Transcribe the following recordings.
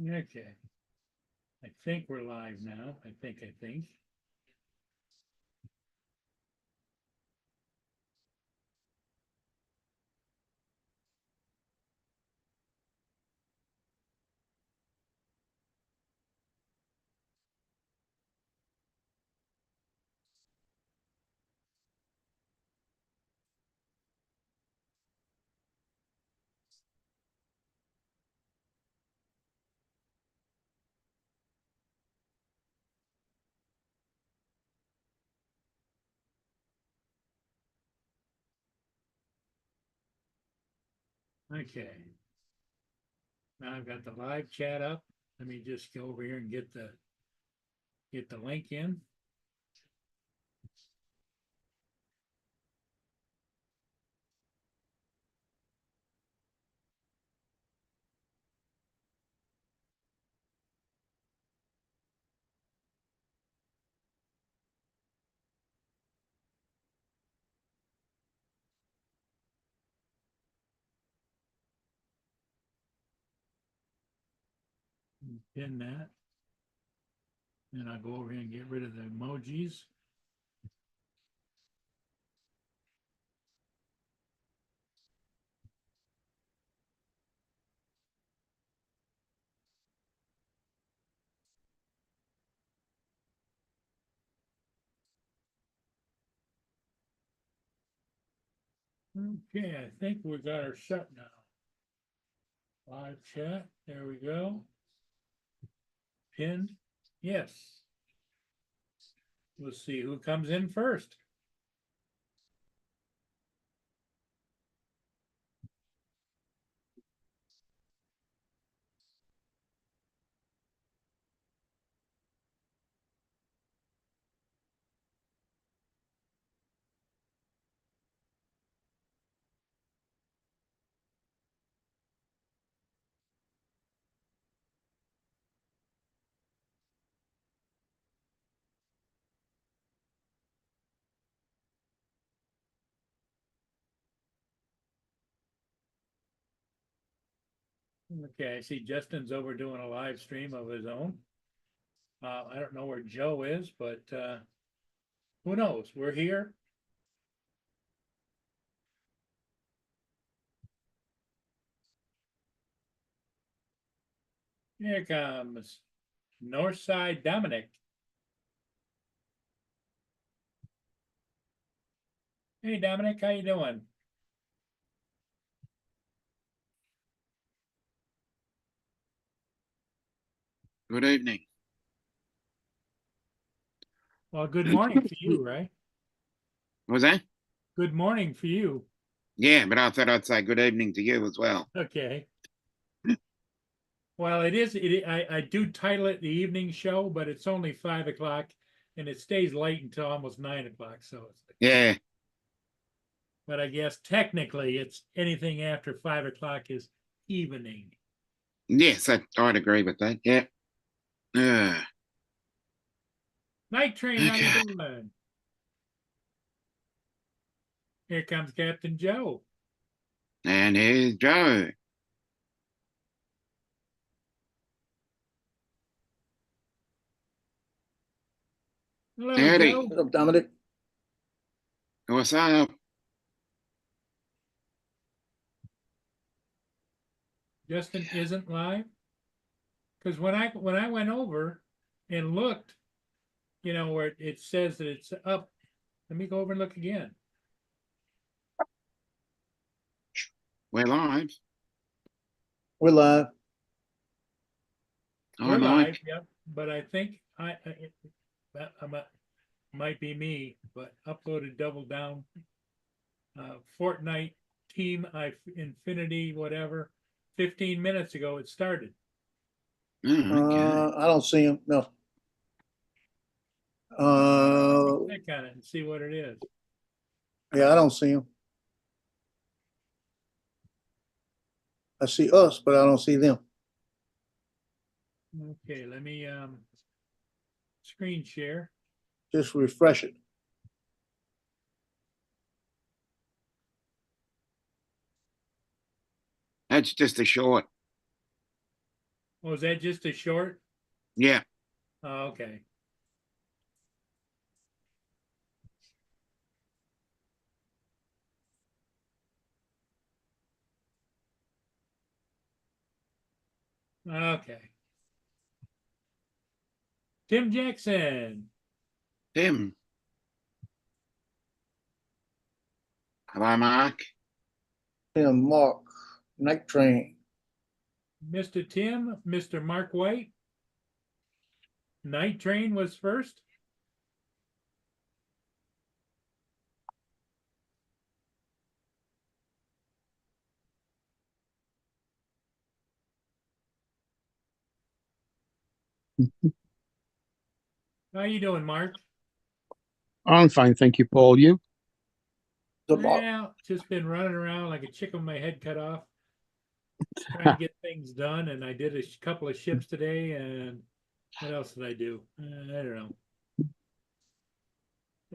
Okay. I think we're live now. I think. Okay. Now I've got the live chat up. Let me just go over here and get the link in. Pin that. And I'll go over here and get rid of the emojis. Okay, I think we got her shut now. Live chat. There we go. Pinned. Yes. We'll see who comes in first. Okay, I see Justin's over doing a live stream of his own. I don't know where Joe is, but who knows? We're here. Here comes Northside Dominic. Hey Dominic, how you doing? Good evening. Well, good morning for you, right? What was that? Good morning for you. Yeah, but I thought I'd say good evening to you as well. Okay. Well, it is. I do title it the evening show, but it's only 5 o'clock, and it stays late until almost 9 o'clock. So, Yeah, but I guess technically, it's anything after 5 o'clock is evening. yes, I'd agree with that. Yeah. Night train, how you Okay. doing? Here comes Captain Joe. And here's Joe. Hello, Howdy. Joe. What's up, Dominic? What's up? Justin isn't live because when I went over and looked, where it says that it's up. Let me go over and look again. We're live. We're live. We're I'm live, Mike. yep. But I think might be me, but uploaded Double Down, Fortnite Team Infinity, whatever. 15 minutes ago it started. Oh, okay. I don't see him. No. Click on it and see what it is. Yeah, I don't see him. I see us, but I don't see them. Okay, let me screen share. Just refresh it. That's just a short. Was that just a short? Yeah. Oh, okay. Okay. Tim Jackson. Tim. Hello, Mark. Tim, Mark, Night Train. Mr. Tim, Mr. Mark White. Night Train was first. How you doing, Mark? I'm fine, thank you, Paul. You? The Mark. Well, just been running around like a chicken with my head cut off, trying to get things done. And I did a couple of ships today. And what else did I do? I don't know.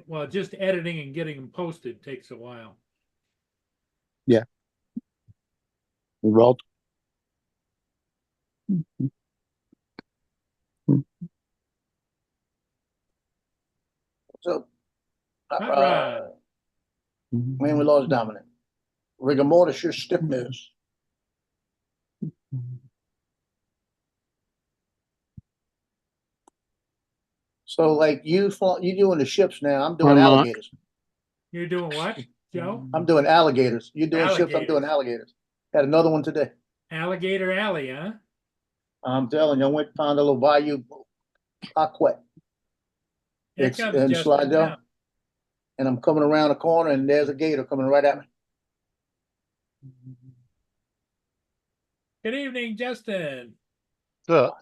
Well, just editing and getting them posted takes a while. Rod? What's up? Hot Rod. Man, we lost Dominic. Rigor mortis, your stiffness. So like you doing the ships now, I'm doing Hi, Mark. alligators. You're doing what, Joe? I'm doing alligators. You're doing ships, I'm doing Alligators. alligators. Had another one today. Alligator Alley, huh? I'm telling you, I went and found a little bayou aquet. Here It's comes in Justin Slidell. now. And I'm coming around the corner and there's a gator coming right at me. Good evening, Justin. Hi,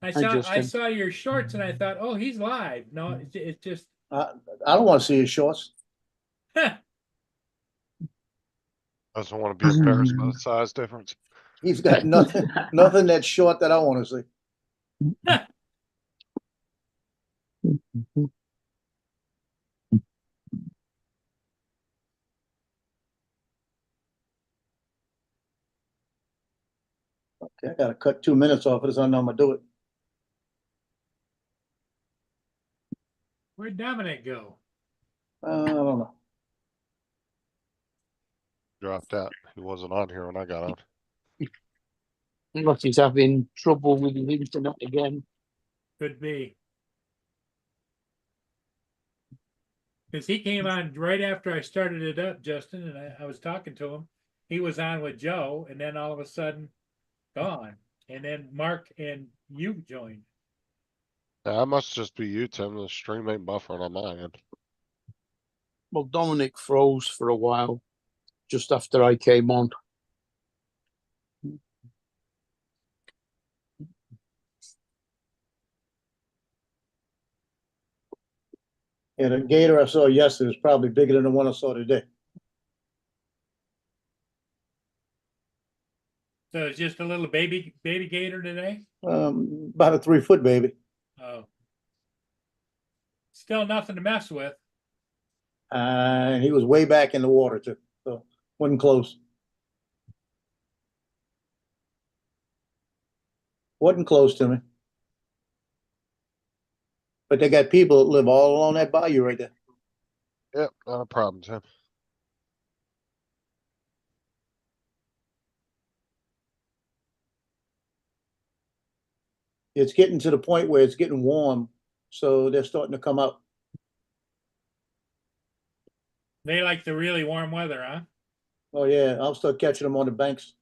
I Justin. saw your shorts and I thought, oh, he's live. No, it's just I don't want to see his shorts. Doesn't want to be embarrassed by the size difference. He's got nothing that's short that I want to see. Okay, I gotta cut 2 minutes off of this. I know I'm gonna do it. Where'd Dominic go? I don't know. Dropped out. He wasn't on here when I got on. Unless he's having trouble with his internet again. Could be. Because he came on right after I started it up, Justin, and I was talking to him. He was on with Joe, and then all of a sudden, gone. And then Mark and you joined. That must just be you, Tim. The stream ain't buffering on my end. Well, Dominic froze for a while just after I came on. Yeah, the gator I saw yesterday is probably bigger than the one I saw today. So it's just a little baby gator today? About a 3-foot baby. Oh. Still nothing to mess with. And he was way back in the water too, so wasn't close. Wasn't close to me. But they got people that live all along that bayou right there. Yep, not a problem, Tim. It's getting to the point where it's getting warm, so they're starting to come up. They like the really warm weather, huh? Oh yeah, I'll start catching them on the banks.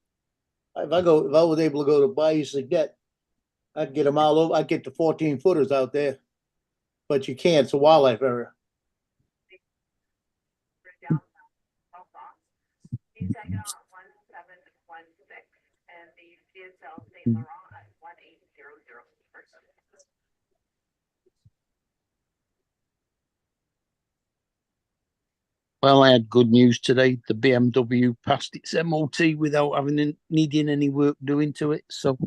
If I was able to go to Bayou Saget, I'd get them all over. I'd get the 14-footers out there, but you can't. It's a wildlife area. He's taken on 1716 and the DSL St. Laurent at 1800. Well, I had good news today. The BMW passed its MOT without needing any work doing to it. So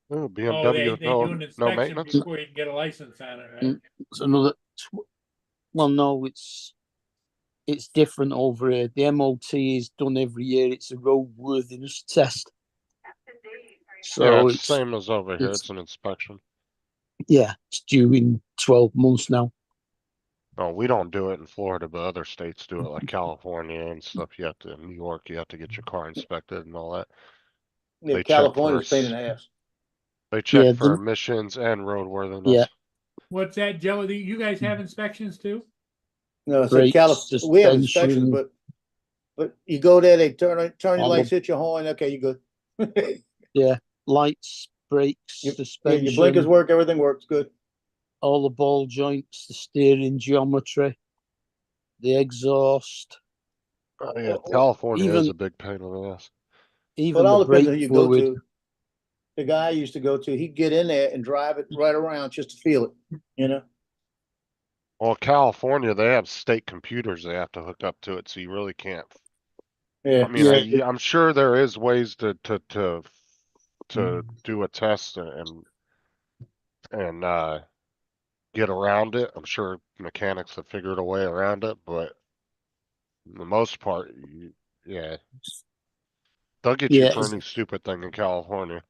Oh, Oh, BMW, they do an no inspection maintenance. before you can get a license on it, right? it's another. Well, no, it's different over here. The MOT is done every year. It's a roadworthiness test. So Yeah, it's it's, same as over here. it's- It's an inspection. yeah, it's due in 12 months now. No, we don't do it in Florida, but other states do it, like California and stuff. You have to, in New York, you have to get your car inspected and all that. Yeah, They check California's pain in first. the ass. They check Yeah, for the- emissions and roadworthiness. Yeah. What's that, Joe? You guys have inspections too? No, I said Brakes, California, we have inspections, suspension. but you go there, they turn your All lights, the- hit your horn, okay, you good. Yeah, lights, brakes, Yeah, suspension. your blinkers work, everything works good. All the ball joints, the steering geometry, the exhaust, Oh, yeah, California is even a big pain in the ass. Well, even it all the depends brake on who you go fluid. to. The guy I used to go to, he'd get in there and drive it right around just to feel it, you know? Well, California, they have state computers they have to hook up to it, so you really can't. Yeah. I mean, Yeah. I'm sure there is ways to do a test and get around it. I'm sure mechanics have figured a way around it, but for the most part, yeah, they'll get you Yeah, for any stupid thing in California.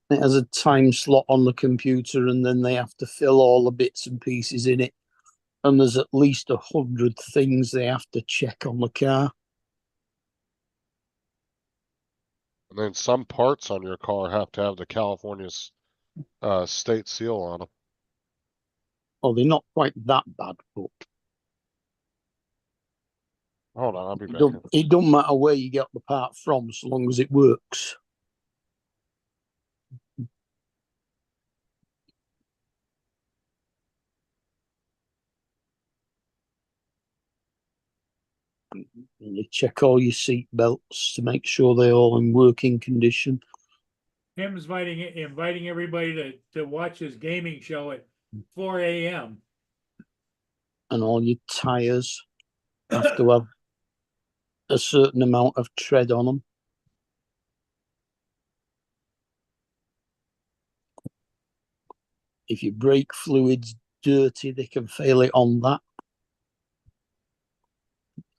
it has a time slot on the computer, and then they have to fill all the bits and pieces in it. And there's at least 100 things they have to check on the car. And then some parts on your car have to have the California's state seal on them. Oh, they're not quite that bad, but Hold on, I'll be it back. don't matter where you get the part from, so long as it works. And you check all your seat belts to make sure they're all in working condition. Tim's inviting everybody to watch his gaming show at 4 a.m. And all your tires have to have a certain amount of tread on them. If your brake fluid's dirty, they can fail it on that.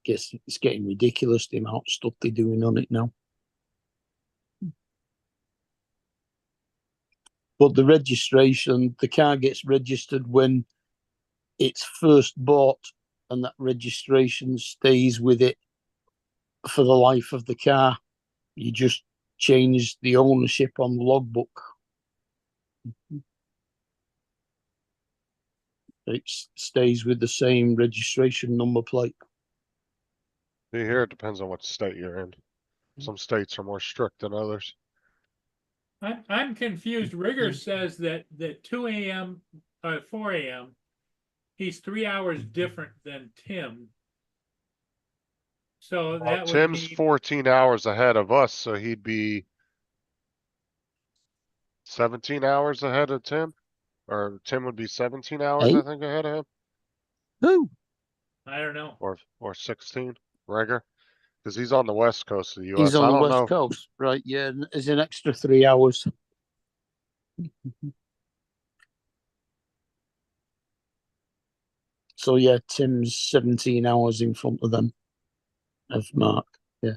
Guess it's getting ridiculous the amount of stuff they're doing on it now. But the registration, the car gets registered when it's first bought, and that registration stays with it for the life of the car. You just change the ownership on the logbook. It stays with the same registration number plate. See here, it depends on what state you're in. Some states are more strict than others. I'm confused. Rigger says that 2 a.m. 4 a.m. he's 3 hours different than Tim. So that would Tim's mean 14 hours ahead of us, so he'd be 17 hours ahead of Tim. Or Tim would be 17 hours, I Eight? think, ahead of him. Who? I don't know. Or 16, Rager. Because he's on the west coast of the He's US. on I the don't west know. coast, right? Yeah, there's an extra 3 hours. So yeah, Tim's 17 hours in front of them, of Mark. Yeah,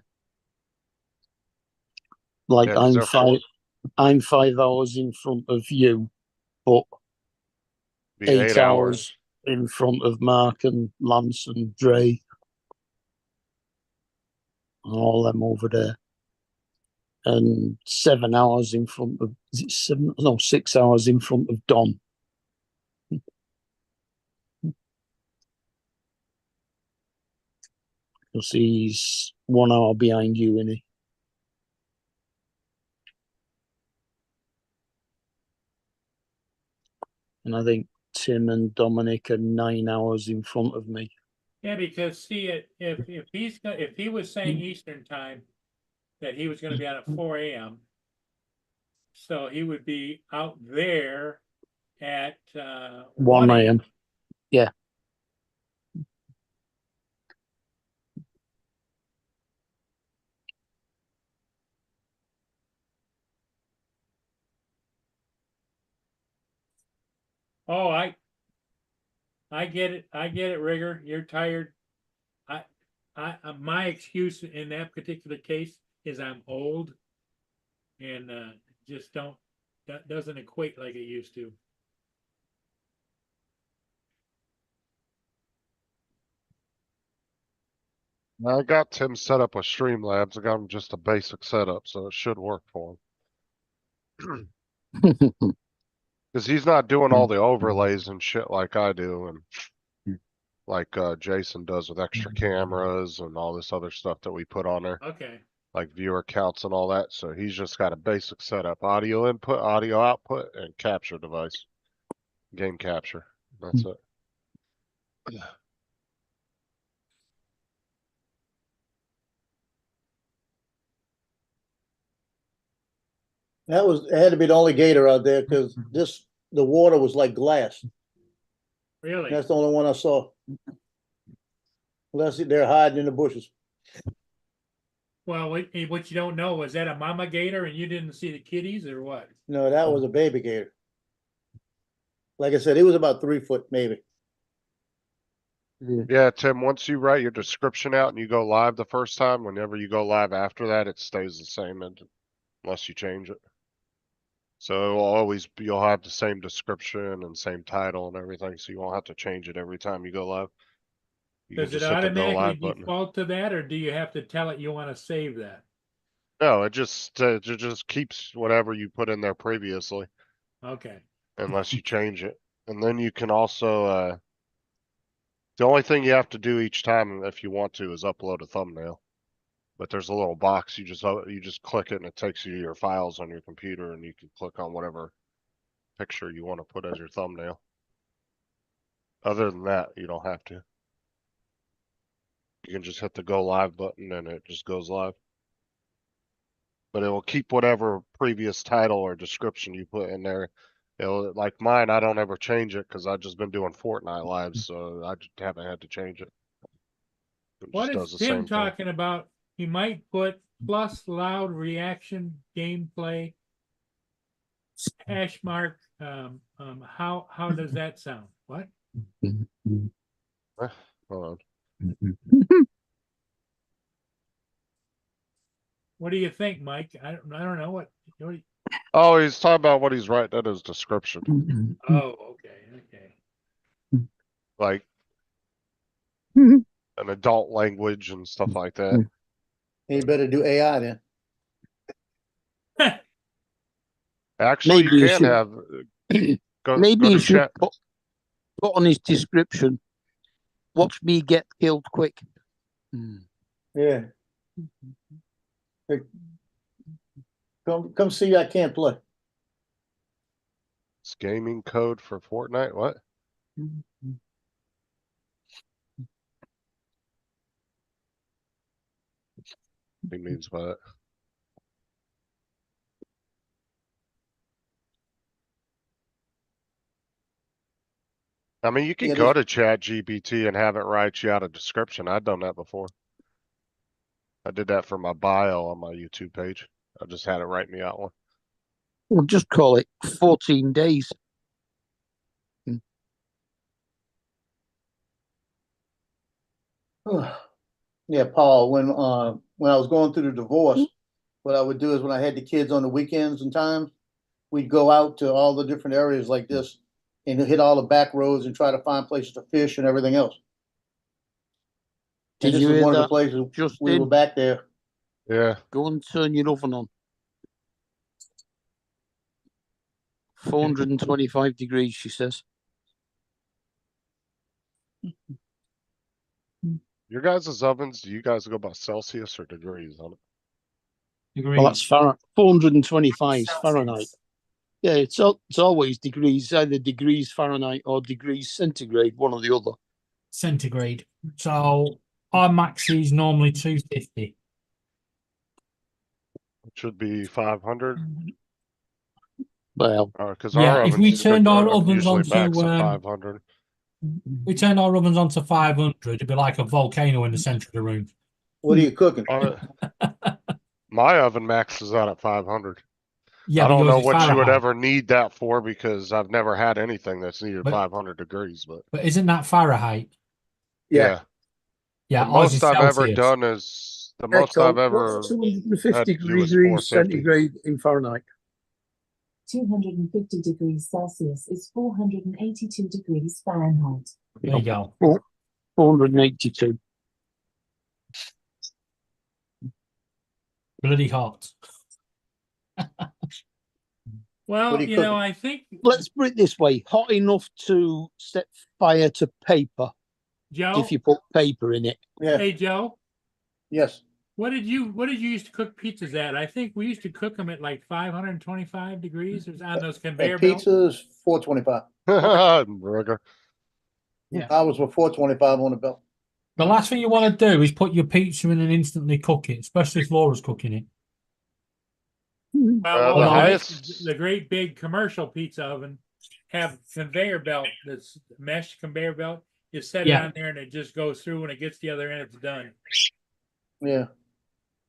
like Yeah, 'cause they're I'm 5 hours in front of you, but be 8 hours in front of Mark and Lance and Dre, and all them over there, and 7 hours in front of, is it 7? No, 6 hours in front of Don. Because he's 1 hour behind you, isn't he? And I think Tim and Dominic are 9 hours in front of me. Yeah, because see, if he was saying Eastern time that he was going to be on at 4 a.m. So he would be out there at 1 a.m. Yeah. Oh, I get it. I get it, Rigger. You're tired. My excuse in that particular case is I'm old, and just don't, that doesn't equate like it used to. I got Tim set up with Streamlabs. I got him just a basic setup, so it should work for him. Cause he's not doing all the overlays and shit like I do and like Jason does with extra cameras and all this other stuff that we put on there, Okay, like viewer counts and all that. So he's just got a basic setup, audio input, audio output, and capture device. Game capture. That's it. It had to be the only gator out there because the water was like glass. really? That's the only one I saw. Unless they're hiding in the bushes. Well, what you don't know, was that a mama gator and you didn't see the kitties or what? No, that was a baby gator. Like I said, it was about 3 foot maybe. Yeah, Tim, once you write your description out and you go live the first time, whenever you go live after that, it stays the same unless you change it. So it'll always be, you'll have the same description and same title and everything, so you won't have to change it every time you go live. You can Does it just hit the go automatically live button. default to that, or do you have to tell it you want to save that? No, it just keeps whatever you put in there previously, Okay, unless you change it. And then you can also, the only thing you have to do each time if you want to is upload a thumbnail. But there's a little box, you just click it and it takes you to your files on your computer and you can click on whatever picture you want to put as your thumbnail. Other than that, you don't have to. You can just hit the go live button and it just goes live. But it will keep whatever previous title or description you put in there. It'll, like mine, I don't ever change it because I've just been doing Fortnite lives, so I just haven't had to change it. It what just is does the Tim same thing. talking about? He might put plus loud reaction gameplay hash mark. How does that sound? What? Hold on. What do you think, Mike? I don't know what do you- Oh, he's talking about what he's writing in his description. oh, okay. Like an adult language and stuff like that. You better do AI then. Actually, Maybe you you can should- have, go Maybe to you should chat. put on his description, watch me get killed quick. Yeah. Hey, come see I can't play. It's gaming code for Fortnite, what? He means by that. I mean, you can Yeah, go to Chat GPT and have it write you out a description. I've done that before. I did that for my bio on my YouTube page. I just had it write me out one. We'll just call it 14 days. Yeah, Paul, when I was going through the divorce, what I would do is when I had the kids on the weekends and times, we'd go out to all the different areas like this and hit all the back roads and try to find places to fish and everything else. And Did this you was hear one of the that, places we Justin? were back there. Yeah. Go and turn your oven on. 425 degrees, she says. Your guys' ovens, do you guys go by Celsius or degrees on it? Well, that's 425 is Fahrenheit. Yeah, it's always degrees, either degrees Fahrenheit or degrees centigrade, one or the other. Centigrade. So our max is normally 250. It should be 500. Well, Because Yeah, our if we ovens turned our ovens usually onto, max at 500. we turned our ovens onto 500, it'd be like a volcano in the center of the room. What are you cooking? My oven maxes out at 500. Yeah, I but don't yours know is what you would Fahrenheit. ever need that for because I've never had anything that's needed But- 500 degrees. But But isn't that Fahrenheit? yeah, Yeah, the ours most is I've ever Celsius. done is the most I've ever what's 250 had to do is degrees 450. centigrade in Fahrenheit. 250 degrees Celsius is 482 degrees Fahrenheit. There you go. 482. Bloody hot. Well, What are you you know, cooking? I think, Let's put it this way: hot enough to set fire to paper Joe, if you put paper in it. Yeah, hey, Joe, yes. what did you used to cook pizzas at? I think we used to cook them at like 525 degrees or on those conveyor And belts. pizza is 425. Burger. Yeah. I was with 425 on the belt. The last thing you want to do is put your pizza in and instantly cook it, especially if Laura's cooking it. Well, the the highest- great big commercial pizza oven have conveyor belt, that's mesh conveyor belt. You set it Yeah. on there and it just goes through. When it gets to the other end, it's done. Yeah.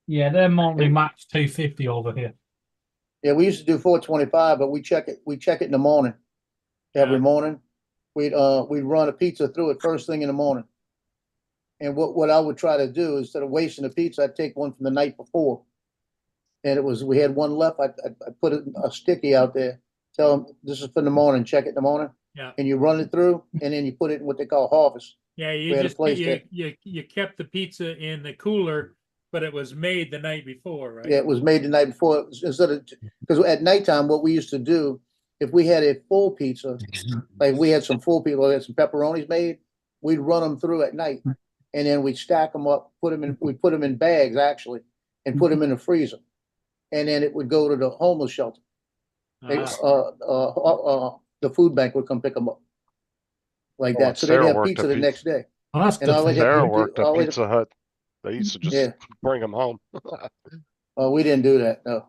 Yeah, they're normally max 250 over here. Yeah, we used to do 425, but we check it in the morning. Every Yeah. morning. We'd run a pizza through it first thing in the morning. And what I would try to do, instead of wasting a pizza, I'd take one from the night before. And we had one left, I put a sticky out there, tell them this is for the morning, check it in the morning. Yeah. And you run it through, and then you put it in what they call harvest. Yeah, We you had a just place you kept the pizza in the cooler, but it was made the night before, right? Yeah, it was made the night before, instead of, because at nighttime, what we used to do, if we had a full pizza, like we had some full pizza, we had some pepperonis made, we'd run them through at night. And then we'd stack them up, we'd put them in bags actually, and put them in the freezer. And then it would go to the homeless shelter. They, Ah, the food bank would come pick them up. Like Well, that, so they'd Sarah have worked pizza at the Pizza- next day. Well, that's And good. I for always you. had- Sarah worked at always- Pizza Hut. They used to just Yeah. bring them home. We didn't do that, no.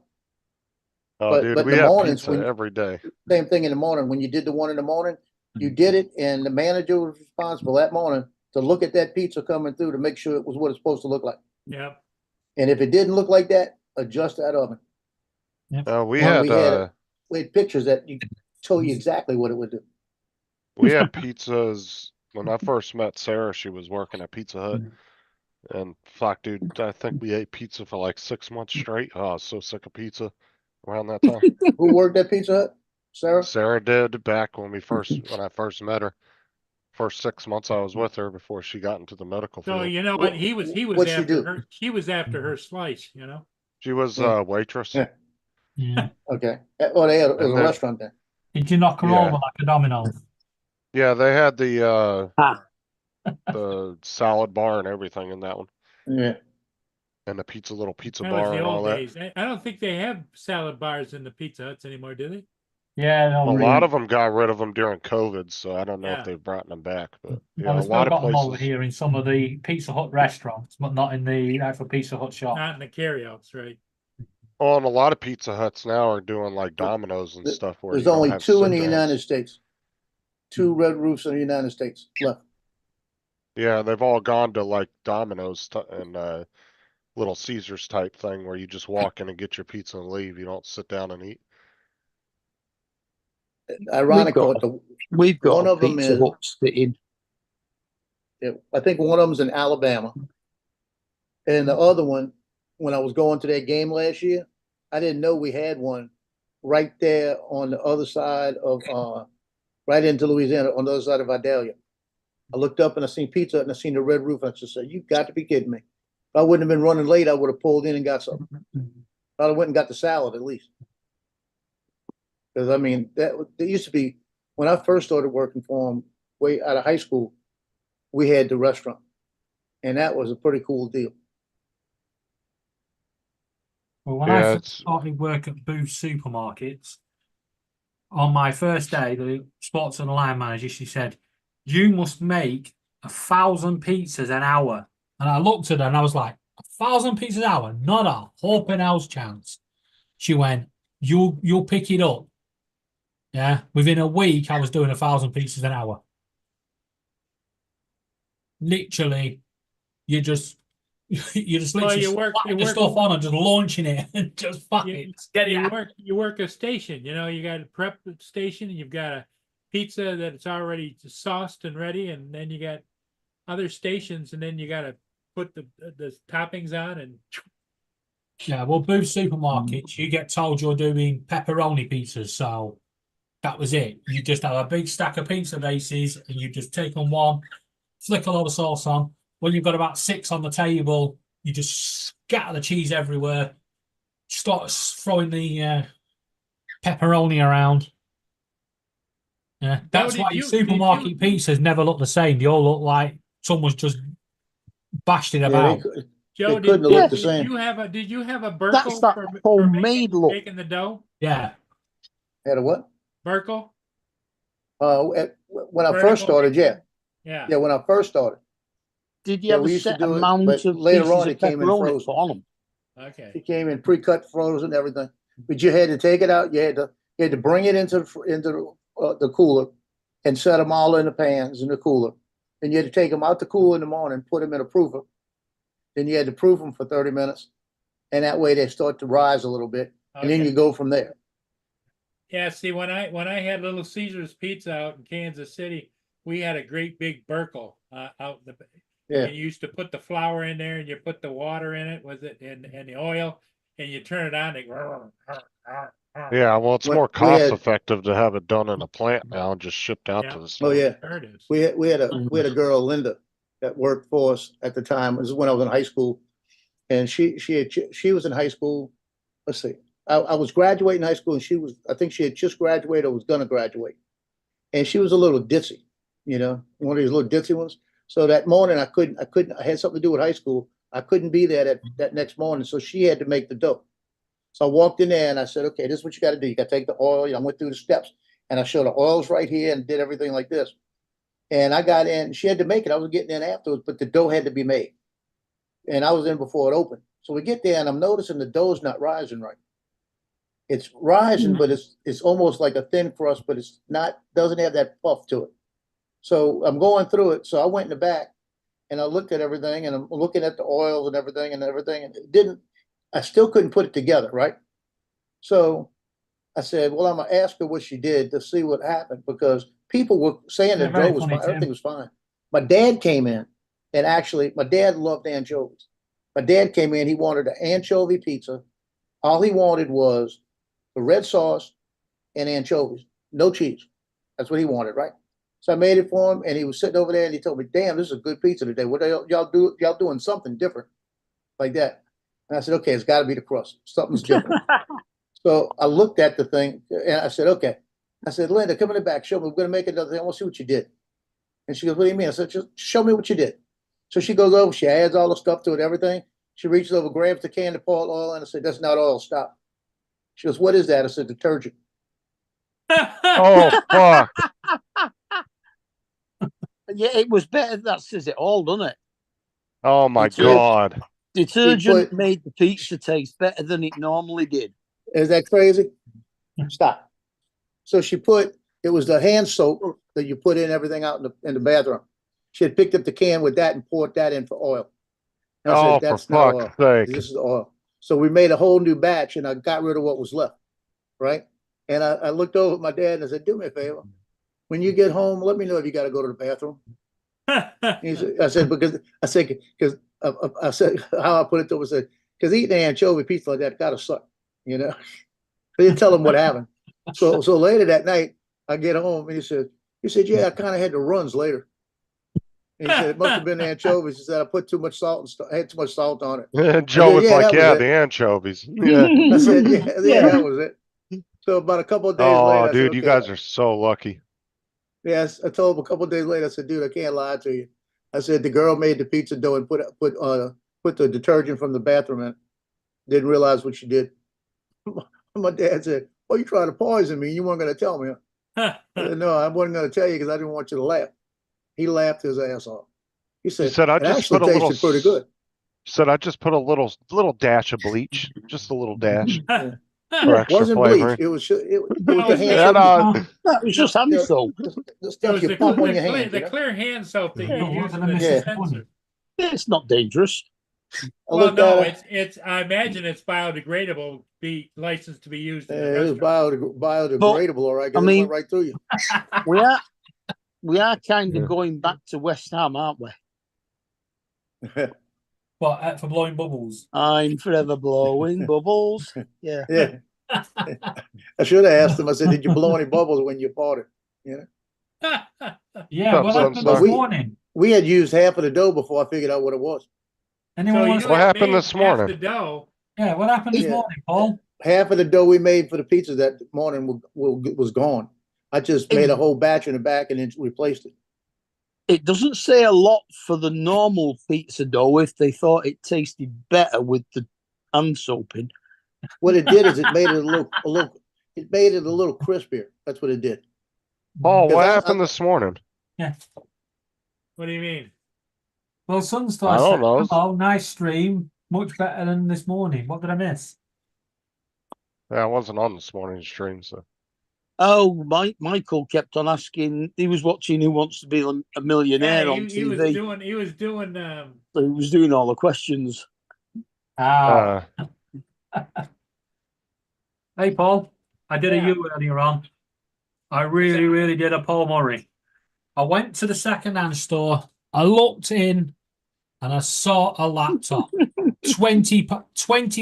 Oh, But- dude, but we the had mornings pizza when- every day. Same thing in the morning, when you did the one in the morning, you did it, and the manager was responsible that morning to look at that pizza coming through to make sure it was what it's supposed to look like. yeah. And if it didn't look like that, adjust that oven. We Well, had we had pictures that you told you exactly what it would do. we had pizzas when I first met Sarah. She was working at Pizza Hut, and fuck, dude, I think we ate pizza for like 6 months straight. Oh, I was so sick of pizza around that time. Who worked at Pizza Hut? Sarah? Sarah did back when I first met her. First 6 months I was with her before she got into the medical So field. you know what? He was What'd she after do? her. He was after her slice. You know. She was Yeah. a waitress. Yeah. Yeah. Okay. Oh, they had, it was And a then- restaurant then. Did you knock her Yeah. over like a domino? Yeah, they had the Ah. the salad bar and everything in that one, Yeah. and the little pizza That was bar the and all old that. days. I don't think they have salad bars in the Pizza Huts anymore, do they? Yeah, A lot of them got rid of them during COVID, so I don't know Yeah. if they've brought them back. But yeah, Well, a they've still lot got of them over places. here in some of the Pizza Hut restaurants, but not in the actual Pizza Hut shop. Not in the carryouts, right? Oh, and a lot of Pizza Huts now are doing like Domino's and There- stuff where There's you don't only have two in the sit-downs. United States. Two Red Roofs in the United States left. Yeah, they've all gone to like Domino's and Little Caesars type thing where you just walk in and get your pizza and leave. You don't sit down and eat. Ironic, got- but We've got One a of them Pizza is- Hut sitting. I think one of them's in Alabama. And the other one, when I was going to that game last year, I didn't know we had one right there on the other side of, right into Louisiana, on the other side of Vidalia. I looked up and I seen Pizza Hut and I seen the red roof. I just said, you got to be kidding me. If I wouldn't have been running late, I would have pulled in and got something. I went and got the salad at least. Because I mean, there used to be, when I first started working for them, way out of high school, we had the restaurant. And that was a pretty cool deal. Well, when Yeah, I first it's- started work at Booth Supermarkets, on my first day, the sports and line manager, she said, "You must make 1,000 pizzas an hour." And I looked at her and I was like, 1,000 pizzas an hour? Not a hope in hell's chance. She went, "You'll pick it up." Yeah, within a week, I was doing 1,000 pizzas an hour. Literally, you just literally you work slapping the stuff on and just launching it and just fucking You, get it you out. work a station. You know, you got a prep station. You've got a pizza that's already sauced and ready, and then you got other stations, and then you got to put the toppings on, and Yeah, well, Booth supermarkets, you get told you're doing pepperoni pizzas, so that was it. You just have a big stack of pizza bases, and you just take on one, flick a lot of sauce on. When you've got about 6 on the table, you just scatter the cheese everywhere, start throwing the pepperoni around. Yeah, that's did why you- your did you- supermarket pizzas never look the same. They all look like someone's just bashed it Yeah, about. Joe, They couldn't have looked the did same. you have a That's Burkle that for homemade look. making the dough? Yeah, Had a what? Burkle? When I first Vertical started, yeah. mixer? Yeah. Yeah, when I first started. Did you Yeah, have we a used to set do it, amount but of later pieces on of it came in pepperoni frozen. on them? Okay. It came in pre-cut, frozen, everything. But you had to take it out. You had to bring it into the cooler and set them all in the pans in the cooler. Then you had to take them out the cooler in the morning, put them in a proofer. Then you had to proof them for 30 minutes, and that way they start to rise a little bit, and then Okay. you go from there. Yeah, see, when I had Little Caesar's Pizza out in Kansas City, we had a great big Burkle out in the. Yeah. And you used to put the flour in there, and you put the water in it, and the oil, and you turn it on. Yeah, well, it's When more we had- cost effective to have it done in a plant now and just shipped out Yeah. to the store. Oh yeah, There it is. we had a girl, Linda, that worked for us at the time. This is when I was in high school, and she was in high school. Let's see, I was graduating high school, and I think she had just graduated or was gonna graduate, and she was a little ditzy, one of these little ditzy ones. So that morning I had something to do with high school. I couldn't be there that next morning, so she had to make the dough. So I walked in there and I said, okay, this is what you got to do. You got to take the oil. I went through the steps and I showed the oils right here and did everything like this. And I got in, she had to make it. I was getting in afterwards, but the dough had to be made. And I was in before it opened. So we get there and I'm noticing the dough's not rising right. It's rising, but it's almost like a thin crust, but it's not, doesn't have that puff to it. So I'm going through it. So I went in the back and I looked at everything and I'm looking at the oils and everything, and I still couldn't put it together, right? So I said, well, I'm gonna ask her what she did to see what happened, because people were saying the Yeah, very dough was funny, fine, everything Tim. was fine. My dad came in, and actually my dad loved anchovies. My dad came in, he wanted an anchovy pizza. All he wanted was the red sauce and anchovies, no cheese. That's what he wanted, right? So I made it for him, and he was sitting over there and he told me, damn, this is a good pizza today. What y'all do? Y'all doing something different like that. And I said, okay, it's got to be the crust. Something's different. So I looked at the thing and I said, okay. I said, Linda, come in the back. Show me. We're going to make another thing. I want to see what you did. And she goes, what do you mean? I said, just show me what you did. So she goes over, she adds all the stuff to it, everything. She reaches over, grabs the can of Paul oil, and I said, that's not oil. Stop. She goes, what is that? I said, detergent. Oh, fuck. Yeah, it was better. That says it all, doesn't it? Oh, my Detergent. God. Detergent made the pizza taste better than it normally did. Is that crazy? Stop. So it was the hand soap that you put in everything out in the bathroom. She had picked up the can with that and poured that in for oil. And I Oh, said, for that's not oil. fuck's sake. This is oil. So we made a whole new batch, and I got rid of what was left, right? And I looked over at my dad and I said, do me a favor. When you get home, let me know if you got to go to the bathroom. I said, how I put it to him, I said, because eating an anchovy pizza like that gotta suck, I didn't tell him what happened. So later that night, I get home and he said, yeah, I kind of had the runs later. And he said, it must have been the anchovies. He said, I put too much salt I had too much salt on it. And Joe was yeah, like, that was yeah, it. the anchovies. Yeah. I said, yeah, that was it. So about a couple of days later, Oh, I said, dude, you okay. guys are so lucky. Yes, I told him a couple of days later. I said, "Dude, I can't lie to you." I said, "The girl made the pizza dough and put the detergent from the bathroom in. Didn't realize what she did." My dad said, "Oh, you tried to poison me. You weren't going to tell me." I said, "No, I wasn't going to tell you because I didn't want you to laugh." He laughed his ass off. He said, said, I "It just actually put a little tasted pretty good." Said I just put a little dash of bleach, just a little dash for It extra wasn't flavoring. bleach. It was the No, hand Yeah, soap. no, That was just hand soap. The It stuff was you pump on your hand. the clear hand soap that Yeah, you it use wasn't in a the Yeah. dispenser. It's not dangerous. I Well, looked no, at it. I imagine it's biodegradable, be licensed to be used in the It was restaurant. biodegradable, all right, because I it mean- went right through you. We are kind Yeah. of going back to West Ham, aren't we? What, for blowing bubbles? I'm forever blowing bubbles. Yeah. Yeah. I should have asked him. I said, did you blow any bubbles when you bought it? Yeah, What's what up, happened Sunstar? this morning? We had used half of the dough before I figured out what it was. Anyone So want you to What had happened made this half morning? The dough. Yeah, what happened this Yeah. morning, Paul? Half of the dough we made for the pizza that morning was gone. I just made a whole batch in the back and then replaced it. It doesn't say a lot for the normal pizza dough if they thought it tasted better with the hand soaping. What it did is it made it it made it a little crispier. That's what it did. Paul, what I- happened this morning? What do you mean? Well, I Sunstar don't said, know. hello, nice stream. Much better than this morning. What did I miss? Yeah, I wasn't on this morning's stream, so. Oh, Michael kept on asking. He was watching Who Wants to Be a Millionaire on he was TV. doing So he was doing all the questions. Oh. Hey, Paul. I did Yeah. a U earlier on. I really did a Paul Murray. I went to the second-hand store. I looked in and I saw a laptop. 20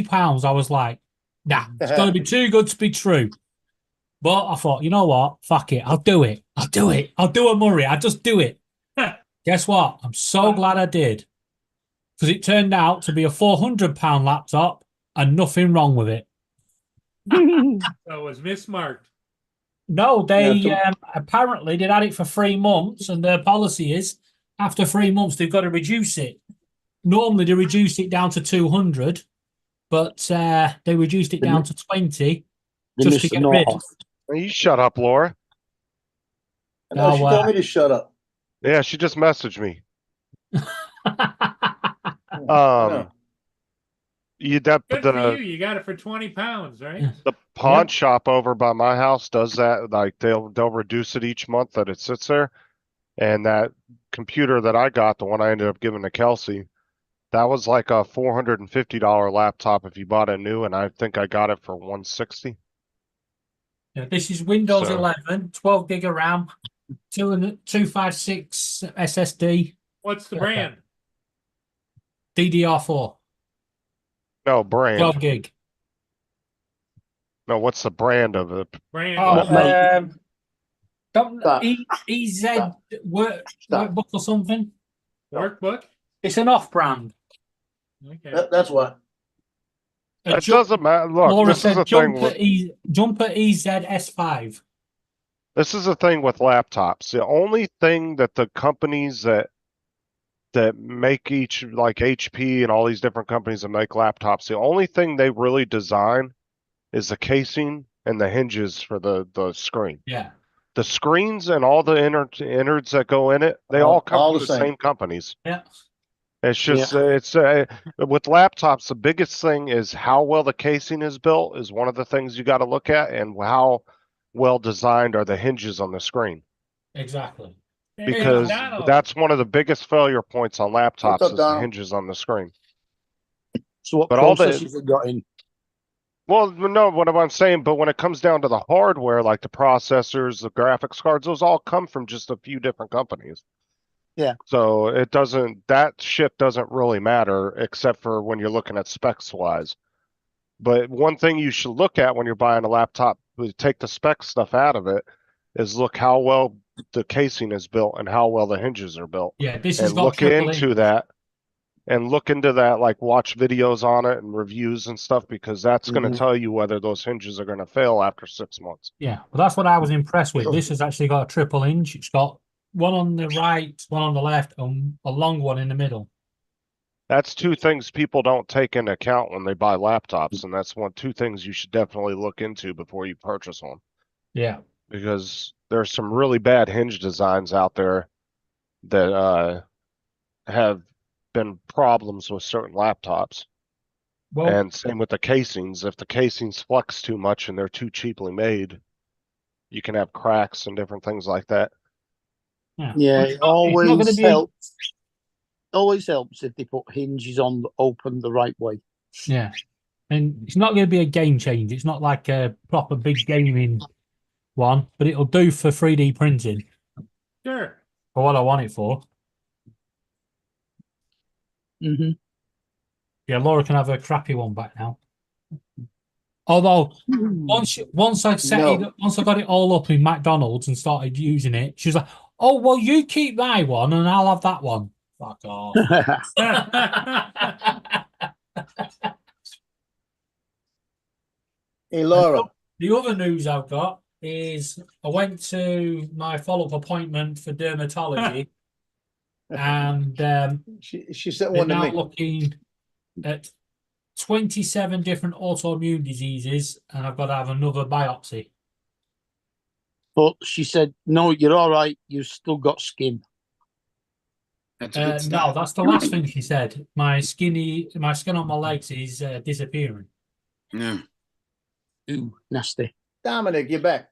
pounds. I was like, nah, it's going to be too good to be true. But I thought, you know what? Fuck it. I'll do it. I'll do it. I'll do a Murray. I'll just do it. Guess what? I'm so glad I did. Because it turned out to be a £400 laptop and nothing wrong with it. so it was mismarked. No, they Yeah, apparently they'd had it for 3 months, and their policy is after 3 months they've got to reduce it. Normally they reduce it down to 200, but they reduced it down to 20 They just missed to the get knot rid. off. You shut up, Laura. No, she Oh, told me to shut up. Yeah, she just messaged me. No. You Good for the you. You got it for 20 pounds, right? the pawn Yep. shop over by my house does that. Like they'll reduce it each month that it sits there. And that computer that I got, the one I ended up giving to Kelsey, that was like a $450 laptop if you bought it new, and I think I got it for $160. Yeah, this is Windows So- 11, 12 gig of RAM, 256 SSD, What's the Okay. brand? DDR4, No brand. 12 gig. No, what's the brand of it? Brand. Oh, What, mate? don't Stop. EZ Stop. workbook or something. Workbook? It's an off-brand. Okay. That's what. A It doesn't matter. Look, Laura this is said the thing with Jumper EZ S5. this is the thing with laptops. The only thing that the companies that make each, like HP and all these different companies that make laptops, the only thing they really design is the casing and the hinges for the screen. Yeah. The screens and all the innards that go in it, they all come All from the the same. same companies. Yeah. It's just with laptops, the biggest thing is how well the casing is built is one of the things you got to look at, and how well designed are the hinges on the screen. Exactly. Because Donald, that's one of the biggest failure points on laptops up, is the Donald? hinges on the screen. So what But all the- processors it got in? Well, no, what I'm saying, but when it comes down to the hardware, like the processors, the graphics cards, those all come from just a few different companies. Yeah. So that shit doesn't really matter except for when you're looking at specs wise. But one thing you should look at when you're buying a laptop, take the spec stuff out of it, is look how well the casing is built and how well the hinges are built. Yeah, this has And got look triple into hinge. that. And look into that, like watch videos on it and reviews and stuff, because that's going Mhm. to tell you whether those hinges are going to fail after 6 months. Yeah, well, that's what I was impressed with. This has actually got a triple hinge. It's got one on the right, one on the left, and a long one in the middle. That's two things people don't take into account when they buy laptops, and that's two things you should definitely look into before you purchase one, Yeah. because there's some really bad hinge designs out there that have been problems with certain laptops. Well, And same with the casings. If the casings flex too much and they're too cheaply made, you can have cracks and different things like that. yeah, Yeah, It's it not always gonna be- helps. Always helps if they put hinges on open the right way. Yeah. And it's not going to be a game change. It's not like a proper big gaming one, but it'll do for 3D printing sure. for what I want it for. Mm-hmm. Yeah, Laura can have her crappy one back now. Although once I set No. it, once I got it all up in McDonald's and started using it, she was like, "Oh well, you keep thy one and I'll have that one." Fuck off. Hey, Laura, The other news I've got is I went to my follow-up appointment for dermatology, and she sent they're one to now me. looking at 27 different autoimmune diseases, and I've got to have another biopsy. But she said, "No, you're all right. You've still got skin." That's a good No, start. that's the last thing she said. My skin on my legs is disappearing. Yeah. Ooh, nasty. Dominic, you're back.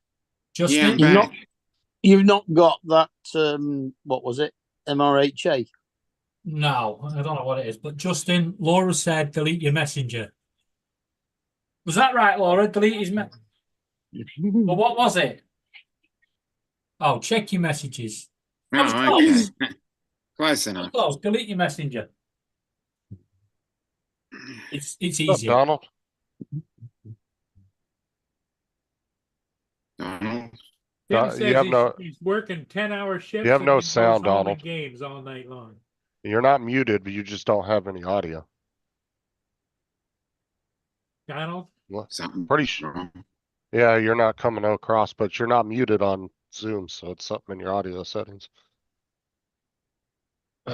Justin, Yeah, I'm You've back. You've not got that. What was it? MRHA. no, I don't know what it is, but Justin, Laura said delete your messenger. Was that right, Laura? Delete his Well, what was it? Oh, check your messages. I was Oh, close. okay. Close enough. Close. Delete your messenger. It's What's up, easy. Donald? Donald. Tim You says have no- he's working 10-hour shifts. You have and no he goes sound, home and Donald. games all night long. You're not muted, but you just don't have any audio. Donald, Something Pretty sure. wrong. Yeah, you're not coming across, but you're not muted on Zoom, so it's something in your audio settings.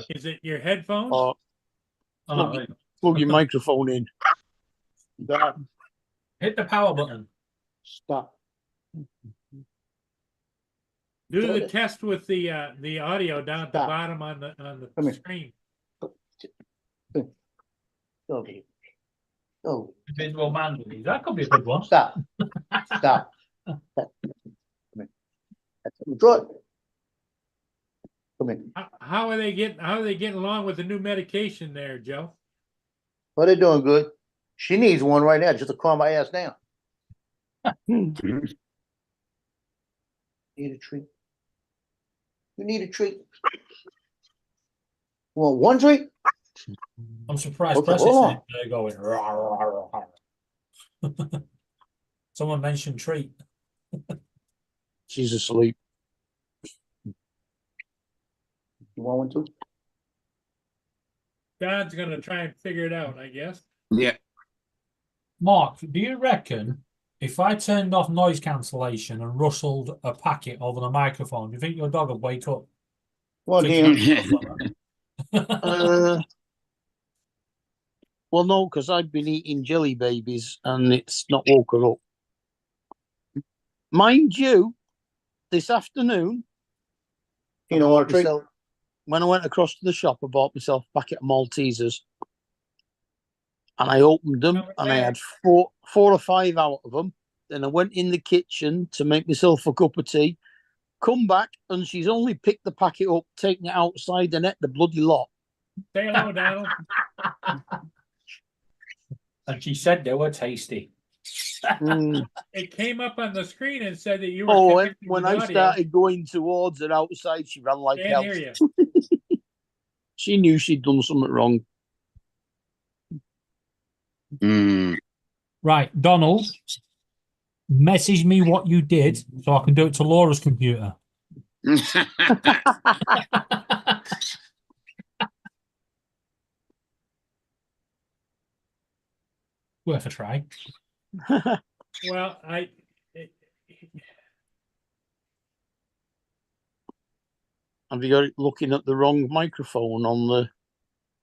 is it your headphones? Or Oh, plug your microphone in. hit the power button. Stop. Do Got the it. test with the audio down at the Stop. bottom on Come the here. screen. Okay. Oh, Invisible man disease. That could be a good one. stop. Stop. Come here. Draw it. Come here. How are they getting along with the new medication there, Joe? Well, they're doing good. She needs one right now just to calm my ass down. Need a treat. You need a treat. Well, one treat? I'm surprised Okay, Press hold is there going. "Rah, rah, rah, rah." Someone mentioned treat. She's asleep. You want one too? God's gonna try and figure it out, I guess. Yeah. Mark, do you reckon if I turned off noise cancellation and rustled a packet over the microphone, do you think your dog would wake up? Well, Thinking damn. of stuff like that? Well, no, because I've been eating jelly babies and it's not woke her up. Mind you, this afternoon, You know what, a treat? when I went across to the shop, I bought myself a packet of Maltesers. And I opened them and I had four or five out of them. Then I went in the kitchen to make myself a cup of tea. Come back and she's only picked the packet up, taken it outside and ate the bloody lot. Say hello, Donald. And she said they were tasty. It came up on the screen and said that you were. Oh, connected when with I audio. started going towards her outside, she ran like Can't hell. hear you. She knew she'd done something wrong. Right, Donald, message me what you did so I can do it to Laura's computer. Worth a try. Well, Have you got it looking at the wrong microphone on the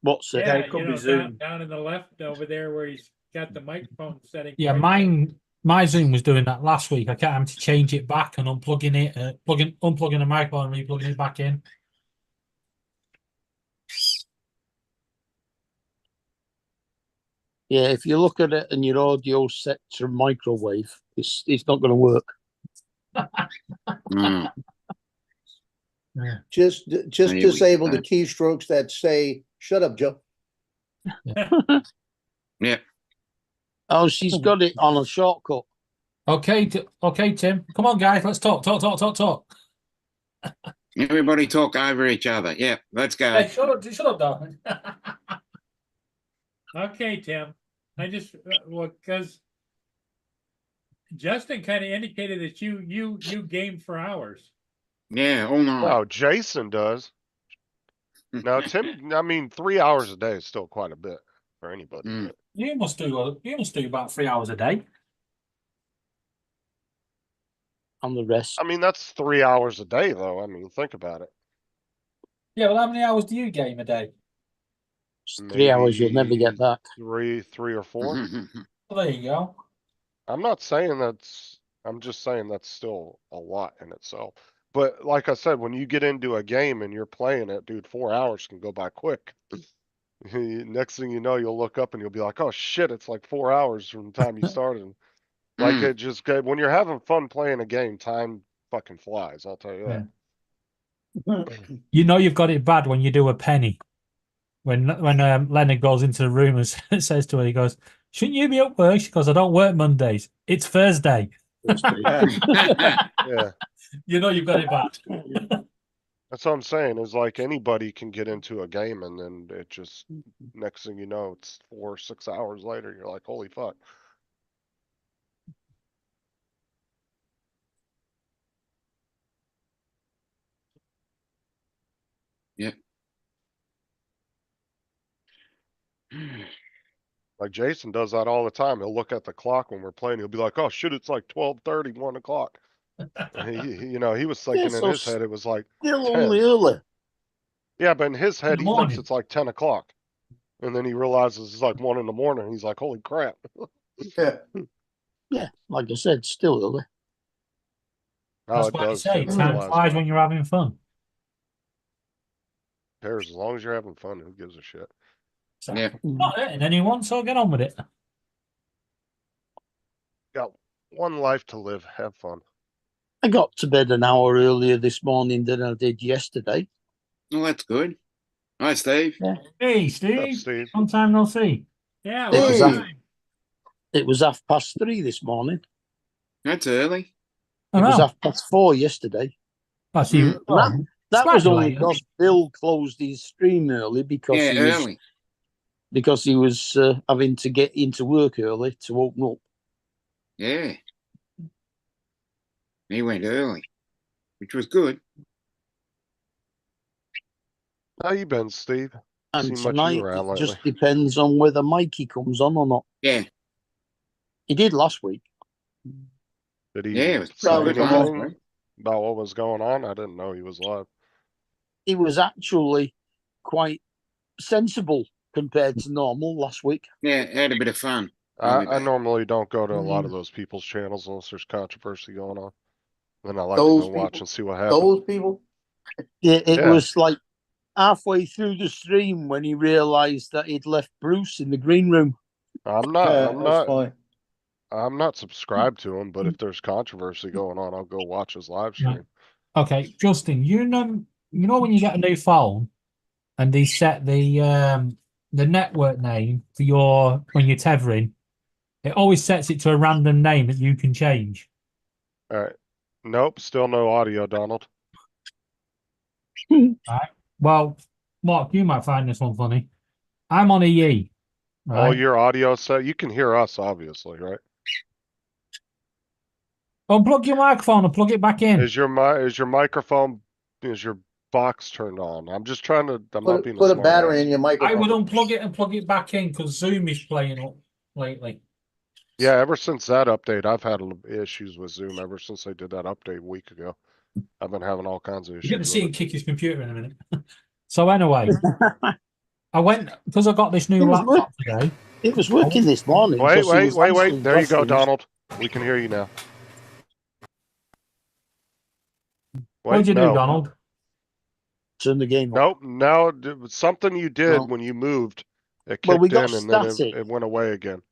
what's it? yeah, it could you be know, Zoom. down in the left over there where he's got the microphone setting. Yeah, right my Zoom was doing that last week. I kept having to change it back and unplugging it, unplugging the microphone and replugging it back in. Yeah, if you look at it and your audio set to microwave, it's not going to work. Just There we disable go. the keystrokes that say, shut up, Joe. Yeah. Oh, she's got it on a shortcut. Okay, okay, Tim. Come on, guys. Let's talk. Everybody talk over each other. Yeah, let's go. Hey, shut up, darling. Okay, Tim. I just, well, because Justin kind of indicated that you game for hours. Yeah, all night. Oh, Jason does. Now, Tim, I mean, 3 hours a day is still quite a bit for anybody. Mm. but- You must do about 3 hours a day. And the rest. I mean, that's 3 hours a day, though. I mean, think about it. Yeah, well, how many hours do you game a day? It's 3 hours you'll never get Maybe back. three or four. Well, there you go. I'm not saying I'm just saying that's still a lot in itself. But like I said, when you get into a game and you're playing it, dude, 4 hours can go by quick. Next thing you know, you'll look up and you'll be like, oh shit, it's like 4 hours from the time you started. Like Mm. it just when you're having fun playing a game, time fucking flies, I'll tell you that. You know you've got it bad when you do a penny. When Leonard goes into the room and says to her, he goes, "Shouldn't you be at work?" She goes, "I don't work Mondays. It's Thursday." Yeah. You know you've got it bad. That's what I'm saying, is like anybody can get into a game and then it just next thing you know, it's 4 or 6 hours later, you're like, holy fuck. Like Jason does that all the time. He'll look at the clock when we're playing. He'll be like, "Oh shit, it's like 12:30, 1 o'clock." He was thinking in so his head it was like Still 10. only early. Yeah, but in his head the he thinks morning. it's like 10 o'clock, and then he realizes it's like 1 in the morning. He's like, "Holy crap!" Yeah. Yeah, like I said, still early. Oh, That's it what I does. say. tend to Time fly flies by. when you're having fun. Cares as long as you're having fun. Who gives a shit? So, Yeah. not hurting anyone, so get on with it. Got one life to live. Have fun. I got to bed an hour earlier this morning than I did yesterday. Well, that's good. Hi, Steve. Hey, What's up, Steve. Steve? Long time no see. Yeah, It was long Hey. time. It was 3:30 this morning. That's early. I It was know. 4:30 yesterday. I see. Mm. Oh, That was only congratulations. because Bill closed his stream early because Yeah, early. he was having to get into work early to open up. Yeah. He went early, which was good. How you been, Steve? And Seen much of tonight you around it lately. just depends on whether Mikey comes on or not. Yeah. He did last week. Did he Yeah, it was say probably pretty good last anything week. about what was going on? I didn't know he was live. He was actually quite sensible compared to normal last week. Yeah, had a bit of fun. I'll be I back. normally don't go to a lot of those people's channels unless there's controversy going on. Then I like to go Those watch people? and see what happens. Those people? It Yeah. was like halfway through the stream when he realised that he'd left Bruce in the green room. I'm Yeah, not. that's fine. I'm not subscribed to him, but if there's controversy going on, I'll go watch his live stream. Okay, Justin, you know when you get a new phone and they set the network name for your when you're tethering, it always sets it to a random name that you can change. All right. Nope. Still no audio, Donald. Well, Mark, you might find this one funny. I'm on EE. All Right? your audio set. You can hear us, obviously, right? Unplug your microphone and plug it back in. Is your microphone? Is your box turned on? I'm just trying to. I'm not being Put a smart battery ass. in your I would microphone. unplug it and plug it back in because Zoom is playing up lately. Yeah, ever since that update, I've had issues with Zoom ever since they did that update a week ago. I've been having all kinds of issues. You're going to see with him kick his computer in a minute. So anyway, I went because I got this new It was laptop today. It was working this morning. Wait, because he was wait. answering There you go, questions. Donald. We can hear you now. What did you no. do, Donald? Turn the game Nope. off. Now, something you did No. when you moved, it Well, kicked we got in and then static. it went away again.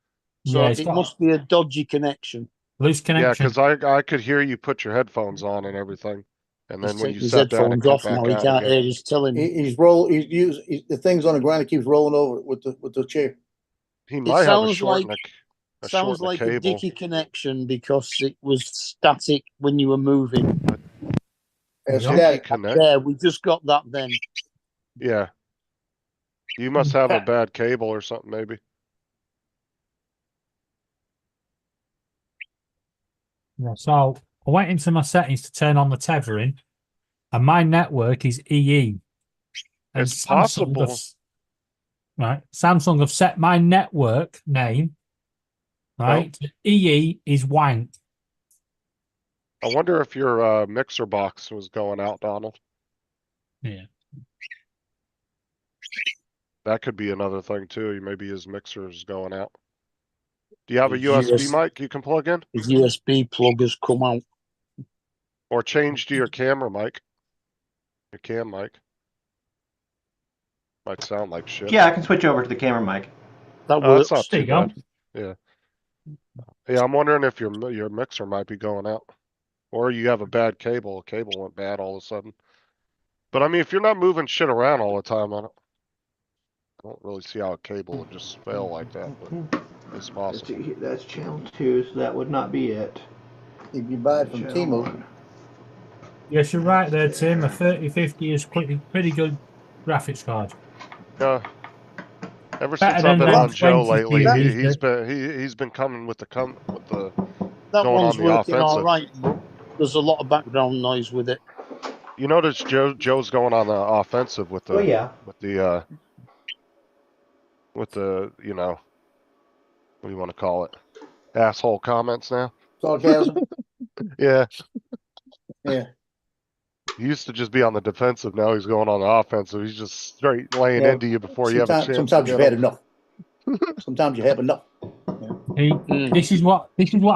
So Yeah, it's it got must be a dodgy connection. loose Yeah, connection. because I could hear you put your headphones on and everything, and He's then when taking you his sat down, it headphones cut off back now. He out can't again. hear us telling me. The thing's on the ground. He keeps rolling over with the chair. He It might have a sounds short like a sounds short like a cable. dicky connection because it was static when you were moving. It's Yeah. static. Connect. Yeah, we just got that then. Yeah. You must have a bad cable or something, maybe. Yeah, so I went into my settings to turn on the tethering, and my network is EE. And It's possible. Right, Samsung have set my network name, right? to EE is wank. I wonder if your mixer box was going out, Donald. Yeah. That could be another thing too. Maybe his mixer is going out. Do you have a His USB mic you can plug in? His USB plug has come out. Or change to your camera mic? Your cam mic. Might sound like shit. Yeah, I can switch over to the camera mic. That Oh, that's works. not There too you go. bad. Yeah, I'm wondering if your mixer might be going out. Or you have a bad cable. A cable went bad all of a sudden. But I mean, if you're not moving shit around all the time, I don't really see how a cable would just fail like that, but it's possible. That's channel 2, so that would not be it. If you buy it from Channel Temu, 1. Yes, you're right there, Tim. A 3050 is pretty good graphics card. Yeah. Ever Better since I've than been them on Joe 20 lately, series, he's been coming with the That going one's on the working all offensive. right, but there's a lot of background noise with it. You notice Joe's going on the offensive with the Oh yeah. with the you know, what do you want to call it? Asshole comments now. sarcasm, Yeah. yeah. He used to just be on the defensive. Now he's going on the offensive. He's just straight laying Yeah. into you before you have a chance. Sometimes to you've get had him. enough. Sometimes you have enough. This is what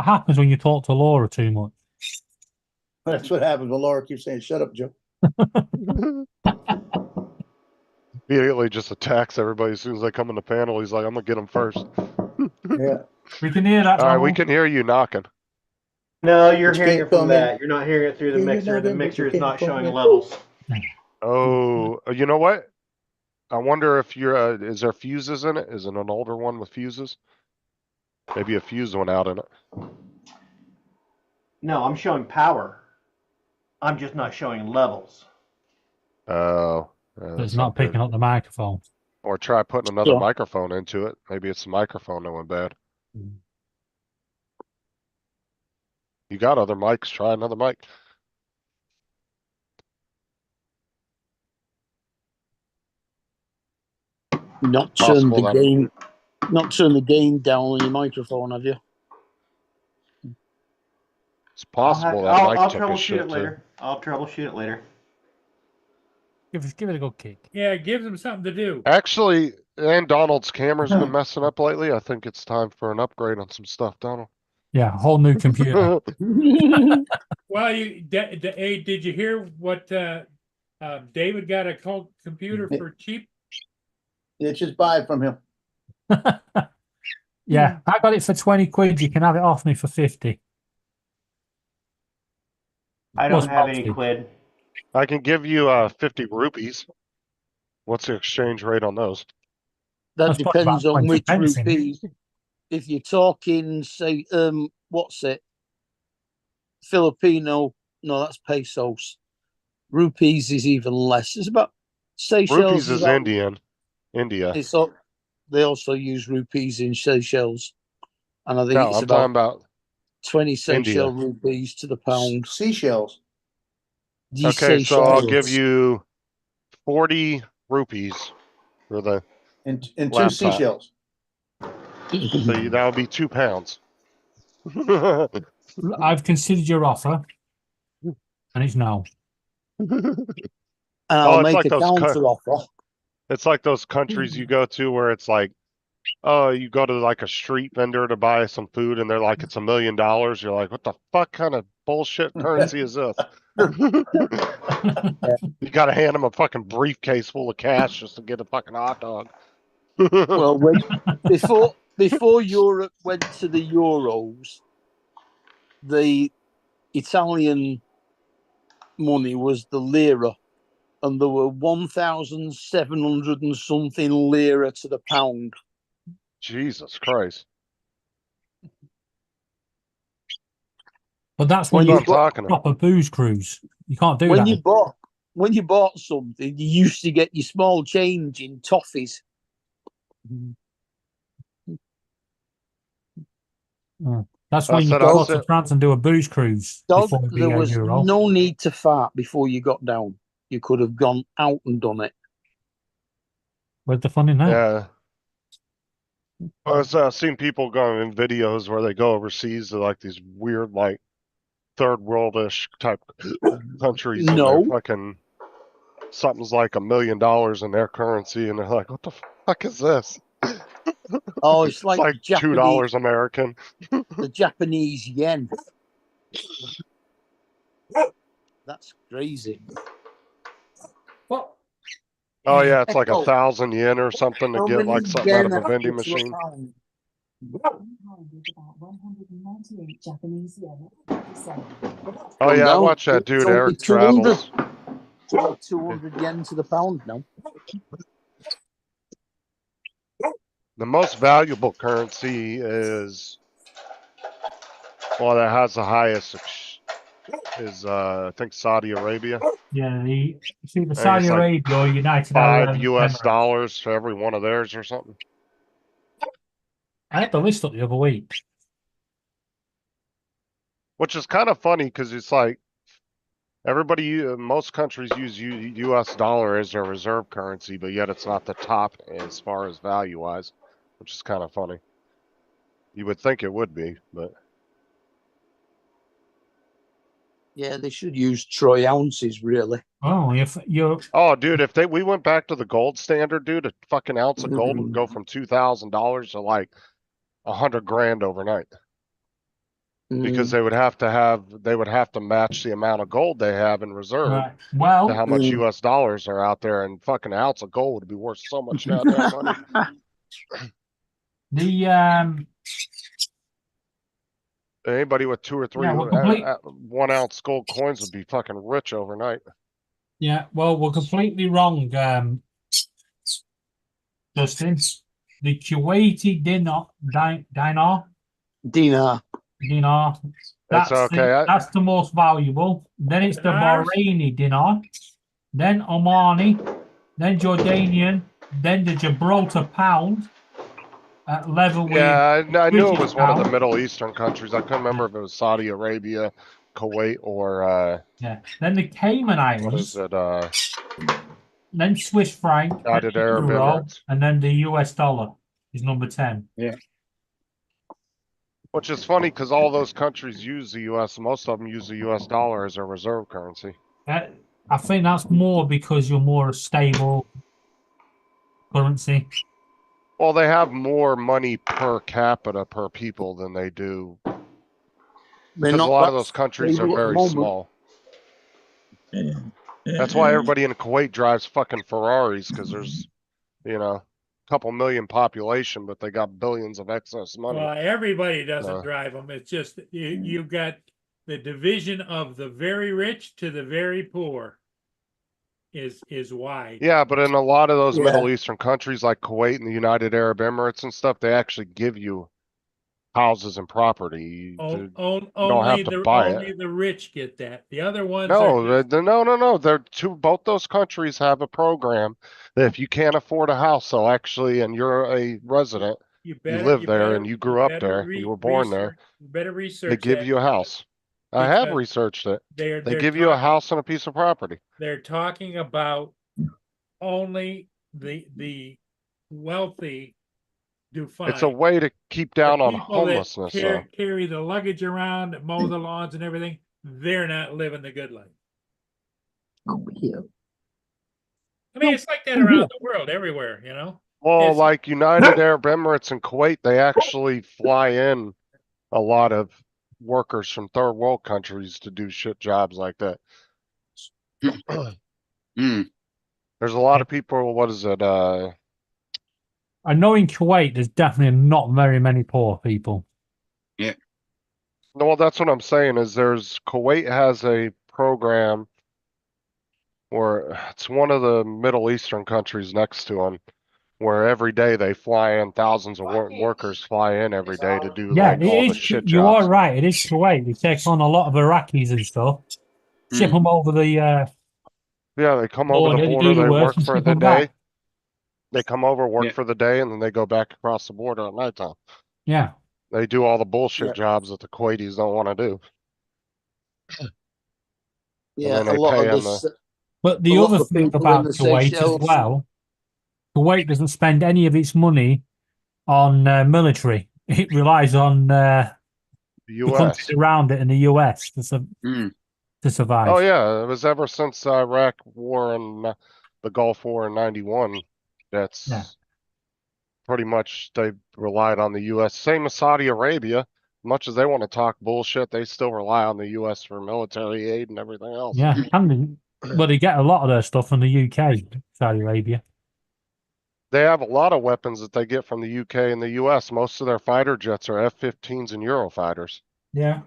happens when you talk to Laura too much. That's what happens when Laura keeps saying, "Shut up, Joe." Immediately just attacks everybody as soon as they come in the panel. He's like, "I'm gonna get him first." Yeah. We can hear that. All right, we Donald. can hear you knocking. No, you're But you hearing can't it from come in. that. You're not hearing it through the Yeah, you're mixer. not The in, but mixer you is can't not come showing in. levels. Oh, you know what? I wonder if you're. Is there fuses in it? Is it an older one with fuses? Maybe a fuse went out in it. No, I'm showing power. I'm just not showing levels. Oh, But it's not picking up the microphone. Or try putting another Yeah. microphone into it. Maybe it's the microphone that went bad. You got other mics? Try another mic. Not turn Possible the that- gain, not turn the gain down on your microphone, have you? It's possible that I'll mic took a troubleshoot shit it too. later. I'll troubleshoot it later. Give it a good kick. Yeah, it gives them something to do. Actually, and Donald's camera's been messing up lately. I think it's time for an upgrade on some stuff, Donald. Yeah, whole new computer. Well, hey, did you hear what David got a computer for cheap? Yeah, just buy it from him. Yeah, I got it for 20 quid. You can have it off me for 50. I don't Plus have any postage. quid. I can give you 50 rupees. What's the exchange rate on those? That That's probably depends about on 20 which pence, isn't it? rupee. If you're talking, say, what's it? Filipino, no, that's pesos. Rupees is even less. It's about Seychelles. Rupees is about- Indian. India. It's all, they also use rupees in Seychelles, and I think No, it's I'm about talking about 20 Seychelles India. rupees to the pound. Seashells. The Okay, so I'll give Seychelles. you 40 rupees for the. And two Laptop. seashells. So that'll be 2 pounds. I've considered your offer, and it's no. And Oh, I'll it's make like a those counter offer. It's like those countries you go to where it's like, oh, you go to like a street vendor to buy some food and they're like, it's $1 million. You're like, what the fuck kind of bullshit currency is this? You got to hand them a fucking briefcase full of cash just to get a fucking hot dog. Well, before Europe went to the Euros, the Italian money was the lira, and there were 1,700 and something lira to the pound. Jesus Christ. But that's When when That's you what I'm got talking about. proper booze cruise. You can't do when that. you bought something, you used to get your small change in toffees. That's why you said go I'll to sit- France and do a booze cruise Dog, before the there was Euro. no need to fart before you got down. You could have gone out and done it. Where's the fun in that? Yeah. I've seen people going in videos where they go overseas to like these weird, like third worldish type countries, and No. they're fucking something's like $1 million in their currency, and they're like, "What the fuck is this?" Oh, it's It's like, like Japanese, $2 American. the Japanese yen. That's crazy. What? Oh yeah, it's like Oh. 1,000 yen or something to How get many like something out of yen a vending to a machine. pound? One pound is about 198 Japanese yen. Oh yeah, I down. watched that It's dude only Eric 200. Travels. It's like 200 yen to the pound now. The most valuable currency is, well, that has the highest is I think Saudi Arabia. Yeah, see the it's Saudi like Arabia or United Arab $5 US Emirates. for every one of theirs or something. I had the list up the other week. Which is kind of funny because it's like most countries use US dollar as their reserve currency, but yet it's not the top as far as value wise, which is kind of funny. You would think it would be, but Yeah, they should use troy ounces, really. Oh, you're oh, dude, if we went back to the gold standard, dude, a fucking ounce of gold would go from $2,000 to like 100 grand overnight. Because they would have to match the amount of gold they have in reserve right. to Well, how much US dollars are out there, and fucking ounce of gold would be worth so much goddamn money. the Anybody with 2 or 3 Yeah, well, complete- 1 ounce gold coins would be fucking rich overnight. yeah, well, we're completely wrong, Justin. The Kuwaiti dinar. That's okay. That's the most valuable. Then it's the Bahraini dinar, then Omani, then Jordanian, then the Gibraltar pound at level with. Yeah, I knew it British was one of the pound. Middle Eastern countries. I couldn't remember if it was Saudi Arabia, Kuwait, or Yeah. Then the Cayman what is Islands, it? then Swiss franc, United then Arab euro, Emirates. and then the US dollar is number 10. Which is funny because all those countries use the US. Most of them use the US dollar as their reserve currency. I think that's more because you're more a stable currency. Well, they have more money per capita per people than they do. Because a lot of those countries are very small. That's why everybody in Kuwait drives fucking Ferraris, because there's, a couple million population, but they got billions of excess money. Well, everybody doesn't drive them. It's just you've got the division of the very rich to the very poor is wide. Yeah, but in a lot of those Yeah. Middle Eastern countries like Kuwait and the United Arab Emirates and stuff, they actually give you houses and property. You don't have to buy Only it. the rich get that. The other ones No, are just, no. Both those countries have a program that if you can't afford a house, they'll actually, and you're a resident, you live there and you grew up there, you were born there, You better research they give that. you a house. I have Because researched it. They're They give you a house and a piece of property. They're talking about only the wealthy do fine. It's a way to keep down The on people that homelessness. though. carry the luggage around, that mow the lawns and everything, they're not living the good life. Over here. I mean, it's like that around the world, everywhere, Well, It's- like United Arab Emirates and Kuwait, they actually fly in a lot of workers from third world countries to do shit jobs like that. Hmm. There's a lot of people, what is it, I know in Kuwait there's definitely not very many poor people. no, well, that's what I'm saying is Kuwait has a program where it's one of the Middle Eastern countries next to them, where every day they fly in thousands of workers fly in every day to do Yeah, like all it the is. shit You are jobs. right. It is Kuwait. They take on a lot of Iraqis and stuff. Ship them over the. Yeah, they come over the Border, they border, do the they work work and for ship the 'em back. day. They come over, work Yeah. for the day, and then they go back across the border at nighttime. Yeah. They do all the bullshit Yeah. jobs that the Kuwaitis don't want to do. Yeah, then a they lot pay of 'em this. But A the lot other of thing people in about the Kuwait as Seychelles. well, Kuwait doesn't spend any of its money on military. It relies on The the countries US. around it in the US Mm. to survive. Oh yeah, it was ever since Iraq war and the Gulf War in '91. That's Yeah. pretty much they relied on the US. Same as Saudi Arabia. Much as they want to talk bullshit, they still rely on the US for military aid and everything else. Yeah, well, they get a lot of their stuff from the UK, Saudi Arabia. They have a lot of weapons that they get from the UK and the US. Most of their fighter jets are F-15s and Eurofighters. Yeah.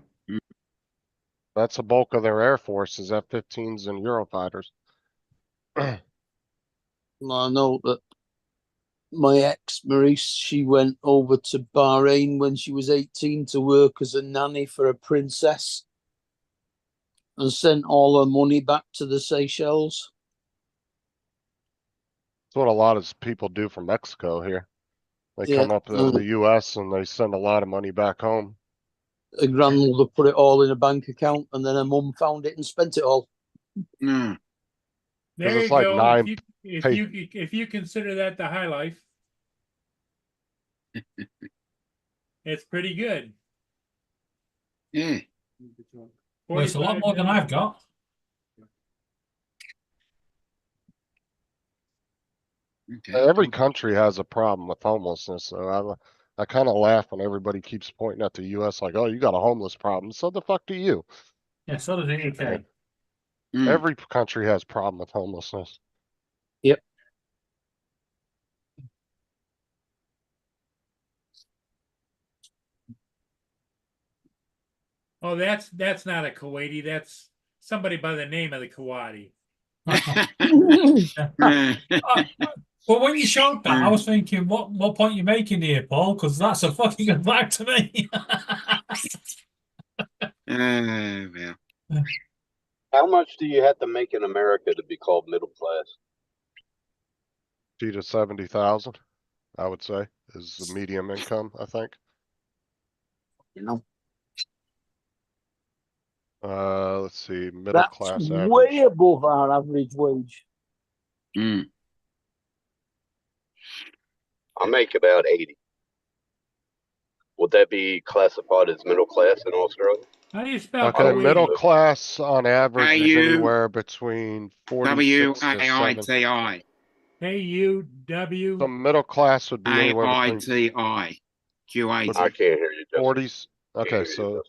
That's the bulk of their air force is F-15s and Eurofighters. I know that my ex, Maurice, she went over to Bahrain when she was 18 to work as a nanny for a princess and sent all her money back to the Seychelles. That's what a lot of people do from Mexico here. They Yeah, come up in the US and they send a lot of money back home. her grandmother put it all in a bank account and then her mum found it and spent it all. Mm. There it's you like go. nine- If you consider that the high life, it's pretty good. Yeah. Well, it's a lot more than I've got. Okay. Every country has a problem with homelessness. So I kind of laugh when everybody keeps pointing at the US like, oh, you got a homeless problem. So the fuck do you? Yeah, so does the UK. Mm. Every country has a problem with homelessness. Yep. Oh, that's not a Kuwaiti. That's somebody by the name of the Kuwaiti. Well, when you showed that, I was thinking, what point you making here, Paul? Because that's a fucking good flag to me. Well. How much do you have to make in America to be called middle class? 50 to 70,000, I would say, is the medium income, I think. You know, Let's see, middle that's class way average. above our average wage. Mm. I make about 80. Would that be classified as middle class in Australia? How do you spell Okay, Kuwaiti? middle class on average is AU, anywhere between 46 to 70. W-A-I-T-I. K-U-W. So middle class would be anywhere between A-I-T-I. Q-A-T. I can't hear you, Justin. 40s. Okay, so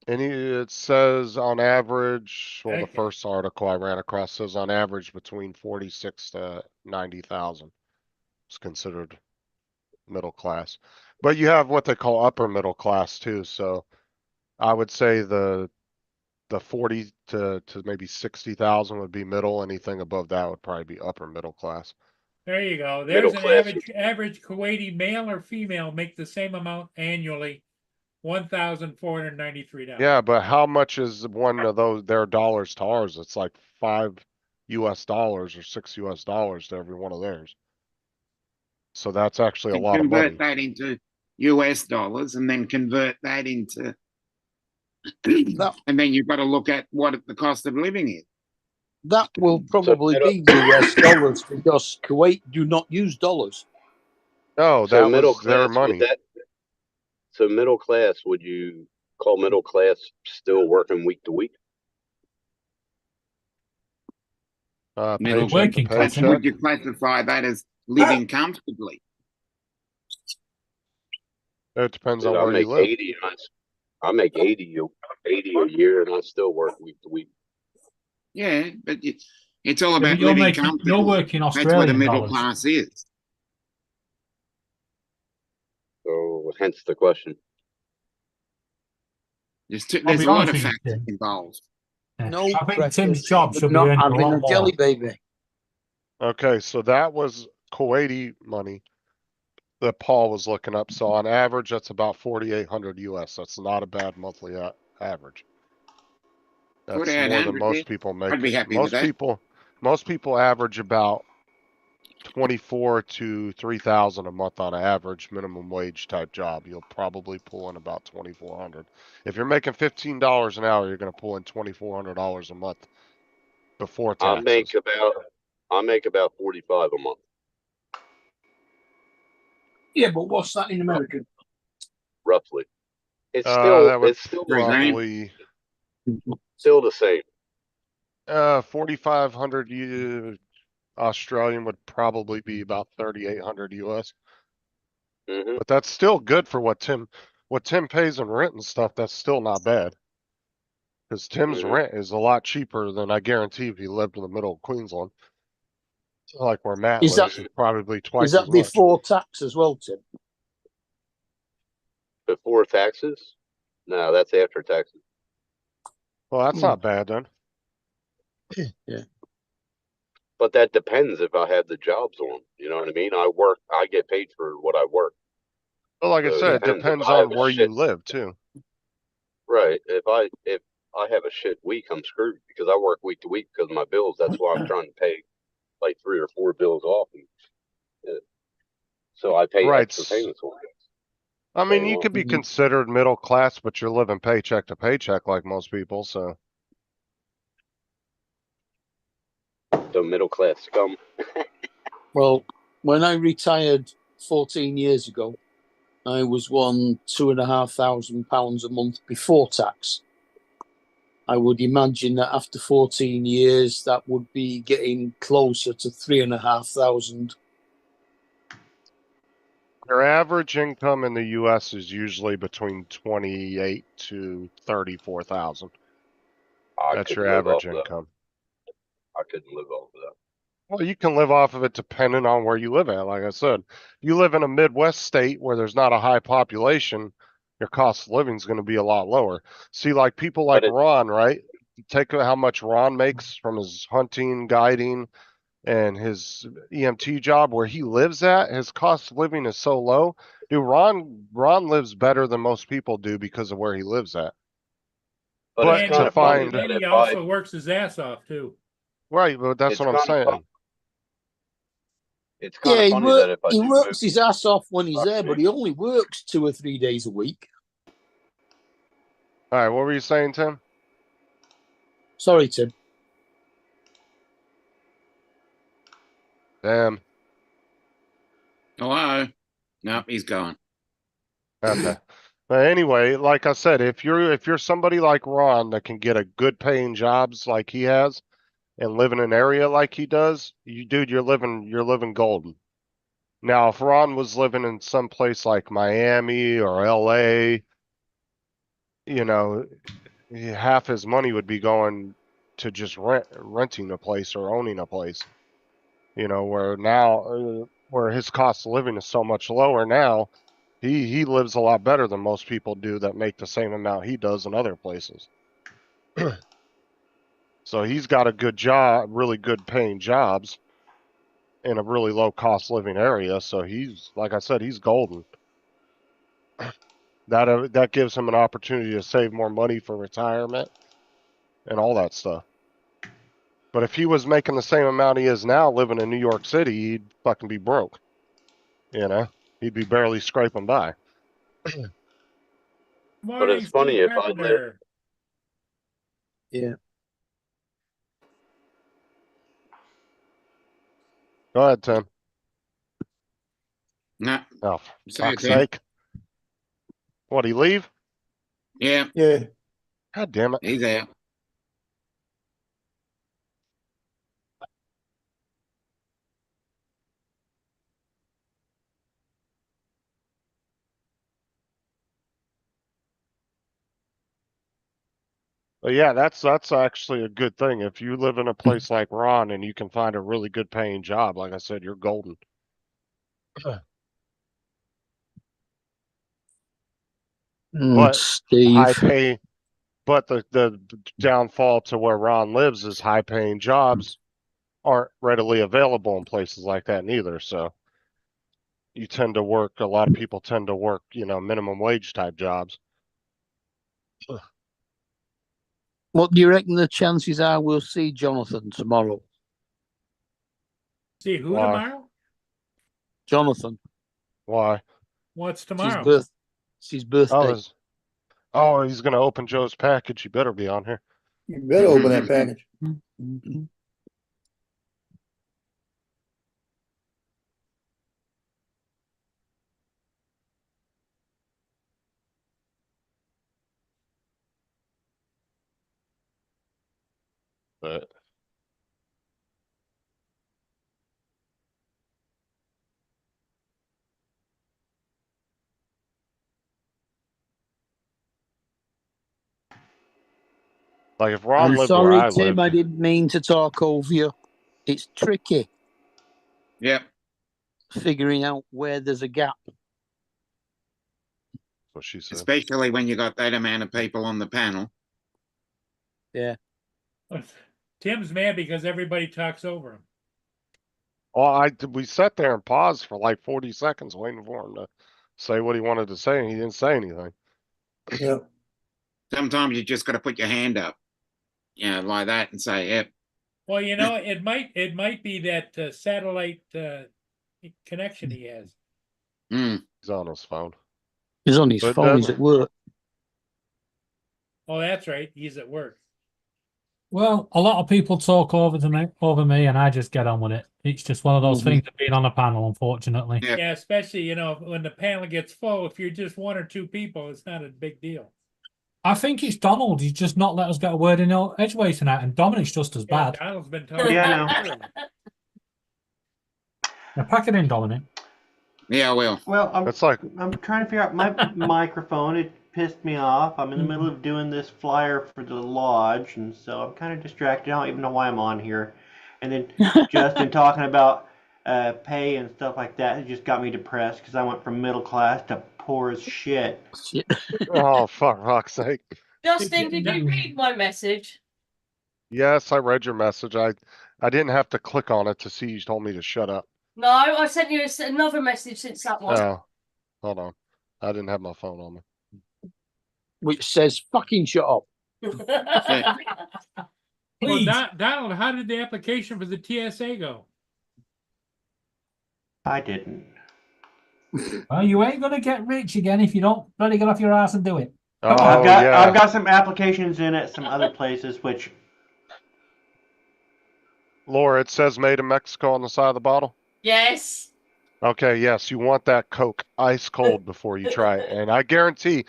it says on average, well, the Okay. first article I ran across says on average between 46 to 90,000 is considered middle class. But you have what they call upper middle class too. So I would say the 40 to maybe 60,000 would be middle. Anything above that would probably be upper middle class. There you go. Middle There's an class. average Kuwaiti male or female make the same amount annually, $1,493. Yeah, but how much is one of those their dollars to ours? It's like $5 US or $6 US to every one of theirs. So that's actually a lot of money. Convert that into US dollars and then convert that into and then you've got to look at what the cost of living is. That will probably be US dollars because Kuwait do not use dollars. No, So that middle was their class, money. so middle class, would you call middle class still working week to week? Middle Paycheck working to class, paycheck. Would you classify that as living comfortably? It depends Dude, on I where make you live. 80 and I make 80 a year and I still work week to week. Yeah, but it's all Yeah, about but you're living making, comfortably. you're working That's what a Australian middle dollars. class is. So hence the question. There's I'll a be lot honest of with you, factors Tim. involved. Yeah. No, I think precious, Tim's job but should be not earning a having lot a more. jelly baby. Okay, so that was Kuwaiti money that Paul was looking up. So on average, that's about 4,800 US. That's not a bad monthly average. That's more than 4,800, most yeah. people make. I'd be happy with that. Most people average about 24 to 3,000 a month on average minimum wage type job, you'll probably pull in about 2,400. If you're making $15 an hour, you're going to pull in $2,400 a month before I taxes. make about 45 a month, Yeah, but what's that in American? roughly. It's That would still probably the same. 4,500 Australian would probably be about 3,800 US. Hmm. But that's still good for what Tim pays in rent and stuff. That's still not bad. Because Tim's Mhm. rent is a lot cheaper than I guarantee if he lived in the middle of Queensland. Like where Matt Is that- lives, is probably Is twice as that much. before tax as well, Tim? Before taxes? No, that's after taxes. Well, that's not bad then. Yeah. But that depends if I have the jobs on. You know what I mean? I get paid for what I work. But like I So said, it depends. If depends I have on a where you shit- live too. Right. If I have a shit week, I'm screwed because I work week to week because of my bills. That's why I'm trying to pay like 3 or 4 bills off. So I pay Right. extra payments on it. I mean, Pay you off. could be considered middle class, but you're living paycheck to paycheck like most people. So So middle class scum. Well, when I retired 14 years ago, I was won £2,500 a month before tax. I would imagine that after 14 years, that would be getting closer to 3,500. your average income in the US is usually between 28 to 34,000. That's your average income. I couldn't live off of that. Well, you can live off of it depending on where you live at. Like I said, you live in a Midwest state where there's not a high population, your cost of living is going to be a lot lower. See, like people like Ron, right? Take how much Ron makes from his hunting, guiding, and his EMT job where he lives at. His cost of living is so low. Dude, Ron lives better than most people do because of where he lives at. But it's kind of funny and that he if also works his ass off too. Right, but that's It's what I'm kinda saying. it's kind of funny that if I he do works move, his ass off when he's there, but he only works 2 or 3 days a week. All right, what were you saying, Tim? Sorry, Tim. Damn. Hello. Nope, he's gone. Okay. But anyway, like I said, if you're somebody like Ron that can get a good paying jobs like he has and live in an area like he does, you're living golden. Now, if Ron was living in some place like Miami or LA, you know, half his money would be going to just renting a place or owning a place. You know, where his cost of living is so much lower now, he lives a lot better than most people do that make the same amount he does in other places. So he's got a good job, really good paying jobs in a really low cost living area. So he's, like I said, he's golden. That gives him an opportunity to save more money for retirement and all that stuff. But if he was making the same amount he is now living in New York City, he'd fucking be broke. You know, he'd be barely scraping by. but it's funny if I live. Yeah. Go ahead, Tim. No. Oh, for Say fuck's it, Tim. sake. What, he leave? Yeah, Yeah. God damn it. he's out. But yeah, that's actually a good thing. If you live in a place like Ron and you can find a really good paying job, like I said, you're golden. But Steve. high pay, but the downfall to where Ron lives is high paying jobs aren't readily available in places like that neither. So a lot of people tend to work, minimum wage type jobs. What do you reckon the chances are we'll see Jonathan tomorrow? See who Why? tomorrow? Jonathan. Why? What's It's his tomorrow? It's his birthday. He's gonna open Joe's package. You better be on here. You better open that package. Mhm. But like if Ron I'm lived sorry, where I Tim. lived, I didn't mean to talk over you. It's tricky Yep. figuring out where there's a gap. what she said. Especially when you got that amount of people on the panel. Yeah. Tim's mad because everybody talks over him. Well, we sat there and paused for like 40 seconds waiting for him to say what he wanted to say, and he didn't say anything. Yeah. Sometimes you just got to put your hand up, like that, and say, "Yep." Well, it might be that satellite connection he has. He's on his phone. He's on his But phone. He's at work. Oh, that's right. He's at work. Well, a lot of people talk over me, and I just get on with it. It's just one of those things of being on a panel, unfortunately. Yep. Yeah, especially when the panel gets full. If you're just one or two people, it's not a big deal. I think it's Donald. He's just not let us get a word in edgeways tonight, and Dominic's just as Yeah, bad. Donald's been talking. Yeah, I know. Now pack it in, Dominic. Yeah, I will. Well, I'm trying to figure out my microphone. It pissed me off. I'm in the middle of doing this flyer for the lodge, and so I'm kind of distracted. I don't even know why I'm on here. And then Justin talking about pay and stuff like that, it just got me depressed because I went from middle class to poor as shit. Oh, fuck, rock's sake. Justin, did you read my message? Yes, I read your message. I didn't have to click on it to see you told me to shut up. No, I sent you another message since that one. Oh, hold on. I didn't have my phone on me. Which says fucking shut up. Well, Donald, how did the application for the TSA go? I didn't. Well, you ain't gonna get rich again if you don't bloody get off your ass and do it. Oh, I've got some applications in at some other places, which Laura, it says made in Mexico on the side of the bottle. Yes. Okay, yes, you want that Coke ice cold before you try it. And I guarantee,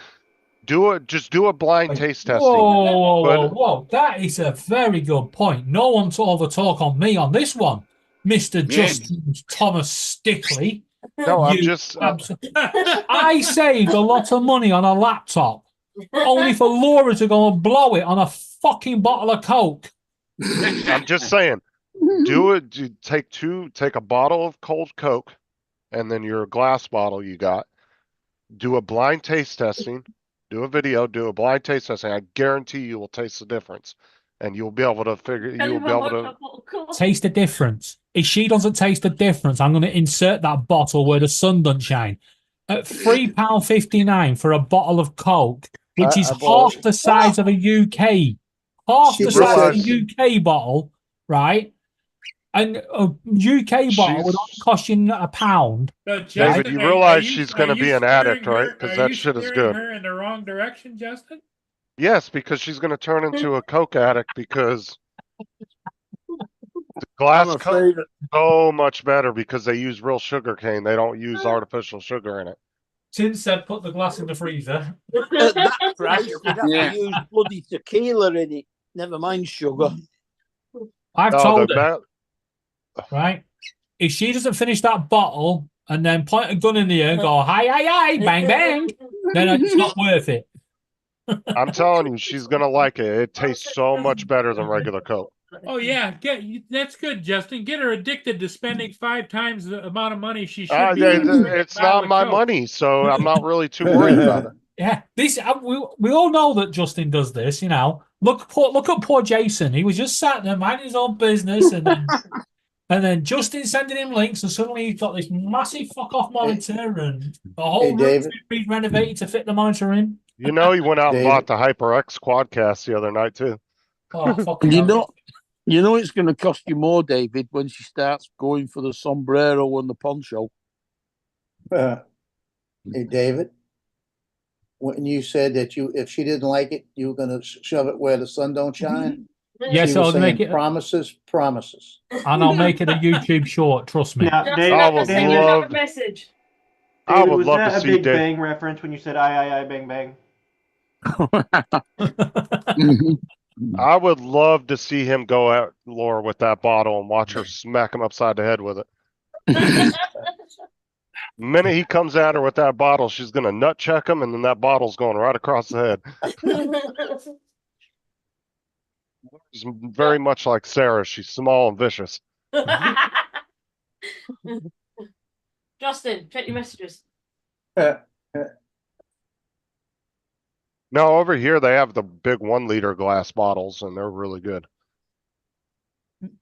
just do a blind taste testing. Whoa. That is a very good point. No one to overtalk on me on this one, Mr. Justin Thomas Stickley. No, I'm just... I saved a lot of money on a laptop, only for Laura to go and blow it on a fucking bottle of Coke. I'm just saying, do it. Take a bottle of cold Coke, and then your glass bottle you got. Do a blind taste testing. Do a video. Do a blind taste testing. I guarantee you will taste the difference, and you'll be able to figure. You'll be able to taste the difference. If she doesn't taste the difference, I'm going to insert that bottle where the sun don't shine. At £3.59 for a bottle of Coke, which is half the size of a UK. Half the size of a UK bottle, right? And a UK bottle would only cost you £1. So, David, you realize she's going to be an addict, right? Because that shit is good. Her in the wrong direction, Justin? Yes, because she's going to turn into a Coke addict because the glass Coke is so much better because they use real sugar cane. They don't use artificial sugar in it. Tim said put the glass in the freezer. At that price, you'd have to use bloody tequila in it. Never mind sugar. I've told her, right? If she doesn't finish that bottle and then point a gun in the air and go, hi, bang, bang, then it's not worth it. I'm telling you, she's going to like it. It tastes so much better than regular Coke. Oh, yeah. That's good, Justin. Get her addicted to spending 5 times the amount of money she should be. It's not my money, so I'm not really too worried about it. Yeah, we all know that Justin does this, Look at poor Jason. He was just sat there minding his own business, and then Justin sending him links, and suddenly he's got this massive fuck off monitor and the whole room being renovated to fit the monitor in. He went out and bought the HyperX Quadcast the other night too. Oh, fucking you know it's going to cost you more, David, when she starts going for the sombrero and the poncho. Hey, David, when you said that if she didn't like it, you were gonna shove it where the sun don't shine. Yes, She was I'll make saying it, promises, promises. and I'll make it a YouTube short. Trust me. Now, Justin, David, I I would sent you David, another love- message. I David, would was love to that a see Big Dave. Bang reference when you said I, bang, bang? I would love to see him go at Laura with that bottle and watch her smack him upside the head with it. The minute he comes at her with that bottle, she's gonna nut check him, and then that bottle's going right across the head. She's very much like Sarah. She's small and vicious. Justin, check your messages. No, over here they have the big 1 liter glass bottles, and they're really good.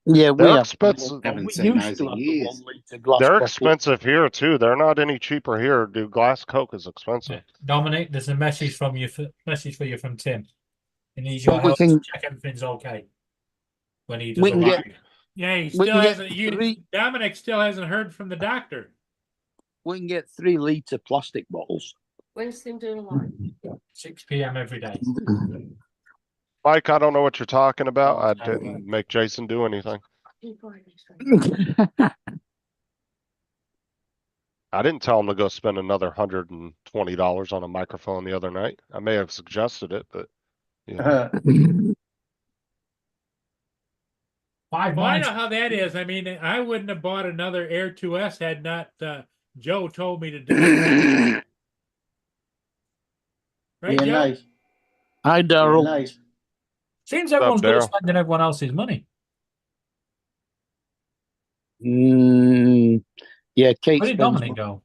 Yeah, we They're have. expensive. Haven't We seen used those to in have the years. 1 litre glass They're bottle. expensive here too. They're not any cheaper here, dude. Glass Coke is expensive. Dominic, there's a message from you. Message for you from Tim. He needs your Well, we help can- to check everything's okay when he does We can arrive. get- Yeah, he We still can get hasn't. Dominic still hasn't heard from the doctor. We can get 3 litre plastic bottles. When's Tim doing live? 6 p.m. every day. Mike, I don't know what you're talking about. I didn't make Jason do anything. I didn't tell him to go spend another $120 on a microphone the other night. I may have suggested it, but yeah. Five Well, I minds. know how that is. I mean, I wouldn't have bought another Air 2S had not Joe told me to do it. Right, Being Joe? nice, Hi, being Daryl. nice. Seems everyone's good at Daryl? spending everyone else's money. Yeah, Kate Where did spends Dominic money. go?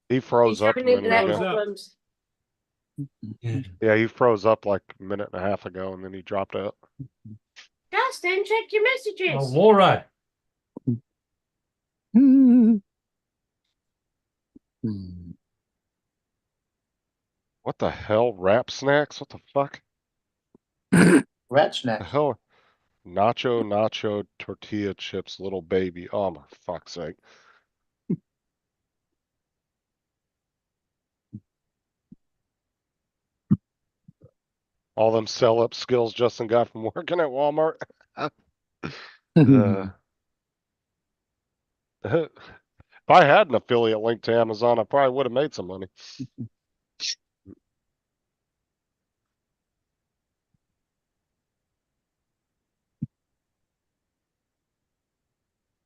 He froze He's up a having minute internet Froze ago. up. problems. Yeah, he froze up like a minute and a half ago, and then he dropped out. Justin, check your messages. Oh, Laura. What the hell? Wrap snacks? What the fuck? Rat The snacks. hell? Nacho tortilla chips, little baby. Oh my fuck's sake. All them sell up skills Justin got from working at Walmart. If I had an affiliate link to Amazon, I probably would have made some money.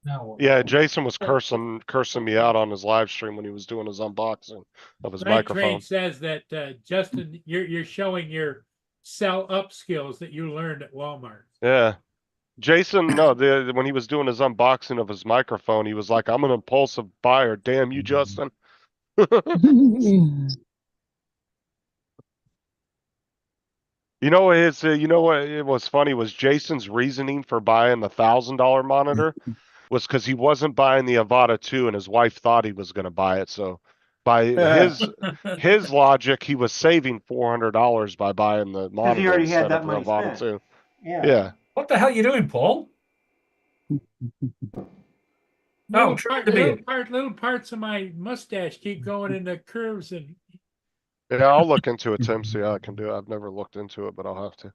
No. Yeah, Jason was cursing me out on his live stream when he was doing his unboxing of his Night microphone. Train says that Justin, you're showing your sell up skills that you learned at Walmart. Yeah. Jason, no, when he was doing his unboxing of his microphone, he was like, I'm an impulsive buyer. Damn you, Justin. You know what it was funny was Jason's reasoning for buying the $1,000 monitor was because he wasn't buying the Avata 2 and his wife thought he was going to buy it. So by his logic, he was saving $400 by buying the monitor he already had instead that of the money Avata spent. 2. Yeah. Yeah. What the hell are you doing, Paul? No, try to be. Little parts of my mustache keep going into curves and Yeah, I'll look into it, Tim, see how I can do it. I've never looked into it, but I'll have to.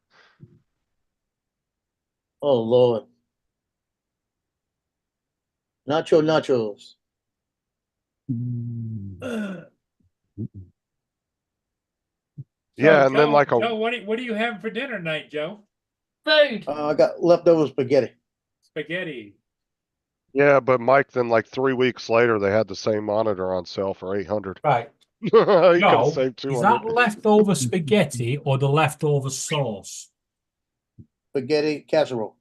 Oh, Lord. Nachos. Yeah, and then Joe, like Joe, what do you have for dinner tonight, Joe? Food. I got leftover spaghetti. Spaghetti. Yeah, but Mike, then like 3 weeks later, they had the same monitor on sale for $800. Right. He could have No, saved is that 200. leftover spaghetti or the leftover sauce? Spaghetti casserole.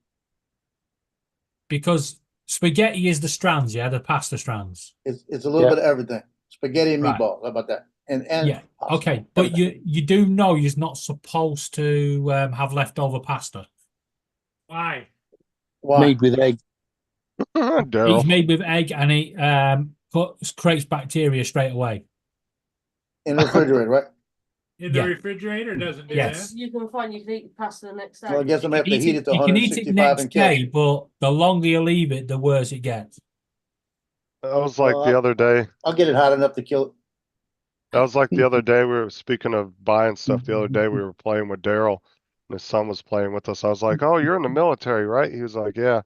Because spaghetti is the strands, yeah, the pasta strands. It's a little bit of everything. Spaghetti and Right. meatballs. How about that? And Yeah. pasta. Okay, but you do know you're not supposed to have leftover pasta. Why? Made with egg. It's Daryl. made with egg and it creates bacteria straight away. In the refrigerator, right? In the Yeah. refrigerator doesn't do Yes. You can find you can eat pasta the next day. So I guess I'm gonna have to Eat heat it to you can eat it 165 next and kill day, it. but the longer you leave it, the worse it gets. That was like Well, the other day. I'll get it hot enough to kill it. That was like the other day. We were speaking of buying stuff. The other day we were playing with Daryl, and his son was playing with us. I was like, "Oh, you're in the military, right?" He was like, "Yeah."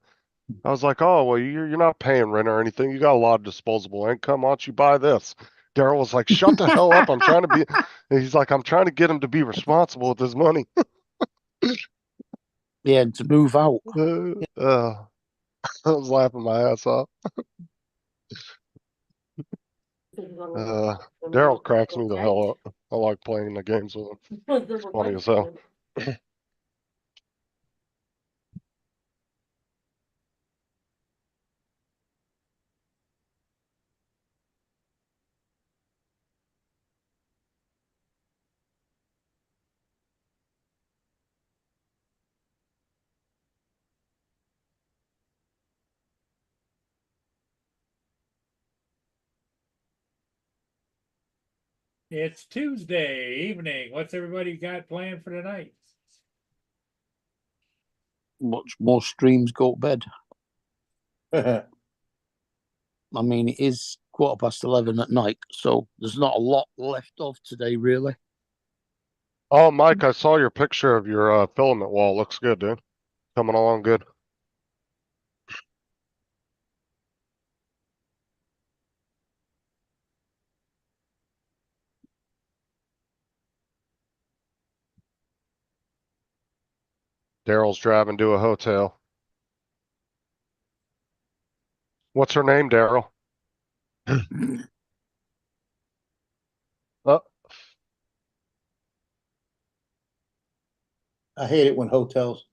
I was like, "Oh, well, you're not paying rent or anything. You got a lot of disposable income. Why don't you buy this?" Daryl was like, "Shut the hell up! I'm trying to be." And he's like, "I'm trying to get him to be responsible with his money." Yeah, and to move out. I was laughing my ass off. Daryl cracks me the hell up. I like playing the games with him. It's funny as hell. It's Tuesday evening. What's everybody got planned for tonight? Watch more streams, go to bed. I mean, it is 11:15 at night, so there's not a lot left of today, really. Oh, Mike, I saw your picture of your filament wall. Looks good, dude. Coming along good. Daryl's driving to a hotel. What's her name, Daryl? Oh, I hate it when hotels.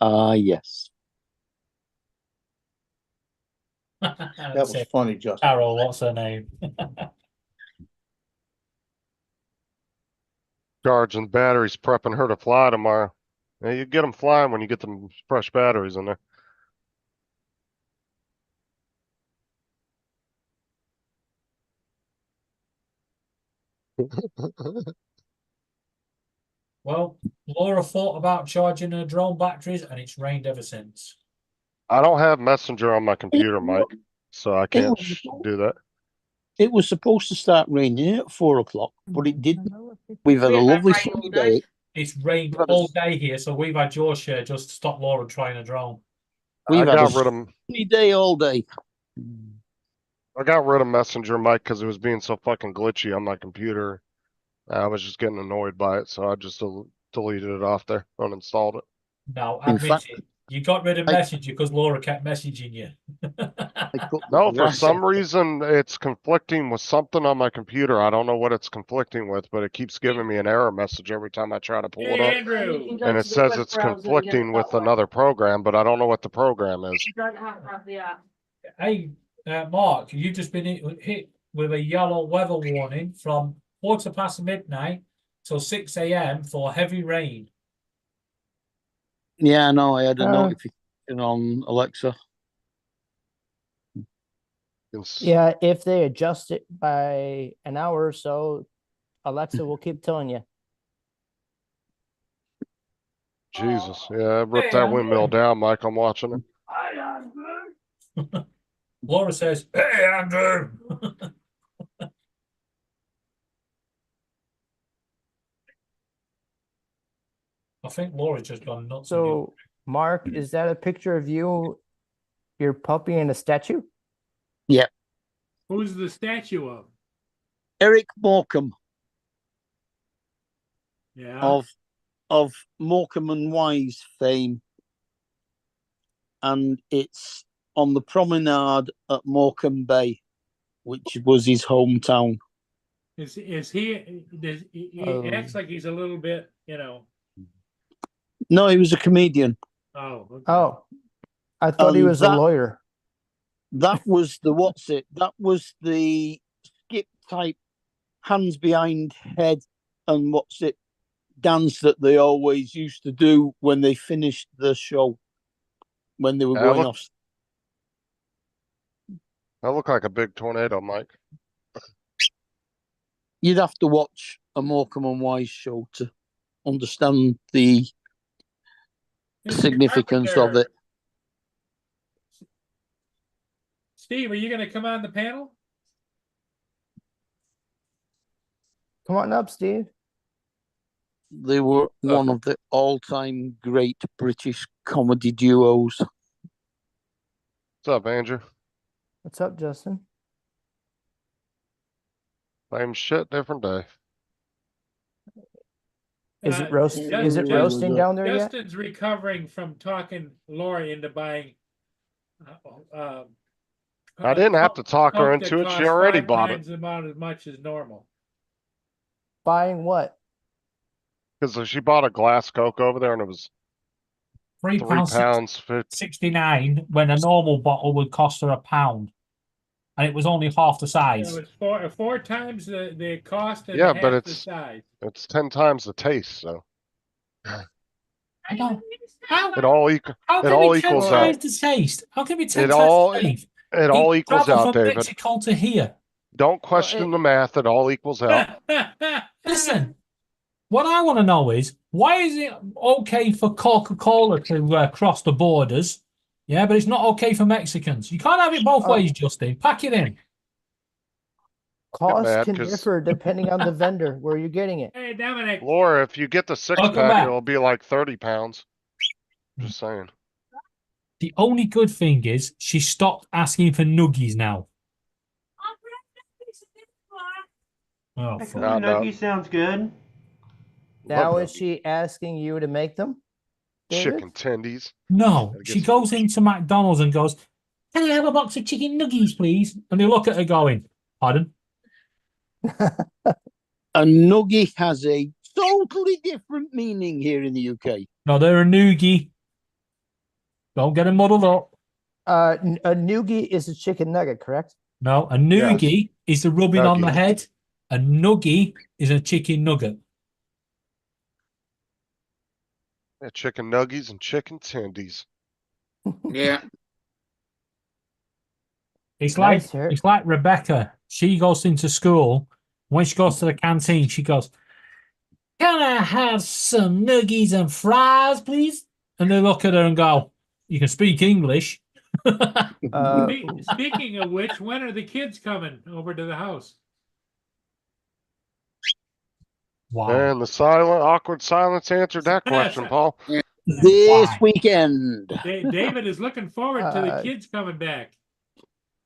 Yes. That was funny, Justin. Carol, what's her name? charging batteries, prepping her to fly tomorrow. Yeah, you get them flying when you get them fresh batteries in there. Well, Laura thought about charging her drone batteries, and it's rained ever since. I don't have Messenger on my computer, Mike, so I can't do that. It was supposed to start raining at 4 o'clock, but it didn't. We've had a lovely sunny day. It's rained all day here, so we've had your share just to stop Laura trying a drone. We've had a rid of sunny day all day. I got rid of Messenger, Mike, because it was being so fucking glitchy on my computer. I was just getting annoyed by it, so I just deleted it off there, uninstalled it. No, admit it. You got rid of Messenger because Laura kept messaging you. No, for some reason it's conflicting with something on my computer. I don't know what it's conflicting with, but it keeps giving me an error message every time I try to pull it up. Andrew. And it says it's conflicting with another program, but I don't know what the program is. You don't have to have the app. Hey, Mark, you've just been hit with a yellow weather warning from midnight till 6 a.m. for heavy rain. Yeah, I know. I had a notification on Alexa. Yeah, if they adjust it by an hour or so, Alexa will keep telling you. Jesus, yeah, I ripped that windmill down, Mike. I'm watching it. Hi, Andrew. Laura says, "Hey, Andrew." I think Laura's just gone nuts. So, Mark, is that a picture of you, your puppy, and a statue? Yeah. Who's the statue of? Eric Morecambe. Yeah. Of Morecambe and Wise fame. And it's on the promenade at Morecambe Bay, which was his hometown. Is he? He acts like he's a little bit, you know. No, he was a comedian. Oh. Okay. Oh, I thought he was a lawyer. That was the that was the skip type hands behind head and dance that they always used to do when they finished the show, when they were going off. That looked like a big tornado, Mike. You'd have to watch a Morecambe and Wise show to understand the significance of it. Steve, are you gonna come on the panel? Come on up, Steve. They were one of the all-time great British comedy duos. What's up, Andrew? What's up, Justin? Same shit, different day. Is Uh, it roast? Is it Justin- roasting down there yet? Justin's recovering from talking Laura into buying. I didn't have to talk her Coke that into it. She costs already 5 bought it. times the amount as much as normal. Buying what? Because she bought a glass Coke over there and it was £3 £3.50. 69 when a normal bottle would cost her £1. And it was only half the size. It was four times the cost and Yeah, half but the it's size. it's 10 times the taste, so I don't. How, it all equals how it can all it be 10 equals times out. the taste? How can it be 10 It times all the taste? it all equals Travel out, from David. Mexico to here. Don't question the math. It all equals out. Listen, what I want to know is why is it okay for Coca-Cola to cross the borders? Yeah, but it's not okay for Mexicans. You can't have it both ways, Justin. Pack it in. Costs mad can 'cause- differ depending on the vendor where you're getting it. Hey, Dominic. Laura, if you get the six Welcome pack, back. it'll be like 30 pounds. Just saying. The only good thing is she stopped asking for nuggies now. Oh, Hey, fuck. Nuggie sounds good. Now Love is she asking you to make them? David? chicken tendies. No, Gotta get she some- goes into McDonald's and goes, "Can I have a box of chicken nuggies, please?" And they look at her going, "Pardon?" A nuggie has a totally different meaning here in the UK. No, they're a noogie. Don't get them muddled up. A noogie is a chicken nugget, correct? No, a noogie is the rubbing on the Nuggie. head. A nuggie is a chicken nugget. Yeah, chicken nuggies and chicken tendies. Yeah. It's Nice, like sir. it's like Rebecca. She goes into school. When she goes to the canteen, she goes, "Can I have some nuggies and fries, please?" And they look at her and go, "You can speak English." Speaking of which, when are the kids coming over to the house? Wow. And the awkward silence answered that question, Paul. This Why? weekend. David is looking forward to the kids coming back.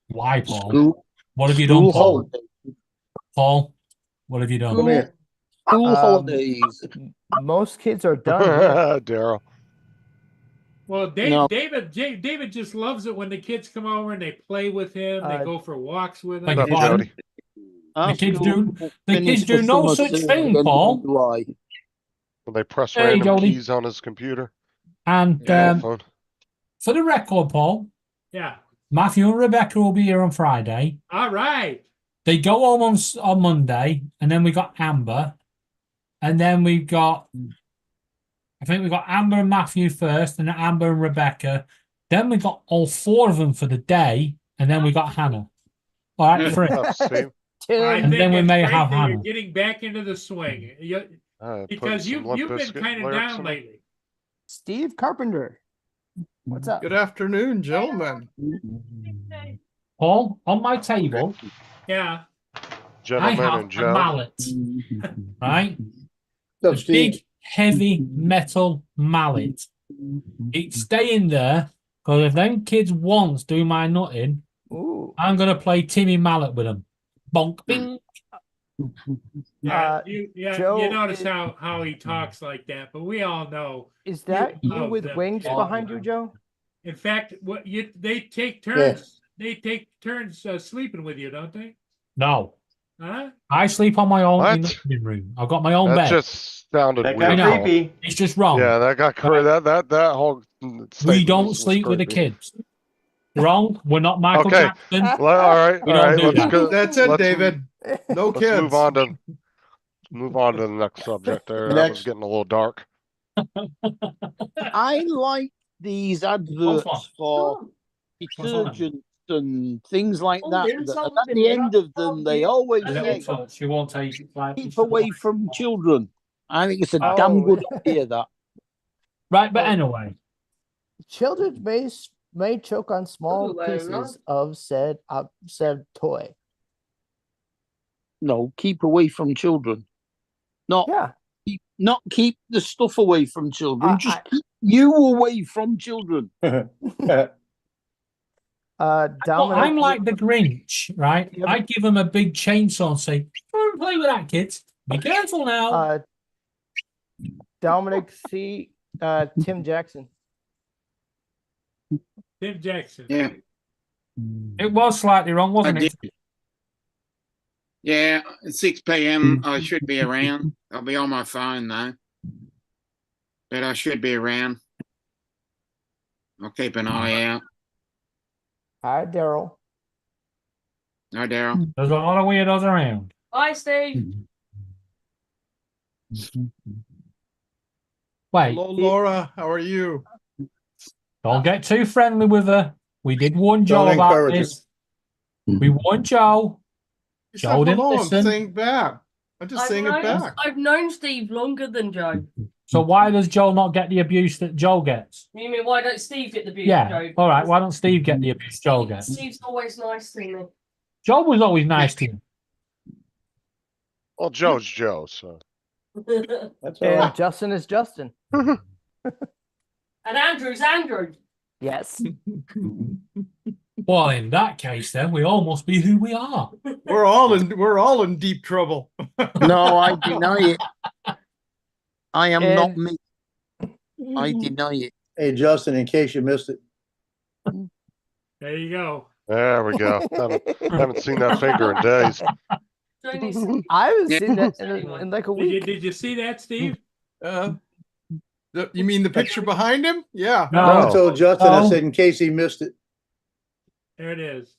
Why, Paul? School, What have you done, school Paul? holidays. Paul, what have you done? Come here. School Um, holidays. Most kids are done. Yeah. Daryl. Well, No. David just loves it when the kids come over and they play with him. They go for walks with him. Beg What's your up, pardon? Jody? Our The kids school do- the finished kids do the no summer such term thing, at the end of Paul. July. Will they press Hey, random Jody. keys on his computer? And Yeah, Fun. for the record, Paul, Yeah. Matthew and Rebecca will be here on Friday. All right. They go home on Monday, and then we got Amber, and then we've got, I think we got Amber and Matthew first, and then Amber and Rebecca. Then we got all four of them for the day, and then we got Hannah. All right, What's three. up, Steve? I And think then we it's may great have that you're Hannah. getting back into the swing. Putting Because some Limp you've been Bizkit kind of lyrics down in there. lately. Steve Carpenter. What's up? Good afternoon, gentlemen. Paul, on my table, Yeah. I Gentlemen have and a Joe. mallet, right? What's A up, big, Steve? heavy metal mallet. It's staying there because if them kids once do my nutting, Ooh. I'm gonna play Timmy Mallet with them. Bonk, bing. Yeah, Joe you notice is- how he talks like that, but we all know. Is that you love with them wings kids. behind you, Joe? In fact, they take turns. They take turns sleeping with you, don't they? No, Huh? I sleep on my own in the What? living room. I've got my own That bed. just sounded That weird. got know. creepy. It's just wrong. Yeah, that got that whole We statement don't was sleep with the creepy. kids. Wrong. We're not Michael Okay. Jackson. All right, We all don't right. do Let's that. go. That's it, let's David. No Let's kids. move on to the next subject. There, that was Next. getting a little dark. I like these adverts for detergents and things like that. And at the end of them, they always A little say, touch. You won't take it like keep away from children. I think it's a Oh. damn good idea, that. Right, but anyway, Children's may choke on small Ooh, very pieces nice. of said toy. No, keep away from children. Not Yeah. keep the stuff away from children. Just I- keep you away from children. Well, Dominic, I'm like the Grinch, right? Yeah, I give them a big chainsaw and say, "Come and play with that, kids. Be careful now." Dominic C. Tim Jackson. Tim Jackson. Yeah, It was slightly wrong, I wasn't did. it? Yeah, at 6 p.m. I should be around. I'll be on my phone though. But I should be around. I'll keep an eye out. Hi, Daryl. No, Daryl. There's a lot of weirdos around. Bye, Steve. Wait, Hello, Laura. How are you? don't get too friendly with her. We did warn Joe Don't about encourage her. this. We warned Joe. You Joe said didn't hello. I'm listen. saying back. I'm just saying it back. I've known Steve longer than Joe. So why does Joe not get the abuse that Joe gets? You mean why don't Steve get the abuse, Yeah. Joe? All right. Why don't Steve get the abuse Joe gets? Steve's always nice to me. Joe was always nice to him. Well, Joe's Joe, so. That's all And right. Justin is Justin. And Andrew's Andrew. Yes. Well, in that case, then we all must be who we are. We're all in deep trouble. No, I deny it. I am not And- me. I deny it. Hey, Justin, in case you missed it, There you go. There we go. Haven't seen that finger in days. I haven't seen that in like a week. Did you see that, Steve? You mean the picture behind him? Yeah. I told Justin, I No. said, in case he missed it. There it is.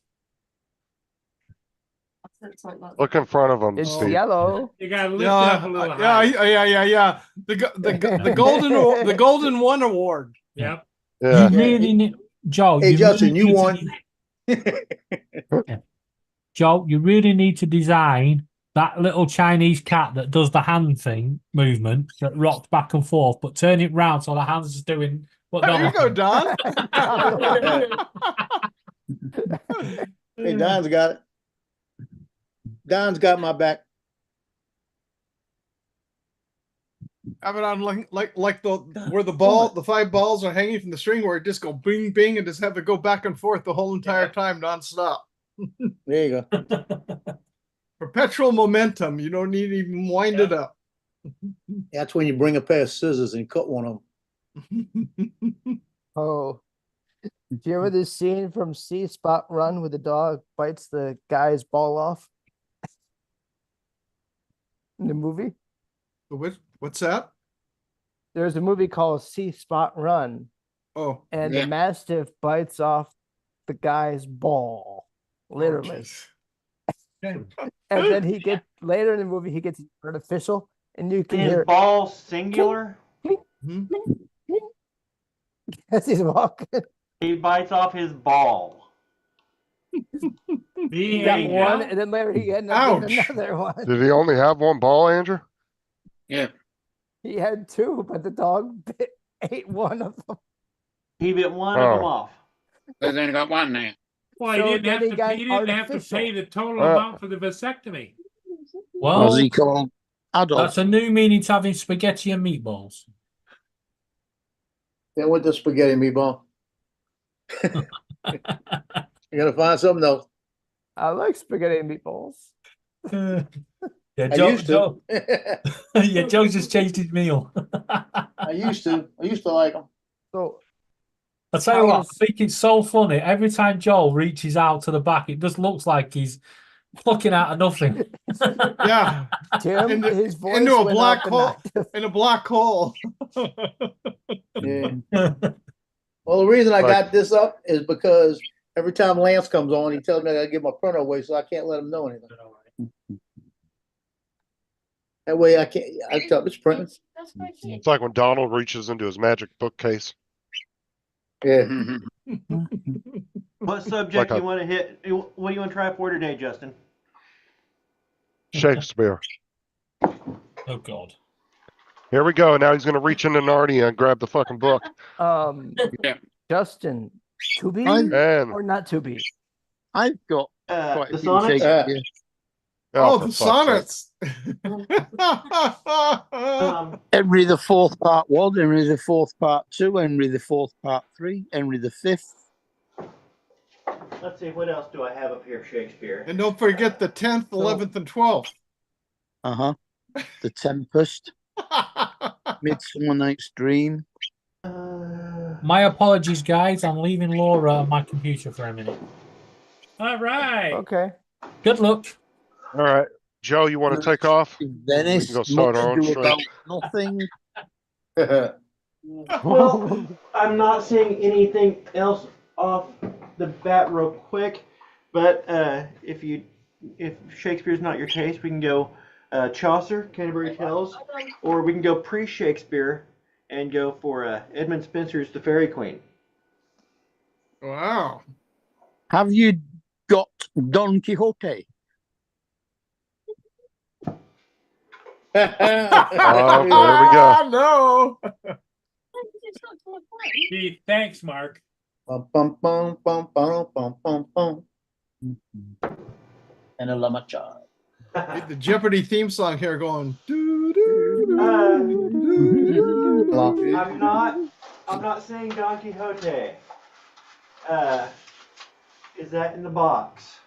Look in front of him, It's Steve. yellow. You gotta lift it up a little Yeah, higher. yeah. The golden one award. Yep. Yeah. You really need, Joe. Hey, Justin, really you need won. Joe, you really need to design that little Chinese cat that does the hand thing movement that rocks back and forth, but turn it round so the hands is doing what. There you go, Don. Hey, Don's got it. Don's got my back. Have it on like the where the 5 balls are hanging from the string, where it just go bing bing and just have it go back and forth the whole entire time nonstop. There you go. Perpetual momentum. You don't need to even wind it up. That's when you bring a pair of scissors and cut one of them. Oh. Do you remember this scene from C Spot Run where the dog bites the guy's ball off? In the movie? What's that? There's a movie called C Spot Run. Oh. And Yeah. the Mastiff bites off the guy's ball. Literally. And then he gets later in the movie he gets artificial and you can Is hear ball singular? as he's walking. He bites off his ball. He got one and then later he had another one. Did he only have one ball, Andrew? Yeah. He had 2, but the dog ate one of them. He bit one of them Oh. off. They've only got one now. Well, So he didn't then have he to. got He didn't have to artificial. pay the total Oh. amount for the vasectomy. Well, Was he called adult? that's a new meaning to having spaghetti and meatballs. Then with the spaghetti meatball. You gotta find something else. I like spaghetti and meatballs. Yeah, I Joe, used to. Joe, yeah, Joe just changed his meal. I used to like them. So I tell you I what, was- I think it's so funny. Every time Joel reaches out to the back, it just looks like he's plucking out of nothing. Yeah. Tim, his voice Into a went black up an hole. octave. In a black hole. Yeah. Well, the reason I got this up is because every time Lance comes on, he tells me I gotta give my printer away, so I can't let him know anything. That way I can't, I tell him it's printing. It's like when Donald reaches into his magic bookcase. Yeah. What subject Like you want to hit? What do you want to try for today, Justin? Shakespeare. Oh God. Here we go. Now he's going to reach into Narnia and grab the fucking book. Um, Yeah. Justin, To be I'm- And or not to be? I've got quite The a few sonnets? Shakespeare. Oh, for the fuck's sake. sonnets. Henry the Fourth Part 1, Henry the Fourth Part 2, Henry the Fourth Part 3, Henry the Fifth. Let's see, what else do I have up here, Shakespeare? And don't forget the 10th, 11th, and 12th. Uh-huh. The Tempest, Midsummer Night's Dream. My apologies, guys. I'm leaving Laura on my computer for a minute. All right. Okay. Good luck. All right. Joe, you want to take off? Venice, We can go start Much our own Ado stream. About Nothing. Well, I'm not seeing anything else off the bat real quick, but if Shakespeare's not your taste, we can go Chaucer, Canterbury Tales, or we can go pre-Shakespeare and go for Edmund Spenser's The Fairy Queen. Wow. Have you got Don Quixote? Oh, there we go. No. Gee, thanks, Mark. Bum, bum, bum, bum, bum, bum, bum, bum. And a llama child. The Jeopardy theme song here going. I'm not saying Don Quixote. Is that in the box?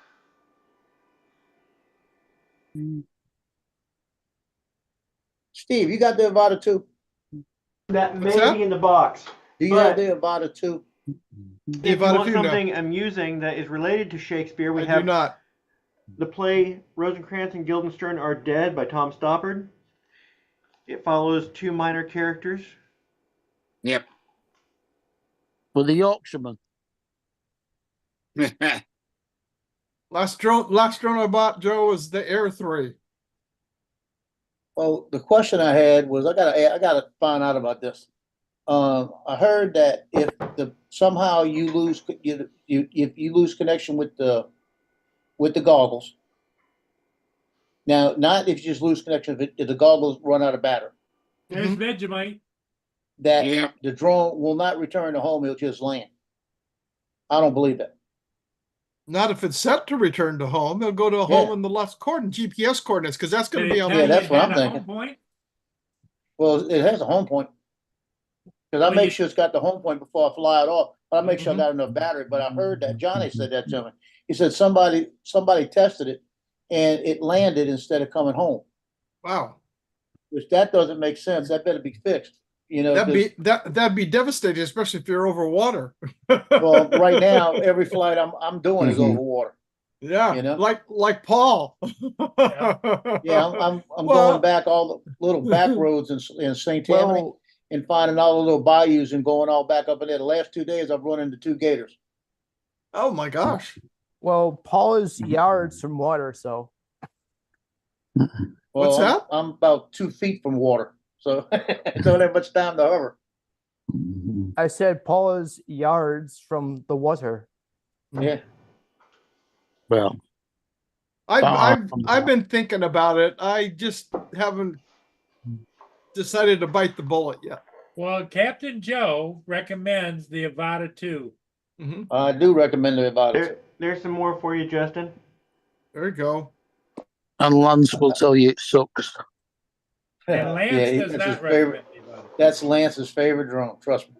Steve, you got the Avada 2? That may What's that? be in the box. Do you But- have the Avada 2? If you Avada want 2, no. something amusing that is related to Shakespeare, we I do have not. the play Rosencrantz and Guildenstern Are Dead by Tom Stoppard. It follows two minor characters. Yep. For the Yorkshireman. Last drone I bought, Joe, was the Air 3. Well, the question I had was, I gotta find out about this. I heard that if somehow you lose if you lose connection with the goggles. Now, not if you just lose connection, if the goggles run out of battery, There's Vegemite. that Yep. the drone will not return to home; it'll just land. I don't believe that. Not if it's set to return to home. They'll go to a home Yeah. in the left GPS coordinates, because that's going to be on. Yeah, that's what I'm Had a thinking. home point? Well, it has a home point. Because I Well, make you- sure it's got the home point before I fly it off. But I make sure I Mhm. got enough battery. But I heard that Johnny said that to me. He said somebody tested it and it landed instead of coming home. Wow. Which that doesn't make sense. That better be fixed. You know, 'cause, That'd be devastating, especially if you're over water. well, right now every flight I'm doing is Mhm. over water. Yeah, you know? like Paul. Yeah, I'm Well- going back all the little back roads in St. Tammany Well, and finding all the little bayous and going all back up in there. The last 2 days I've run into 2 gators. Oh my gosh. well, Paul is yards from water, so Well, What's that? I'm about 2 feet from water, so I don't have much time to hover. I said Paul is yards from the water. Yeah. Well, I've been thinking about it. I just haven't decided to bite the bullet yet. Well, Captain Joe recommends the Avada 2. I do recommend the Avada. There's some more for you, Justin. There you go. and Lance will tell you it sucks. And Lance does that's his not favorite. recommend the Avada 2. That's Lance's favorite drone. Trust me.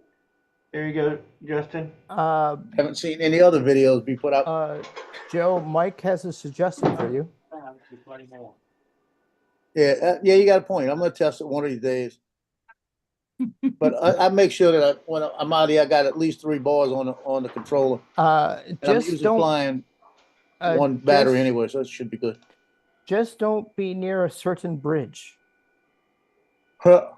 There you go, Justin. Haven't seen any other videos be put out. Joe, Mike has a suggestion for you. Yeah, you got a point. I'm gonna test it one of these days. But I make sure that when I'm out here, I got at least 3 bars on the controller. And I'm Just usually don't flying one battery anyway, so it should be good. Just don't be near a certain bridge. I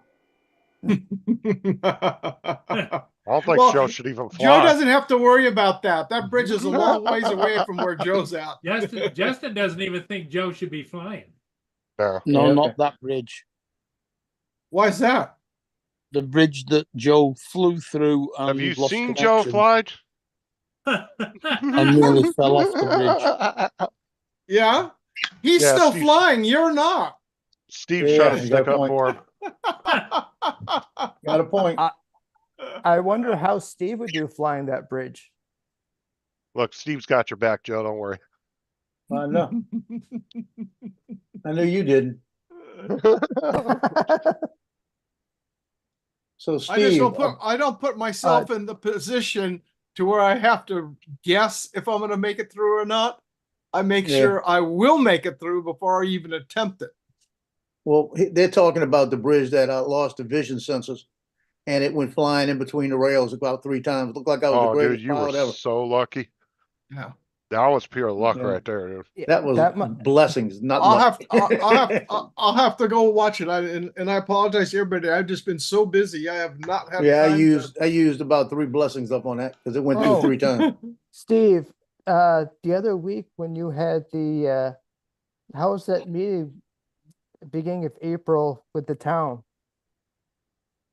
don't think Well, Joe should even fly. Joe doesn't have to worry about that. That bridge is a long ways away from where Joe's at. Justin doesn't even think Joe should be flying. No, No, not that bridge. Why is that? The bridge that Joe flew through and Have you lost seen Joe connection fly? and nearly fell off the bridge. Yeah? He's Yeah, still Steve- flying. You're not. Steve's Yeah, trying to you got stick a up point. for him. Got a point. I wonder how Steve would do flying that bridge. Look, Steve's got your back, Joe. Don't worry. I know. I knew you didn't. So I just Steve, don't put myself in the position to where I have to guess if I'm going to make it through or not. I make Yeah. sure I will make it through before I even attempt it. well, they're talking about the bridge that lost the vision sensors, and it went flying in between the rails about 3 times. It looked like that was the Oh, dude, greatest you were pilot ever. so lucky. Yeah. That was pure luck Yeah. right there, dude. Yeah, That was mu- blessings, not I'll luck. I'll have to go watch it. And I apologize to everybody. I've just been so busy. I have not had Yeah, time I used about 3 blessings up on that because it went through Oh. 3 times. Steve, the other week when you had the, how was that meeting beginning of April with the town?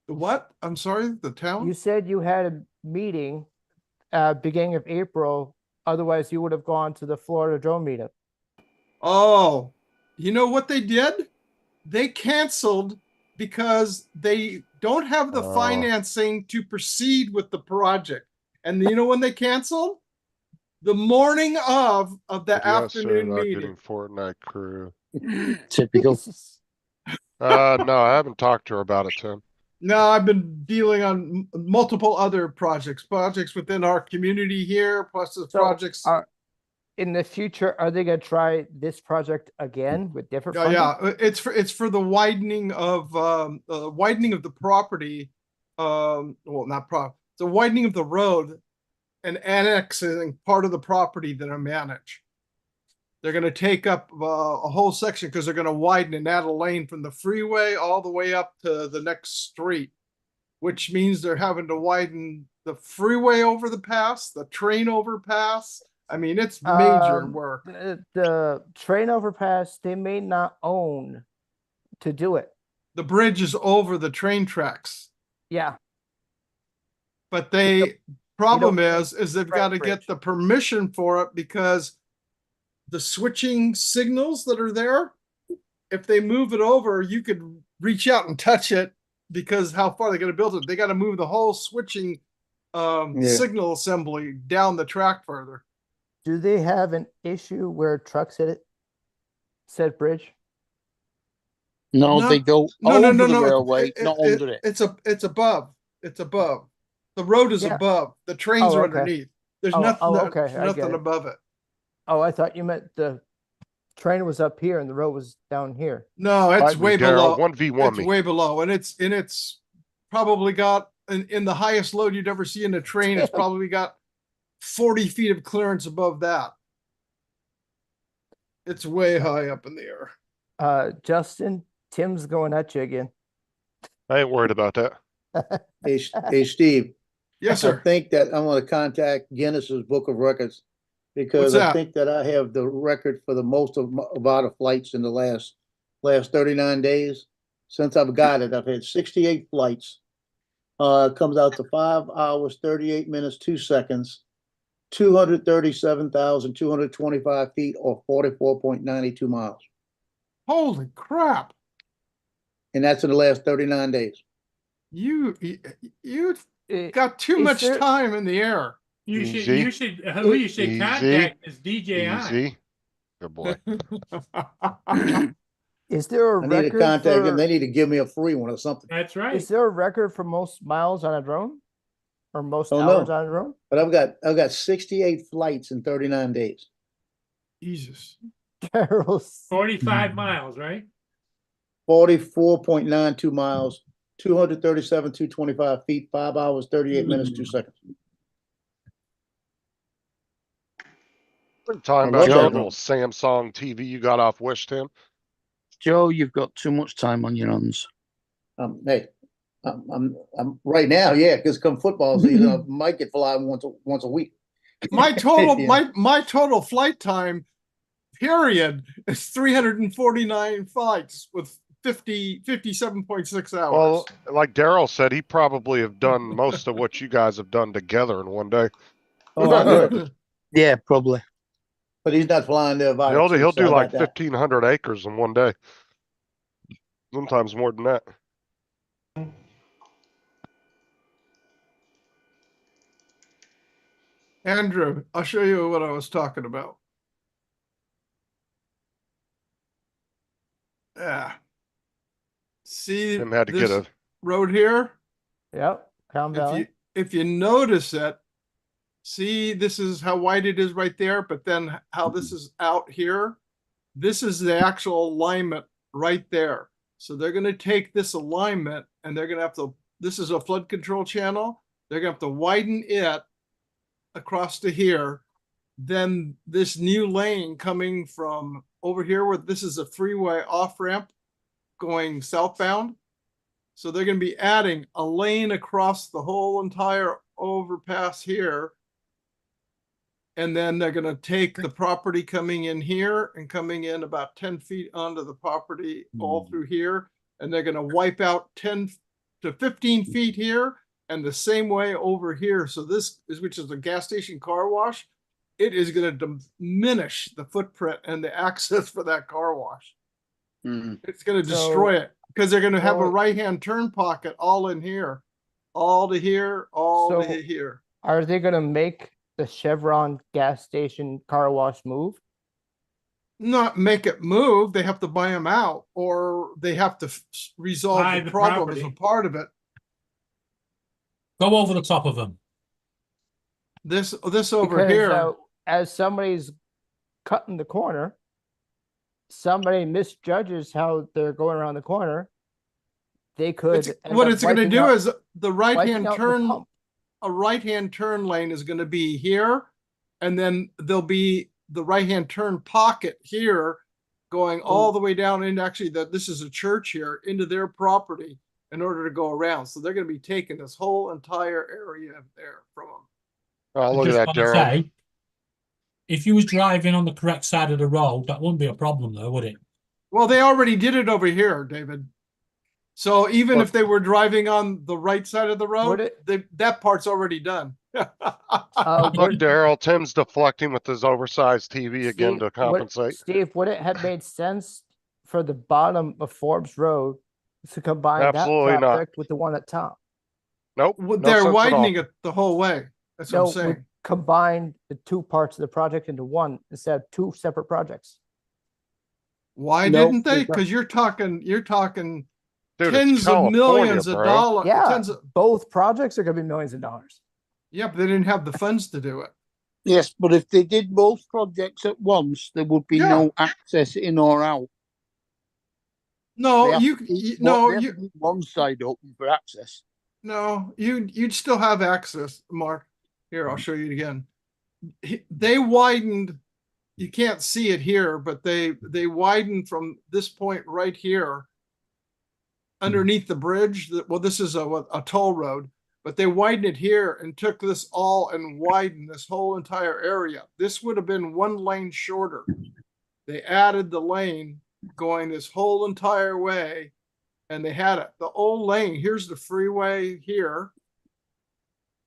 What? I'm sorry, the You town? said you had a meeting, beginning of April, otherwise you would have gone to the Florida drone meetup. Oh, you know what they did? They canceled because they don't have the Oh. financing to proceed with the project. And you know when they canceled? The morning of the Yes, sir. afternoon Not meeting. getting Fortnite crew. Typical. No, I haven't talked to her about it, Tim. No, I've been dealing on multiple other projects within our community here, plus the So projects. in the future, are they gonna try this project again with different funding? Yeah, it's for the widening of the property. Well, not the widening of the road and annexing part of the property that I manage. They're going to take up a whole section because they're going to widen and add a lane from the freeway all the way up to the next street, which means they're having to widen the freeway over the pass, the train overpass. I mean, it's major work. The train overpass, they may not own to do it. The bridge is over the train tracks, Yeah, but problem don't- is they've got to get the permission for it because the switching signals that are there, if they move it over, you could reach out and touch it because how far they're going to build it. They got to move the whole switching signal assembly down the track further. do they have an issue where trucks hit it? Said bridge? No, they go over the railway, not under it. It's above. It's above. The road is Yeah. above. The trains Oh, are okay. underneath. There's Oh, nothing. okay, I get Nothing it. above it. Oh, I thought you meant the train was up here and the road was down here. No, it's Alright, way Daryl, below. 1v1 It's me. way below, and it's probably got in the highest load you'd ever see in a train. It's probably got 40 feet of clearance above that. It's way high up in the air. Justin, Tim's going at you again. I ain't worried about that. Hey, Steve. Yes, I sir. think that I'm gonna contact Guinness's Book of Records because What's I that? think that I have the record for the most of our flights in the last 39 days. Since I've got it, I've had 68 flights. It comes out to 5 hours, 38 minutes, 2 seconds, 237,225 feet or 44.92 miles. Holy crap! And that's in the last 39 days. You Eh, got too is much there- time in the air. You Easy. who you should Easy. contact is DJI. Easy. Good boy. Is there a I need to record contact them. for, They need to give me a free one or something. That's right. is there a record for most miles on a drone? Or most Oh, hours no. on a drone? But I've got 68 flights in 39 days. Jesus. Carol's 45 miles, right? 44.92 miles, 237,225 feet, 5 hours, 38 minutes, 2 seconds. We're talking I about love that that little one. Samsung TV you got off Wish, Tim. Joe, you've got too much time on your hands. Hey, I'm right now, yeah, because come football season, I might get flying once a week. My total Yeah. my total flight time period is 349 flights with 57.6 hours. Well, like Daryl said, he probably have done most of what you guys have done together in one day. Oh, I know. Yeah, probably. But he's not flying there by He'll do like that. 1,500 acres in one day. Sometimes more than that. Andrew, I'll show you what I was talking about. Yeah. See Tim had to get this a road here? Yep. Crown Valley. If you notice it, see, this is how wide it is right there, but then how this is out here. This is the actual alignment right there. So they're going to take this alignment and they're going to have to, this is a flood control channel. They're going to have to widen it across to here. Then this new lane coming from over here, where this is a freeway off ramp going southbound. So they're going to be adding a lane across the whole entire overpass here. And then they're going to take the property coming in here and coming in about 10 feet onto the property all through here. And they're going to wipe out 10 to 15 feet here and the same way over here. So this is, which is a gas station car wash. It is going to diminish the footprint and the access for that car wash. It's going to destroy it because they're going to have a right-hand turn pocket all in here, all to here, all to here. Are they going to make the Chevron gas station car wash move? Not make it move. They have to buy them out, or they have to resolve Buy the the problem as a property. part of it. Go over the top of them. This over Because, here. as somebody's cutting the corner, somebody misjudges how they're going around the corner. They could. What it's going to do is the wiping right-hand out the turn. pump. A right-hand turn lane is going to be here, and then there'll be the right-hand turn pocket here, going all the way down into actually this is a church here into their property in order to go around. So they're going to be taking this whole entire area there from them. Oh, look at Just that, wanna Daryl. say, if you was driving on the correct side of the road, that wouldn't be a problem though, would it? Well, they already did it over here, David. So even if they were driving on the right side of the road, that part's already done. Look, Daryl, Tim's deflecting with his oversized TV again to compensate. Steve, would it have made sense for the bottom of Forbes Road to combine Absolutely that not. project with the one at top? Nope. Well, no they're sense at all. widening it the whole way. That's what I'm saying. Combine the two parts of the project into one instead of two separate projects. Why No, didn't they? it's not. Because you're talking Dude, it's tens of California, millions of bro. dollars. Yeah, both projects are going to be millions of dollars. Yeah, but they didn't have the funds to do it. Yes, but if they did both projects at once, there would be no access in or out. No, They have you to keep no they have you to keep one side open for access. no you'd still have access, Mark. Here, I'll show you it again. They widened. You can't see it here, but they widened from this point right here underneath the bridge. Well, this is a toll road, but they widened it here and took this all and widened this whole entire area. This would have been one lane shorter. They added the lane going this whole entire way, and they had it. The old lane, here's the freeway here.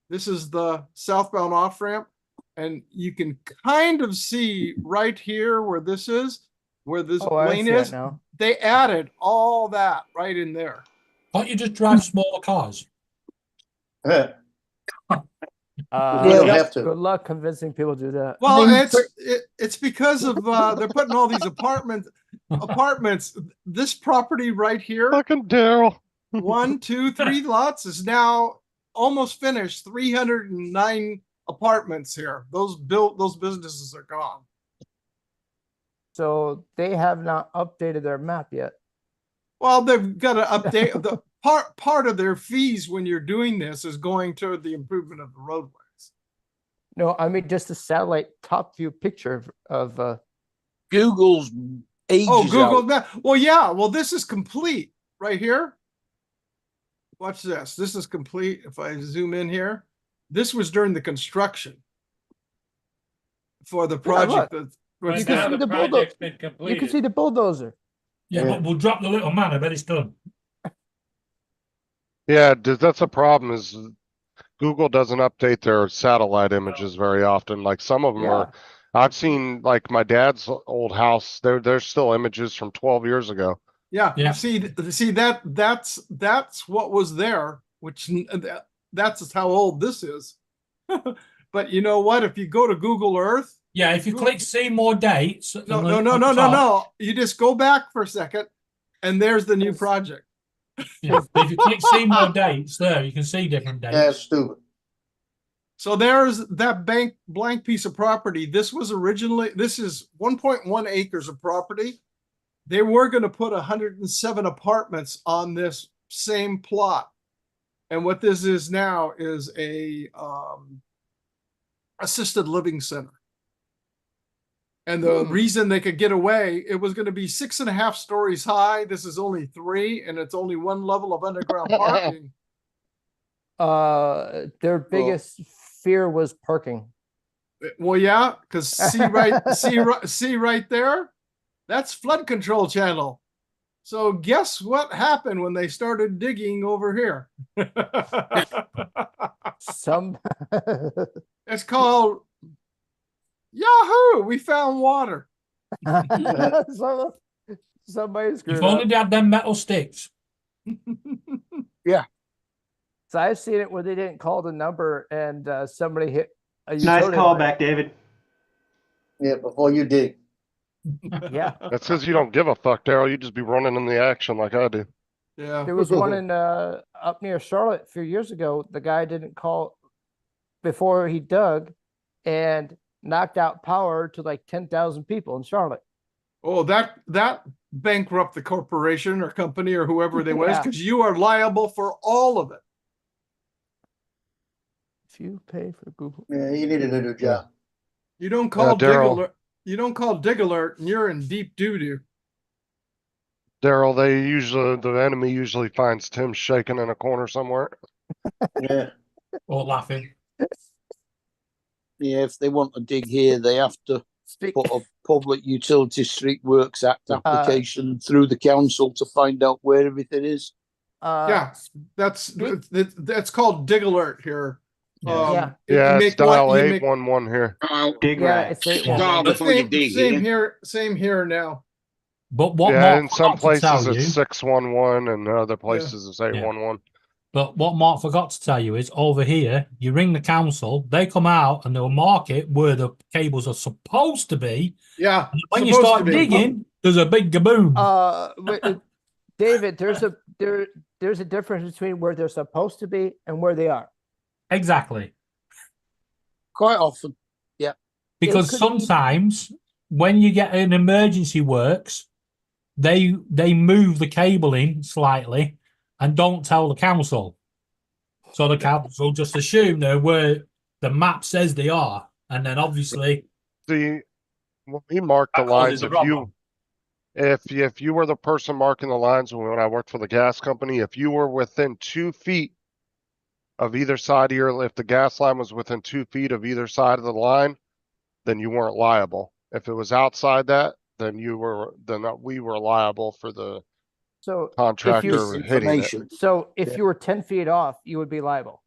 This is the southbound off ramp, and you can kind of see right here where this is, where this Oh, I lane see it is. now. They added all that right in there. Can't you just drive smaller cars? You don't have to. Good luck convincing people to do that. Well, it's because of they're putting all these apartments. This property right here, Fucking Daryl. 1, 2, 3 lots is now almost finished. 309 apartments here. Those businesses are gone. So they have not updated their map yet. Well, they've got to update the part of their fees when you're doing this is going toward the improvement of the roadways. No, I mean just a satellite top view picture of Google's ages Oh, Google out. Map. Well, yeah. Well, this is complete right here. Watch this. This is complete. If I zoom in here, this was during the construction for the project. look. Right You can now, see the the bulldozer. project's been You can completed. see the bulldozer. Yeah, but we'll drop the little man. I bet it's done. Yeah, that's a problem is Google doesn't update their satellite images very often. Like some of them are, I've seen like my dad's old house, there's still images from 12 years ago. Yeah. Yeah. See that's what was there, which that's how old this is. But you know what? If you go to Google Earth, Yeah, if you click see more dates. no, on no, the- no, on no, the no, top, no. You just go back for a second, and there's the new project. Yeah, if you click see more dates there, you can see different dates. That's stupid. So there's that blank piece of property. This is 1.1 acres of property. They were going to put 107 apartments on this same plot. And what this is now is a assisted living center. And the reason they could get away, it was going to be 6.5 stories high. This is only 3, and it's only 1 level of underground parking. Their biggest fear was parking. Well, yeah, because see right there, that's flood control channel. So guess what happened when they started digging over here? It's called Yahoo! We found water. Somebody screwed If only up. they had them metal sticks. Yeah. So I've seen it where they didn't call the number and somebody hit a Nice utility call line. back, David. Yeah, before you dig. Yeah. That says you don't give a fuck, Daryl. You just be running in the action like I do. Yeah. There was one in up near Charlotte a few years ago. The guy didn't call before he dug and knocked out power to like 10,000 people in Charlotte. Oh, that bankrupt the corporation or company or whoever they was, Yeah. because you are liable for all of it. If you pay for Google. Yeah, you needed a new job. You don't call dig Daryl. alert. You don't call dig alert, and you're in deep doo doo. Daryl, the enemy usually finds Tim shaking in a corner somewhere. Yeah. Or laughing. Yeah, if they want to dig here, they have to put a Public Utility Street Works Act application through the council to find out where everything is. Yeah, that's called dig alert here. Yeah. Yeah, it's you dial make- 811 here. Dig Yeah, rat. it's eight Dial one. before you dig Same here. Same here now. But what Yeah, Mark in some forgot to tell places it's you, 611 and other places it's 811. but what Mark forgot to tell you is over here, you ring the council, they come out and they'll mark it where the cables are supposed to be. Yeah. And when you supposed start to be. digging, there's a big gaboom. David, there's a difference between where they're supposed to be and where they are. Exactly. Quite often. Yeah. Because could be- sometimes when you get an emergency works, they move the cable in slightly and don't tell the council. So the council just assume they're where the map says they are. And then obviously See, when we mark the that causes lines, a if problem. you were the person marking the lines when I worked for the gas company, if you were within 2 feet of either side of if the gas line was within 2 feet of either side of the line, then you weren't liable. If it was outside that, then we were liable for the So contractor hitting it. So if you were 10 feet off, you would be liable.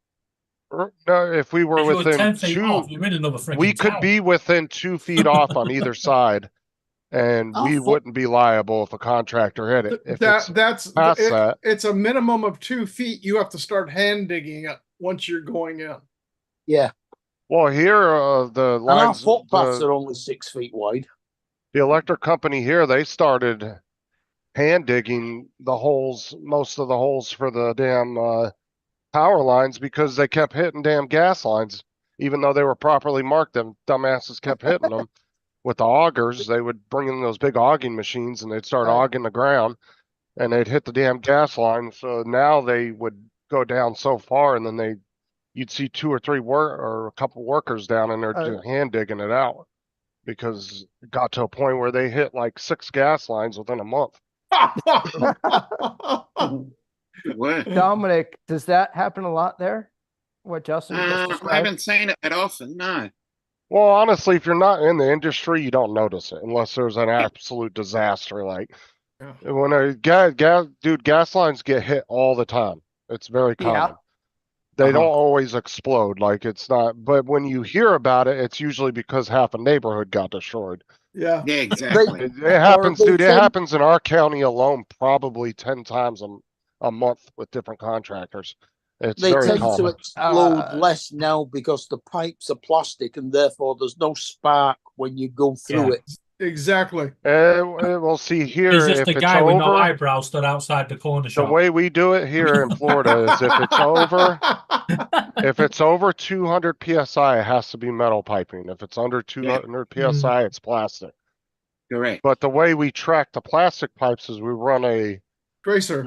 No, if we were If you were within 10 feet 2, off, you're in another freaking we could town. be within 2 feet off on either side, and we wouldn't be liable if a contractor hit it. If it's past that, It's a minimum of 2 feet. You have to start hand digging it once you're going in. Yeah. well, here the And our lines, footpaths the are only 6 feet wide. electric company here, they started hand digging the holes, most of the holes for the damn power lines because they kept hitting damn gas lines, even though they were properly marked. Them dumbasses kept hitting them with the augers. They would bring in those big auging machines and they'd start auging the ground and they'd hit the damn gas line. So now they would go down so far and then you'd see 2 or 3 or a couple workers down in there just hand digging it out because it got to a point where they hit like 6 gas lines within a month. Dominic, does that happen a lot there? What Justin just I described? haven't seen it that often, no. Well, honestly, if you're not in the industry, you don't notice it unless there's an absolute disaster. Like when gas lines get hit all the time. It's very common. Yeah. They don't always explode. Like it's not, but when you hear about it, it's usually because half a neighborhood got destroyed. Yeah. Yeah, exactly. It happens, they dude. It tend- happens in our county alone, probably 10 times a month with different contractors. It's They very tend to common. explode less now because the pipes are plastic and therefore there's no spark when you go through Yeah. it. Exactly. We'll see here He's just if a it's guy with no over. eyebrows stood outside the corner The shop. way we do it here in Florida is if it's over, if it's over 200 psi, it has to be metal piping. If it's under 200 psi, it's plastic. Correct. But the way we track the plastic pipes is we run a Tracer.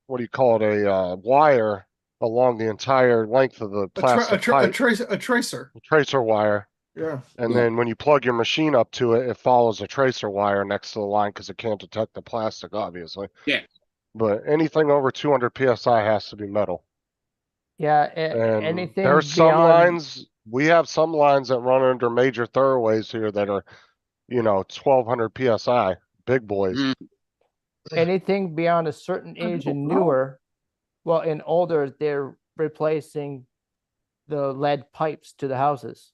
what do you call it? A wire along the entire length of the plastic pipe. A tracer. Tracer wire. Yeah. And then when you plug your machine up to it, it follows a tracer wire next to the line because it can't detect the plastic, obviously. Yeah. But anything over 200 psi has to be metal. Yeah, And anything there's some beyond lines. We have some lines that run under major thoroughways here that are, 1200 psi, big boys. anything beyond a certain age and newer, well, and older, they're replacing the lead pipes to the houses.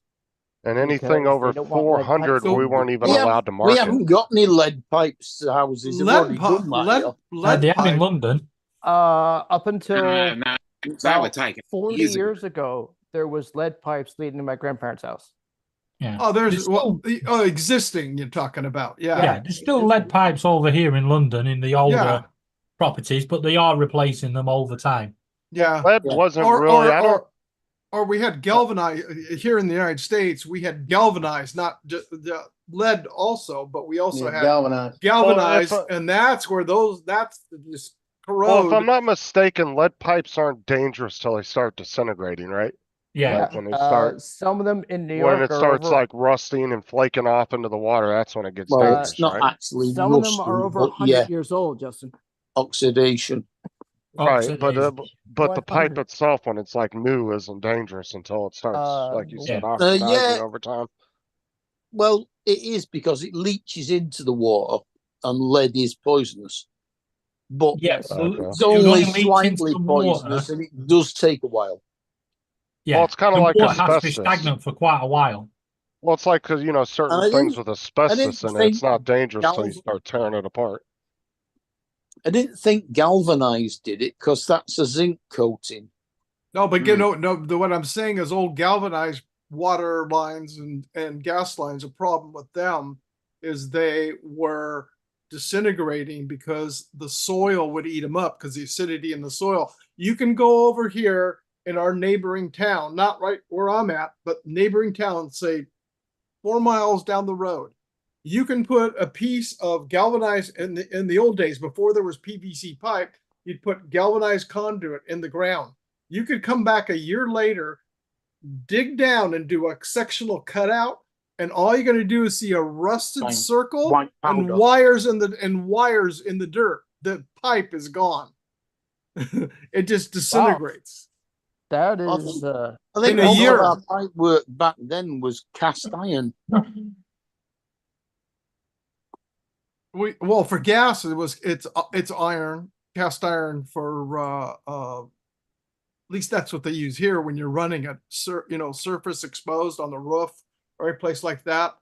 And anything Because over they don't want lead 400, pipes. we weren't even We allowed to we market. haven't got any lead pipes to houses. They've already done that here. They have in London. Up until That would about take it. 40 Years ago. years ago, there was lead pipes leading to my grandparents' house. Yeah. Oh, there's existing you're talking about. Yeah. Yeah, there's still lead pipes over here in London in the older Yeah. properties, but they are replacing them all the time. Yeah. Lead wasn't really. I don't. Or we had galvanized here in the United States. We had galvanized, not just the lead also, but we also had galvanized. galvanized, Well, and that's where that's just corrode. Well, if I'm not mistaken, lead pipes aren't dangerous till they start disintegrating, right? Yeah. Like when they start, some of them in New York when it are starts over, like rusting and flaking off into the water, that's when it gets Well, dangerous, it's not right? actually some of them rusting, are over but 100 yeah, years old, Justin. oxidation. Right, but the 100. pipe itself, when it's like new, isn't dangerous until it starts, like you said, oxidizing yeah. over time. Well, it is because it leaches into the water, and lead is poisonous. But Yes, it's it only only leaks into slightly the water. poisonous, and it does take a while. Yeah, Well, it's kinda the like water has to be asbestos. stagnant for quite a while. Well, it's like, because, certain I things didn't- with I asbestos didn't in it, it's think not dangerous till you galv- start tearing it apart. I didn't think galvanized did it because that's a zinc coating. No, but what I'm saying is old galvanized water lines and gas lines. A problem with them is they were disintegrating because the soil would eat them up because the acidity in the soil. You can go over here in our neighboring town, not right where I'm at, but neighboring town, say 4 miles down the road. You can put a piece of galvanized in the old days before there was PVC pipe. You'd put galvanized conduit in the ground. You could come back a year later, dig down and do a sectional cutout, and all you're going to do is see a rusted White circle and powder. wires in the dirt. The pipe is gone. It just disintegrates. That I is, think- I think in a most year. of our pipe work back then was cast iron. Well, for gas it's iron, cast iron for at least that's what they use here when you're running a surface exposed on the roof or a place like that.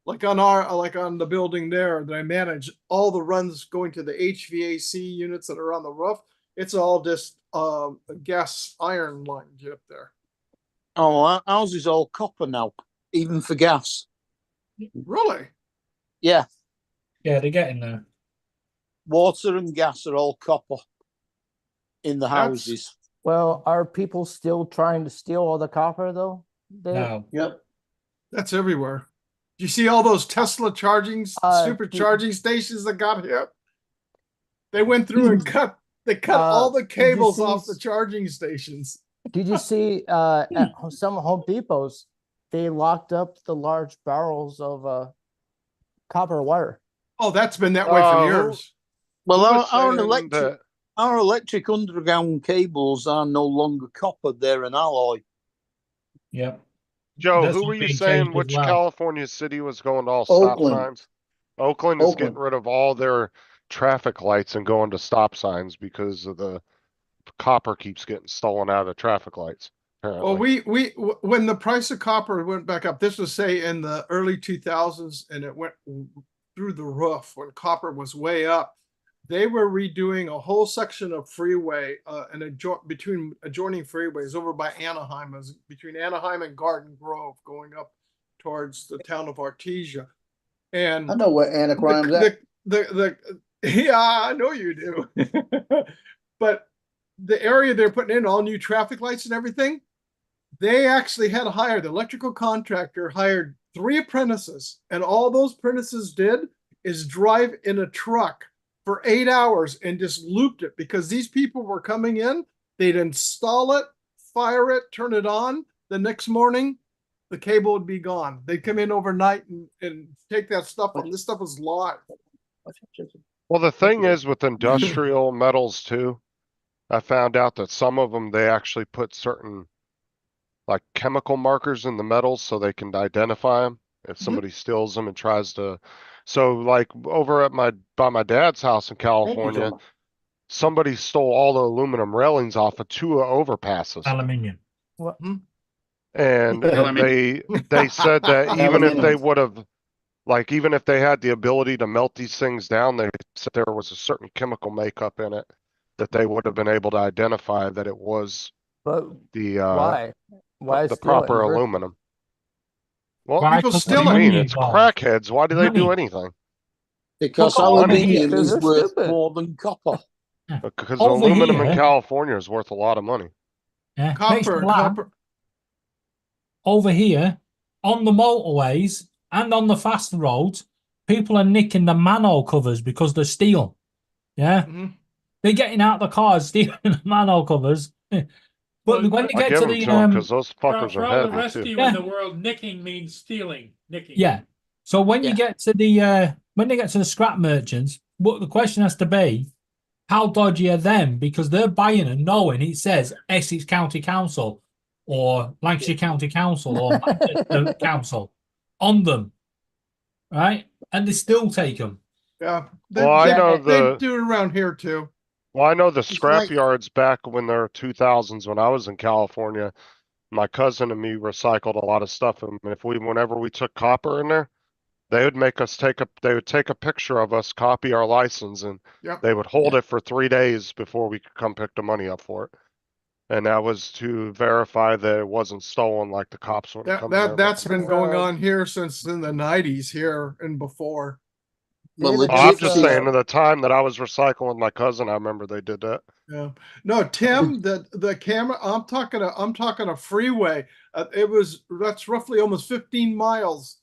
Like on the building there that I manage, all the runs going to the HVAC units that are on the roof, it's all just gas iron lines up there. Oh, ours is all copper now, even for gas. Really? Yeah, Yeah, they're getting there. water and gas are all copper in the houses. well, are people still trying to steal all the copper though? No. Yep. That's everywhere. Do you see all those Tesla supercharging stations that got hit? They went through and cut all the did you cables see off the charging stations. Did you see at some Home Depots, they locked up the large barrels of copper wire? Oh, that's been that way for years. Well, Who was our saying electric that- our electric underground cables are no longer copper; they're an alloy. Yep. Joe, That's who not were you being saying changed as which well. California city was going to all stop Oakland. signs? Oakland is getting Oakland. rid of all their traffic lights and going to stop signs because of the copper keeps getting stolen out of the traffic lights. Well, Apparently. when the price of copper went back up, this was say in the early 2000s, and it went through the roof when copper was way up. they were redoing a whole section of freeway, between adjoining freeways over by Anaheim, between Anaheim and Garden Grove, going up towards the town of Artesia. And I know where Anacrime's at. yeah, I know you do. But the area they're putting in all new traffic lights and everything, they actually had hired, the electrical contractor hired 3 apprentices, and all those apprentices did is drive in a truck for 8 hours and just looped it, because these people were coming in, they'd install it, fire it, turn it on. The next morning, the cable would be gone. They'd come in overnight and take that stuff from. This stuff was live. Well, the thing is with industrial metals too, I found out that some of them, they actually put certain like chemical markers in the metals so they can identify them if somebody steals them and tries to. So like over at by my dad's house in California, somebody stole all the aluminum railings off of 2 overpasses. Aluminium. What? And they said that even if they would have, like, even if they had the ability to melt these things down, they said there was a certain chemical makeup in it that they would have been able to identify that it was But the why? Why the steal it proper and aluminum. Well, Why? people 'Cause still money mean it's involved. crackheads. Why do they do Money. anything? Because Because aluminium Because is they're worth stupid. more than copper. Because Over aluminum in here- California is worth a lot of money. Yeah, makes me Copper, laugh. copper. Over here, on the motorways and on the fast roads, people are nicking the manhole covers because they're steel. Yeah, Mhm. they're getting out the cars, stealing the manhole covers. But Well, when you I get give to them the to them because those fuckers For are all the heavy rest of too. you in the world, nicking means stealing. Nicking. yeah, so when you Yeah. get to the when they get to the scrap merchants, what the question has to be, how dodgy are them? Because they're buying and knowing it says Essex County Council or Lancashire County Council or Manchester Council on them, right? And they still take them. Yeah. Well, I know they do it around here too. Well, I know the It's scrap like- yards back when there were 2000s when I was in California. My cousin and me recycled a lot of stuff, and whenever we took copper in there, they would make us they would take a picture of us, copy our license, and Yep. they would hold it for 3 days before we could come pick the money up for it. And that was to verify that it wasn't stolen, like the cops would come in there. That's been going on here since in the 90s here and before. Well, Yeah, legit, I'm just uh, saying, at the time that I was recycling with my cousin, I remember they did that. Yeah. No, Tim, the camera, I'm talking a freeway. That's roughly almost 15 miles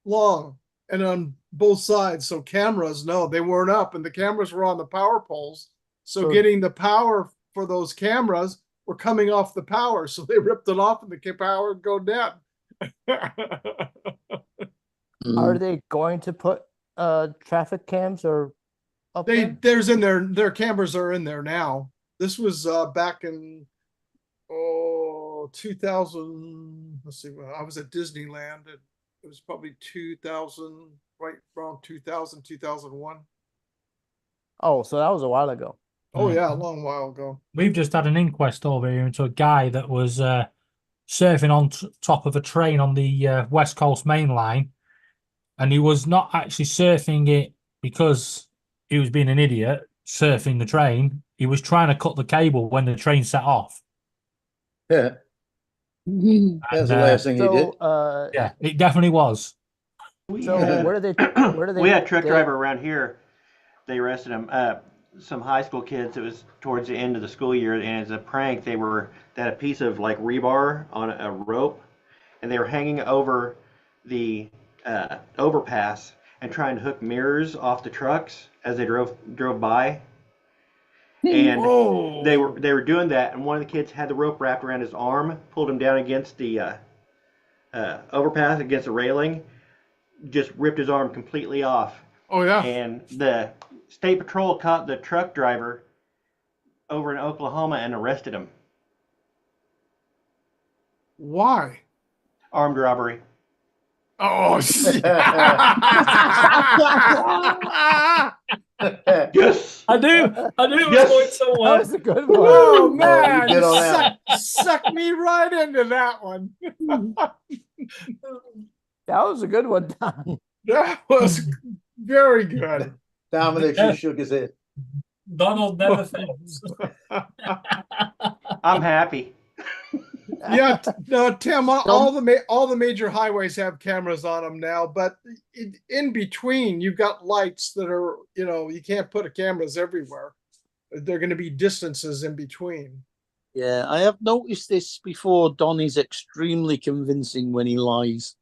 long and on both sides. So cameras, no, they weren't up, and the cameras were on the power poles. So Sure. getting the power for those cameras were coming off the power. So they ripped it off and the power would go dead. Are they going to put traffic cams or up there? Their cameras are in there now. This was back in 2000. Let's see, I was at Disneyland. It was probably 2000, right around 2000, 2001. Oh, so that was a while ago. Oh yeah, a long while ago. We've just had an inquest over here into a guy that was surfing on top of a train on the West Coast Main Line, and he was not actually surfing it because he was being an idiot surfing the train. He was trying to cut the cable when the train set off. Yeah. That's the last thing he did. So, Yeah, it definitely was. so where do they? We had a truck they- driver around here. They arrested him. Some high school kids. It was towards the end of the school year, and as a prank, they had a piece of like rebar on a rope, and they were hanging over the overpass and trying to hook mirrors off the trucks as they drove by. And Oh. they were doing that, and one of the kids had the rope wrapped around his arm, pulled him down against the overpass, against the railing, just ripped his arm completely off. Oh yeah. And the state patrol caught the truck driver over in Oklahoma and arrested him. Why? Armed robbery. Oh shit. Yes. I knew it was Yes. going That somewhere. was a good one. Oh man, you did you on that. suck me right into that one. That was a good one, Don. That was very good. Dominic just shook his head. Donald never fails. I'm happy. Yeah, no, Tim. All the major highways have cameras on them now, but in between, you've got lights that are, you can't put cameras everywhere. They're going to be distances in between. Yeah, I have noticed this before. Don is extremely convincing when he lies.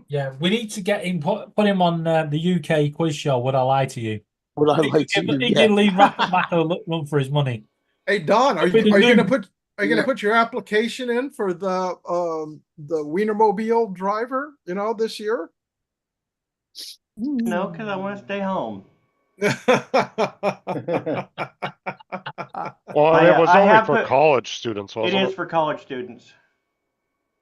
Yeah, we need to get him, put him on the UK quiz show. Would I lie to you? Would I lie to you? He Yeah. can leave Mac a run for his money. Hey Don, are It'll you be the going to new- put put your application in for the Wienermobile driver? This year. No, because I want to stay home. Well, I, it was I only have for put- college students, It wasn't is it? for college students.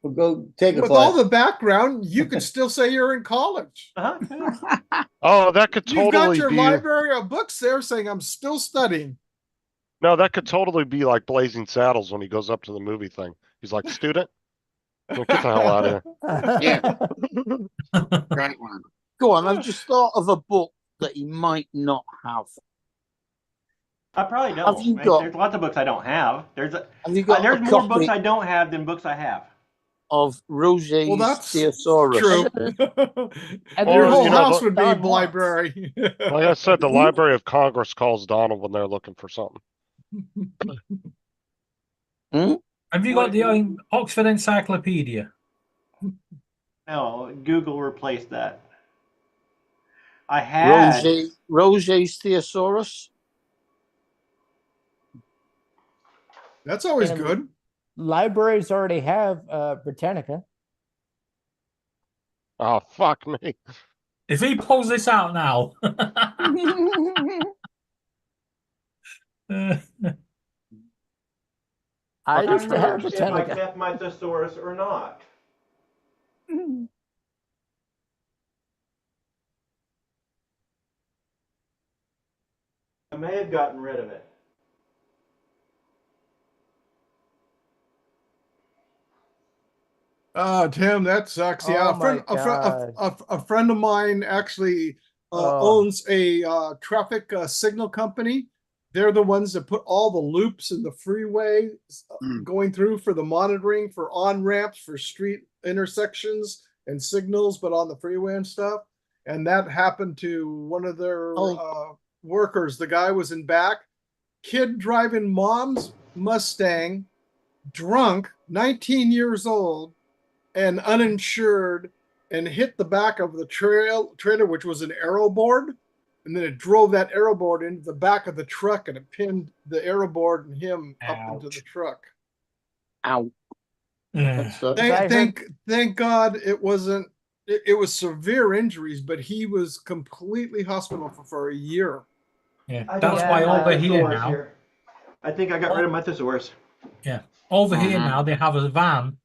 Well, go take a With class. all the background, you could still say you're in college. Uh-huh. Oh, that could You've got totally your be. library of books there saying I'm still studying. No, that could totally be like Blazing Saddles when he goes up to the movie thing. He's like, student, get the hell out of here. Yeah. Great one. Go on, I've just thought of a book that he might not have. I probably don't. Have you got- There's lots of books I don't have. There's Have you got there's a more copy books I don't have than books I have. of Roget's Well, that's Thesaurus? true. And Your Or, whole you know, house the- would be Don a wants. library. Like I said, the Library of Congress calls Donald when they're looking for something. Have you got the Oxford Encyclopedia? No, Google replaced that. I had. Roget's Thesaurus. That's always And- good. Libraries already have Britannica. Oh, fuck me. If he pulls this out now, I I'm used to have not sure if I Britannica. kept my thesaurus or not. I may have gotten rid of it. Oh, Tim, that sucks. Yeah, Oh my a friend of mine actually Oh. owns a traffic signal company. They're the ones that put all the loops in the freeway going through for the monitoring for on ramps for street intersections and signals, but on the freeway and stuff. And that happened to one of their workers. The guy was in back, kid driving mom's Mustang, drunk, 19 years old, and uninsured, and hit the back of the trailer, which was an aero board. And then it drove that aero board into the back of the truck, and it pinned the aero board and him up into the truck. Ow. Thank God it wasn't. It was severe injuries, but he was completely hospital for a year. yeah, I that's don't why have my over here thesaurus now. here. I think I got rid of my thesaurus. Yeah, over here Mhm. now they have a van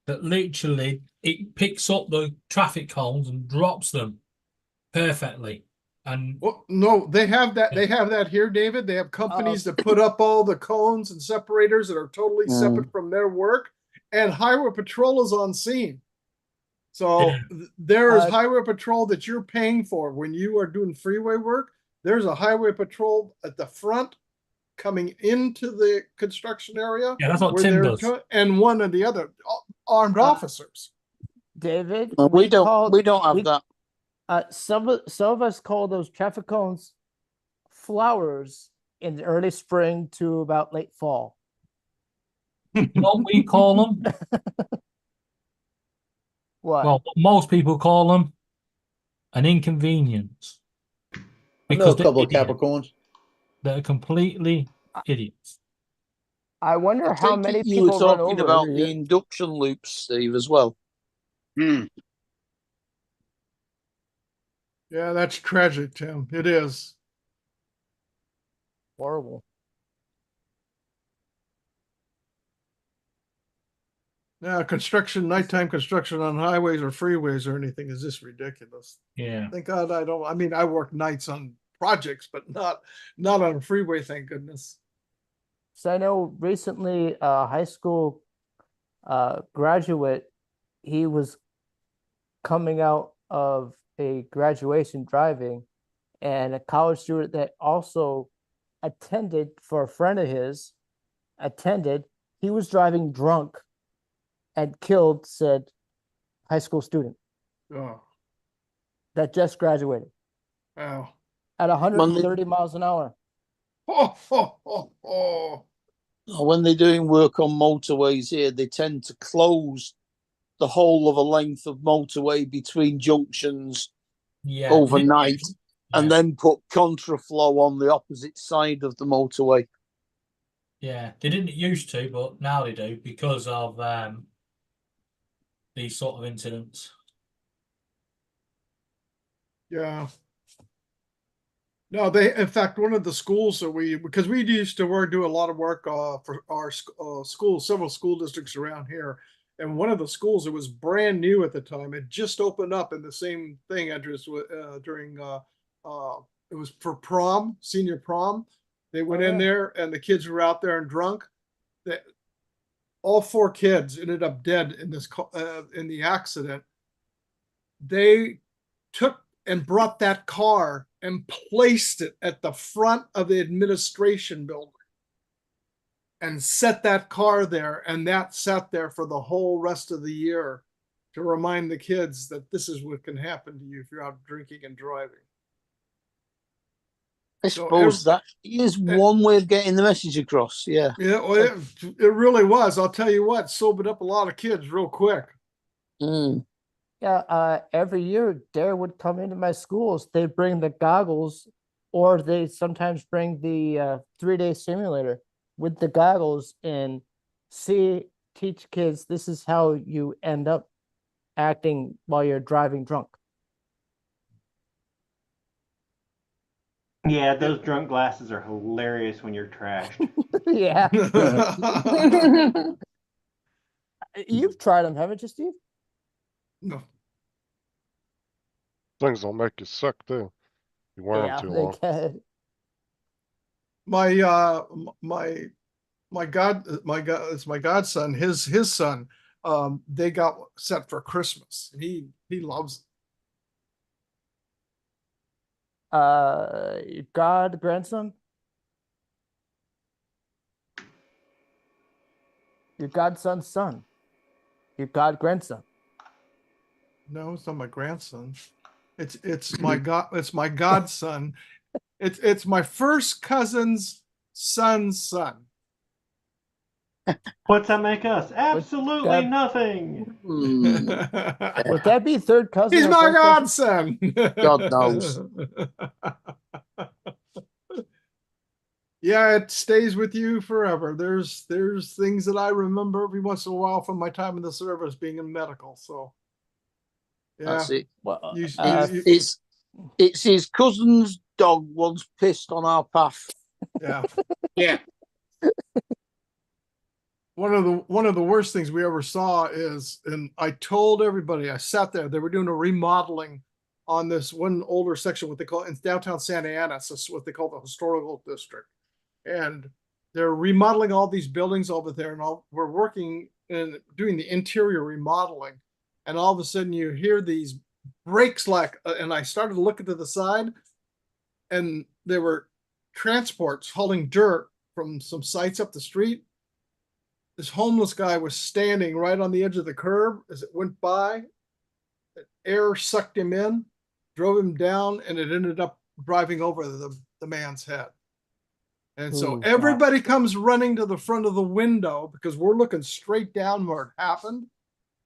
that literally it picks up the traffic cones and drops them perfectly. And Well, no, they have that. They have that here, David. They have companies that put up all the cones and separators that are totally separate from their work, and highway patrol is on scene. So Yeah. there is highway patrol that you're paying for when you are doing freeway work. There's a highway patrol at the front coming into the construction area. Yeah, that's what where Tim they're does. and one of the other armed officers. David, We don't have we- that. some of us call those traffic cones flowers in the early spring to about late fall. you know what we call them? What? Well, most people call them an inconvenience. I know a Because couple of they're idiots. Capricorns. They're completely idiots. I wonder I how take many it you were people run talking over about every the year. induction loops, Steve, as well. Hmm. Yeah, that's tragic, Tim. It is. Horrible. Yeah, nighttime construction on highways or freeways or anything is just ridiculous. Yeah. Thank God I don't. I mean, I work nights on projects, but not on a freeway. Thank goodness. So I know recently a high school graduate, he was coming out of a graduation driving, and a college student that also attended for a friend of his attended. He was driving drunk and killed said high school student Oh, that just graduated wow. at 130 miles an hour. Oh, oh, oh, oh. When they're doing work on motorways here, they tend to close the whole of a length of motorway between junctions Yeah. overnight, and Yeah. then put contraflow on the opposite side of the motorway. Yeah, they didn't used to, but now they do because of these sort of incidents. Yeah. No, they, in fact, one of the schools that because we used to do a lot of work for our schools, several school districts around here. And one of the schools, it was brand new at the time. It just opened up, and the same thing, Andrews, during it was for prom, senior prom. They went in there, and the kids were out there and drunk. All 4 kids ended up dead in this in the accident. They took and brought that car and placed it at the front of the administration building and set that car there, and that sat there for the whole rest of the year to remind the kids that this is what can happen to you if you're out drinking and driving. I suppose that is one way of getting the message across. Yeah. Yeah, well, it really was. I'll tell you what, sobered up a lot of kids real quick. Mm. Yeah, every year Dare would come into my schools. They bring the goggles, or they sometimes bring the 3-day simulator with the goggles and teach kids this is how you end up acting while you're driving drunk. Yeah, those drunk glasses are hilarious when you're trashed. Yeah. You've tried them, haven't you, Steve? No. Things will make you sick too. You wear them too they long. can. It's my godson, his son. They got set for Christmas. He loves it. Grandson? Your godson's son. Your grandson. No, it's not my grandson. It's my godson. It's my first cousin's son's son. What's that make us? Absolutely nothing. Would that be third cousin? He's or my fourth cousin? godson. God knows. Yeah, it stays with you forever. There's things that I remember every once in a while from my time in the service being in medical. So yeah, That's it. Well, It's his cousin's dog once pissed on our path. yeah. Yeah. One of the worst things we ever saw is, and I told everybody, I sat there, they were doing a remodeling on this one older section, what they call in downtown Santa Ana. It's what they call the historical district. And they're remodeling all these buildings over there, and we're working and doing the interior remodeling. And all of a sudden you hear these brakes and I started looking to the side, and there were transports hauling dirt from some sites up the street. This homeless guy was standing right on the edge of the curb as it went by. Air sucked him in, drove him down, and it ended up driving over the man's head. And so everybody comes running to the front of the window because we're looking straight down where it happened.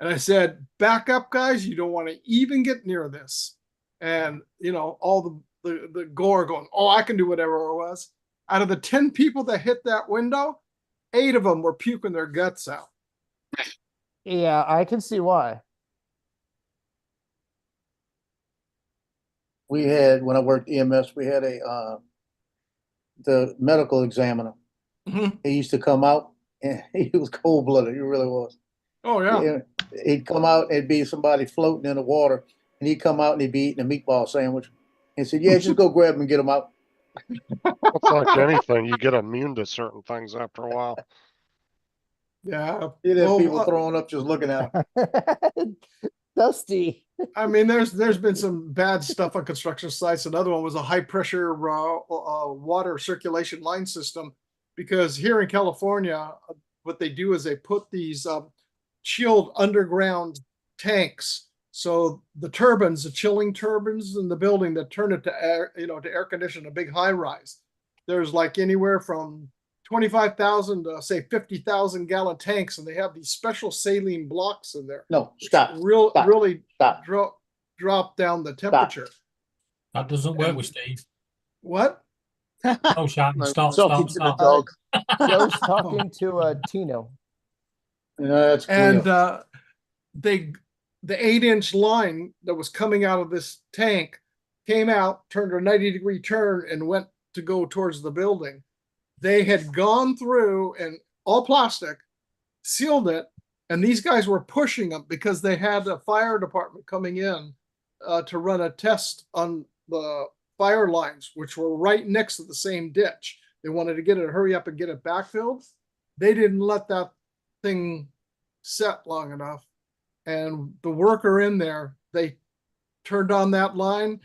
And I said, back up, guys. You don't want to even get near this. And, all the gore going, oh, I can do whatever it was. Out of the 10 people that hit that window, 8 of them were puking their guts out. Yeah, I can see why. We had, when I worked EMS, we had the medical examiner. Mhm. He used to come out, and he was cold-blooded. He really was. Oh, yeah. He'd come out, and it'd be somebody floating in the water, and he'd come out and he'd be eating a meatball sandwich. And said, yeah, just go grab him and get him out. It's like anything, you get immune to certain things after a while. Yeah. You'd have people throwing up just looking at him. Dusty. I mean, there's been some bad stuff on construction sites. Another one was a high pressure water circulation line system, because here in California, what they do is they put these chilled underground tanks. So the turbines, the chilling turbines in the building that turn it to air, to air condition a big high rise. There's like anywhere from 25,000 to say 50,000 gallon tanks, and they have these special saline blocks in there. No, stop. Really Stop. drop down the temperature. That doesn't work with Steve. What? Oh, shouting, No, stop, talking stop, to the stop. dog. Joe's talking to Tino. That's And clear. the 8-inch line that was coming out of this tank came out, turned a 90-degree turn, and went to go towards the building. They had gone through and all plastic, sealed it, and these guys were pushing them because they had a fire department coming in to run a test on the fire lines, which were right next to the same ditch. They wanted to get it, hurry up and get it backfilled. They didn't let that thing set long enough. And the worker in there, they turned on that line,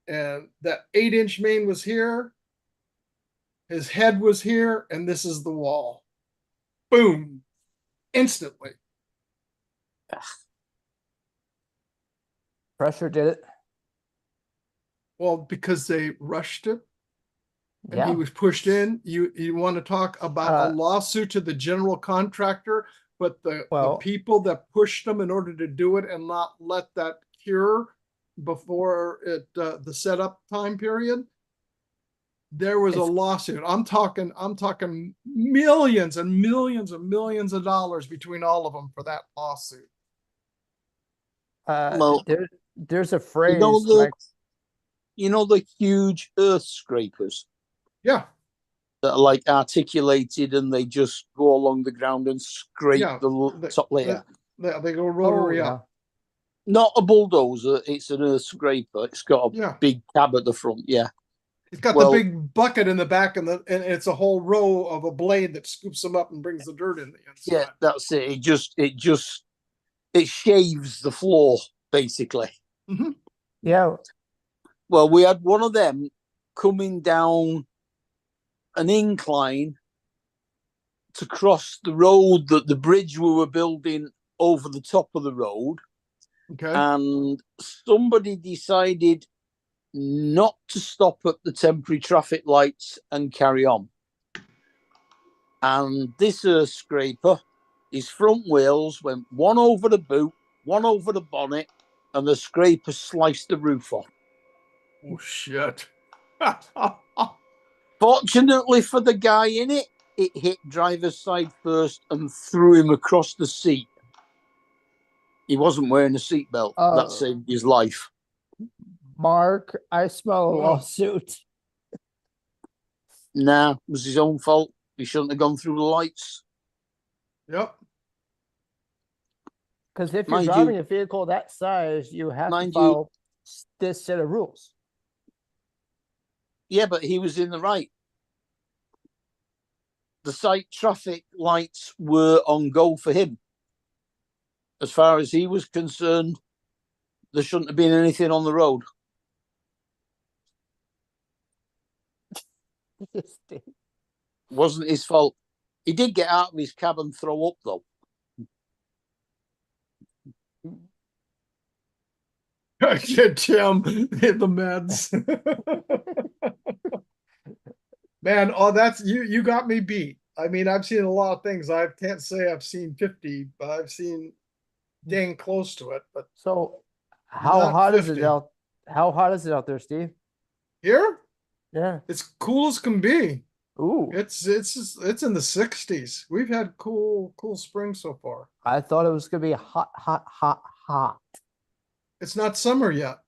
and that 8-inch main was here. His head was here, and this is the wall. Boom. Instantly. Pressure did it. Well, because they rushed it and Yeah. he was pushed in. You want to talk about a lawsuit to the general contractor, but the people that pushed them in order to do it and not let that cure before it the setup time period. There was a lawsuit. I'm talking millions and millions and millions of dollars between all of them for that lawsuit. Well, there's a phrase. You know the huge earth scrapers? Yeah. That are like articulated and they just go along the ground and scrape the top layer. They go rotary up. Not a bulldozer, it's an earth scraper. It's got a big cab at the front, yeah. It's got the big bucket in the back, and it's a whole row of a blade that scoops them up and brings the dirt in the inside. Yeah, that's it. It shaves the floor, basically. Mm-hmm. Yeah. Well, we had one of them coming down an incline to cross the road, that the bridge we were building over the top of the road. Okay. And somebody decided not to stop at the temporary traffic lights and carry on. And this earth scraper, his front wheels went one over the boot, one over the bonnet, and the scraper sliced the roof off. Oh, shit. Fortunately for the guy in it, it hit driver's side first and threw him across the seat. He wasn't wearing a seatbelt. That saved his life. Mark, I smell a lawsuit. Nah, it was his own fault. He shouldn't have gone through the lights. Yep. Because if you're Mind driving you- a vehicle that size, you have to Mind you- follow this set of rules. Yeah, but he was in the right. The site traffic lights were on go for him. As far as he was concerned, there shouldn't have been anything on the road. Wasn't his fault. He did get out of his cab and throw up, though. Get Tim hit the meds. Man, that's you got me beat. I mean, I've seen a lot of things. I can't say I've seen 50, but I've seen dang close to it. But so how not hot is 50. it out? How hot is it out there, Steve? Here, Yeah. it's cool as can be. Ooh. It's in the 60s. We've had cool spring so far. I thought it was gonna be hot, hot, hot, hot. It's not summer yet.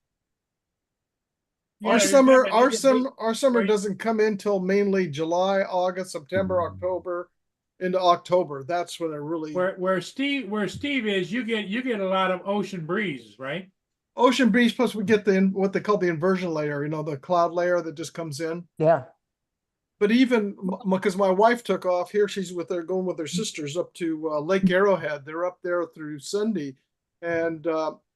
Yeah, Our summer right. doesn't come in till mainly July, August, September, October, into October. That's when it really Where Steve is, you get a lot of ocean breezes, right? ocean breeze. Plus, we get what they call the inversion layer. The cloud layer that just comes in. Yeah. But even because my wife took off here, she's going with her sisters up to Lake Arrowhead. They're up there through Sunday, and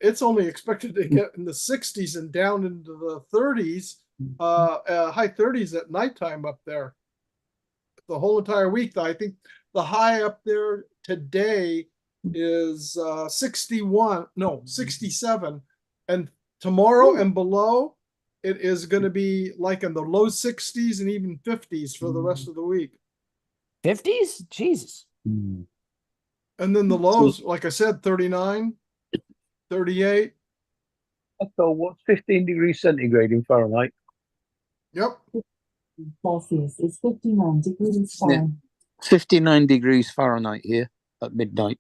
it's only expected to get in the 60s and down into the 30s, high 30s at nighttime up there. The whole entire week. I think the high up there today is 67, and tomorrow and below it is going to be like in the low 60s and even 50s for the rest of the week. 50s? Jesus. And then the lows, like I said, 39, 38. So what's 15 degrees centigrade in Fahrenheit? Yep. Celsius is 59 degrees Yeah. Fahrenheit. 59 degrees Fahrenheit here at midnight.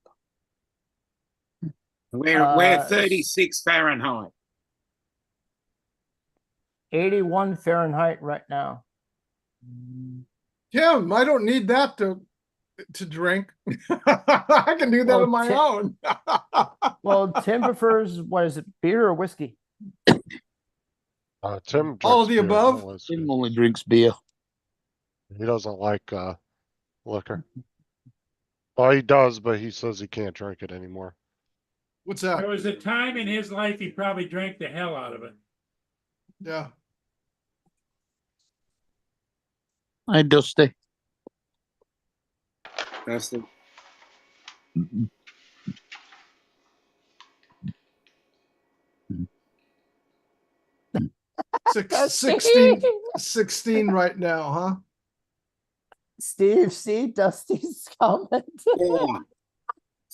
We're 36 Fahrenheit. 81 Fahrenheit right now. Tim, I don't need that to drink. I can do that on my own. Well, Tim prefers, what is it, beer or whiskey? Tim All of drinks the beer, above? not whiskey. Tim only drinks beer. He doesn't like liquor. Well, he does, but he says he can't drink it anymore. What's that? There was a time in his life he probably drank the hell out of it. Yeah. Hi, Dusty. That's the Six, 16 right now, huh? Steve, see Dusty's comment.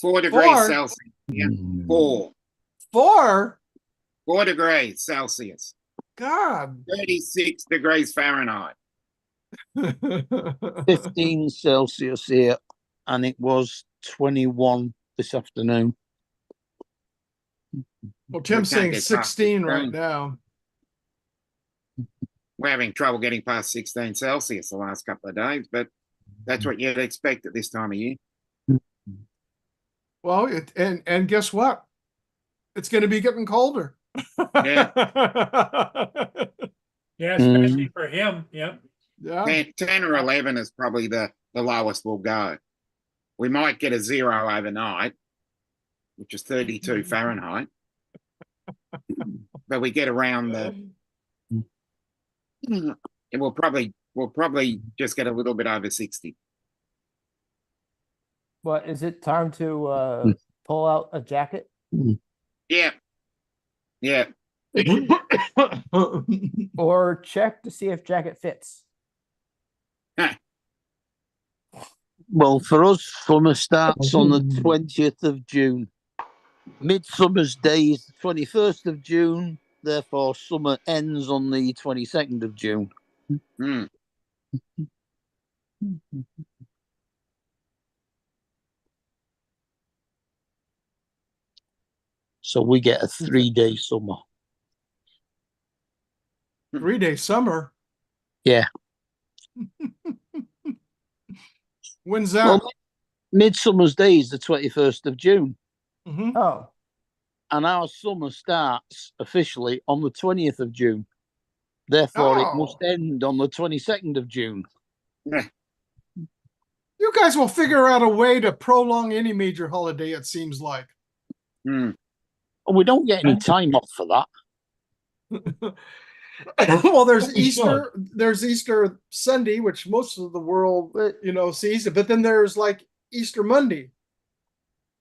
4 degrees Four? Celsius. Yeah. 4 degrees Celsius. God. 36 degrees Fahrenheit. 15 Celsius here, and it was 21 this afternoon. Well, Tim's We can't saying get past 16 right 16. now. We're having trouble getting past 16 Celsius the last couple of days, but that's what you'd expect at this time of year. Well, and guess what? It's going to be getting colder. Yeah. Yeah, especially for him. Yep. Yeah. 10 or 11 is probably the lowest we'll go. We might get a 0 overnight, which is 32 Fahrenheit. But we get around we'll probably just get a little bit over 60. What, is it time to pull out a jacket? Yeah. Yeah. Or check to see if jacket fits? Well, for us, summer starts on the 20th of June. Midsummer's Day is the 21st of June. Therefore, summer ends on the 22nd of June. Mm. So we get a 3-day summer. 3-day summer. Yeah. When's that? Well, Midsummer's Day is the 21st of June. Mhm. Oh. And our summer starts officially on the 20th of June. Therefore, it must end on the 22nd of June. You guys will figure out a way to prolong any major holiday, it seems like. We don't get any time off for that. Well, there's But we Easter. There's Easter Sunday, which most of the world, sees. But then there's like Easter Monday.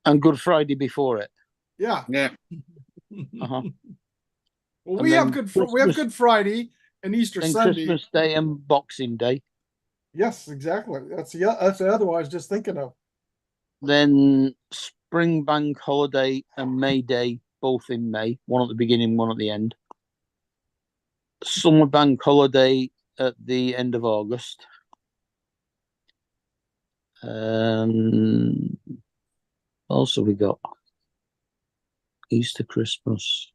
And Good Friday before it. Yeah. Yeah. Uh-huh. Well, And we have then Good Good Friday and Easter and Sunday. Christmas Day and Boxing Day. Yes, exactly. That's the other one I was just thinking of. Then Spring Bank Holiday and May Day, both in May. One at the beginning, one at the end. Summer Bank Holiday at the end of August. Also we got Easter, Christmas,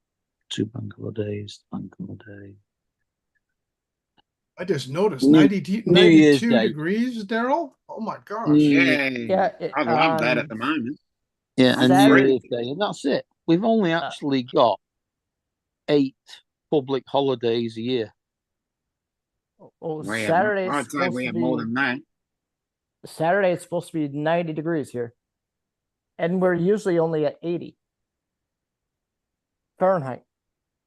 2 bank holidays, bank holiday. I just noticed New 92 Year's Day. degrees, Daryl. Oh my gosh. Yeah. I love that at the moment. Yeah, and New Saturday- Year's Day, and that's it. We've only actually got 8 public holidays a year. Oh, We have- Saturday. I'd say we have more than that. Saturday it's supposed to be 90 degrees here. And we're usually only at 80. Fahrenheit.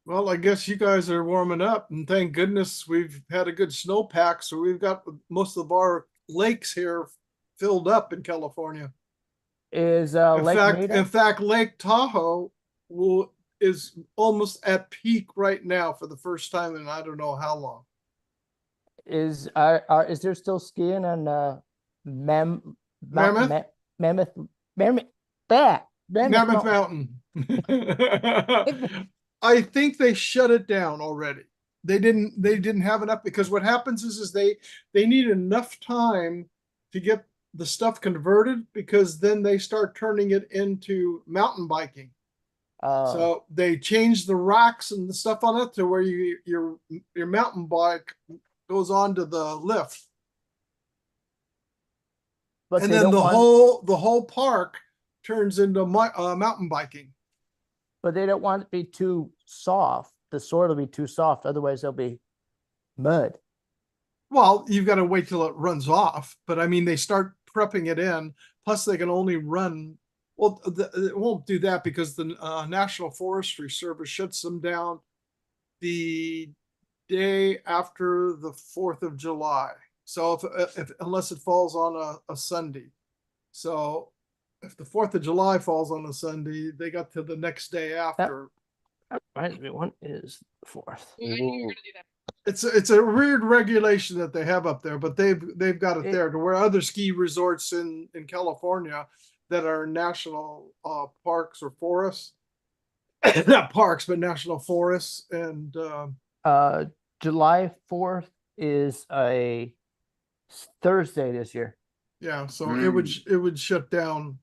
Well, I guess you guys are warming up, and thank goodness we've had a good snowpack, so we've got most of our lakes here filled up in California. Is In Lake fact, Mead? Lake Tahoe is almost at peak right now for the first time in I don't know how long. Is there still skiing on Mammoth? Mammoth Mammoth Mammoth Mountain. I think they shut it down already. They didn't have enough, because what happens is they need enough time to get the stuff converted, because then they start turning it into mountain biking. So they change the rocks and the stuff on it to where your mountain bike goes onto the lift. But and they then don't the whole park turns into mountain biking. But they don't want it to be too soft. The soil will be too soft, otherwise there'll be mud. Well, you've got to wait till it runs off. But I mean, they start prepping it in. Plus, they can only run. Well, it won't do that because the National Forestry Service shuts them down the day after the 4th of July. So if unless it falls on a Sunday. So if the 4th of July falls on a Sunday, they got to the next day after. Reminds me, when is the 4th? It's a weird regulation that they have up there, but they've got it there to where other ski resorts in California that are national parks or forests, not parks, but national forests. And July 4th is a Thursday this year. yeah, so it would shut down.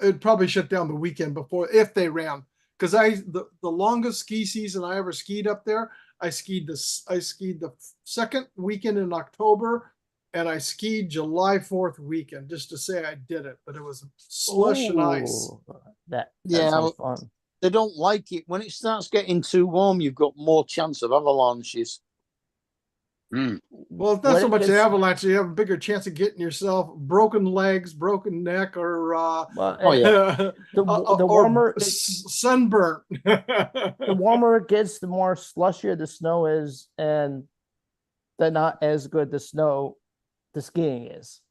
It'd probably shut down the weekend before if they ran. Because the longest ski season I ever skied up there, I skied the second weekend in October, and I skied July 4th weekend just to say I did it. But it was slush and ice. That Yeah, sounds fun. they don't like it when it starts getting too warm. You've got more chance of avalanches. Well, it's not so much the avalanche. You have a bigger chance of getting yourself broken legs, broken neck, or the warmer sunburn. The warmer it gets, the more slushier the snow is, and the not as good the skiing is.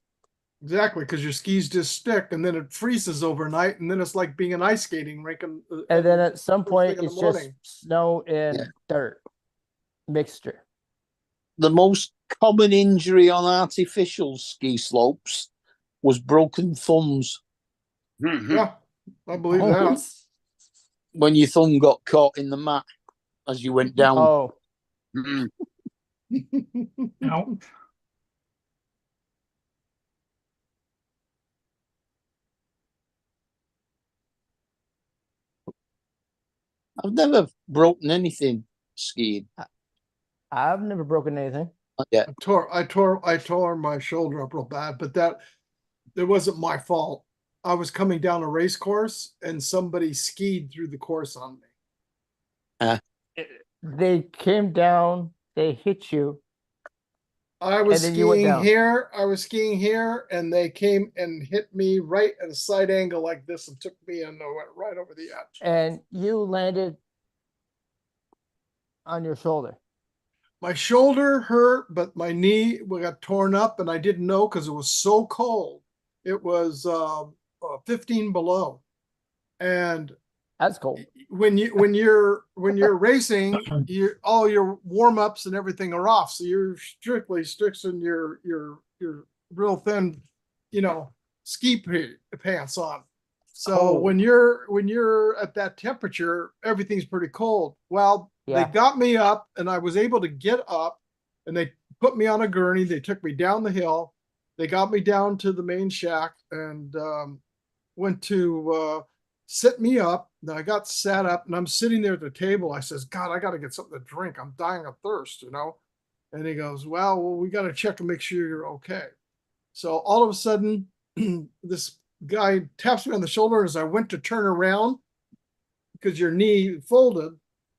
Exactly, because your skis just stick, and then it freezes overnight, and then it's like being an ice skating rink. And then at some point, it's just snow and dirt mixture. The most common injury on artificial ski slopes was broken thumbs. Yeah, I believe that. When your thumb got caught in the mat as you went down. Oh. No. I've never broken anything skiing. I've never broken anything. Yeah. I tore my shoulder up real bad, but it wasn't my fault. I was coming down a race course and somebody skied through the course on me. They came down, they hit you. I was and then you went skiing down. here. I was skiing here, and they came and hit me right at a side angle like this and took me and went right over the edge. And you landed on your shoulder. My shoulder hurt, but my knee got torn up, and I didn't know because it was so cold. It was 15 below, and that's cold. When you're racing, all your warm ups and everything are off, so you're strictly in your real thin, ski pants on. So when you're at that temperature, everything's pretty cold. Well, Yeah. they got me up, and I was able to get up, and they put me on a gurney. They took me down the hill. They got me down to the main shack and went to sit me up. Then I got sat up, and I'm sitting there at the table. I says, God, I got to get something to drink. I'm dying of thirst, And he goes, well, we got to check and make sure you're okay. So all of a sudden, this guy taps me on the shoulder as I went to turn around, because your knee folded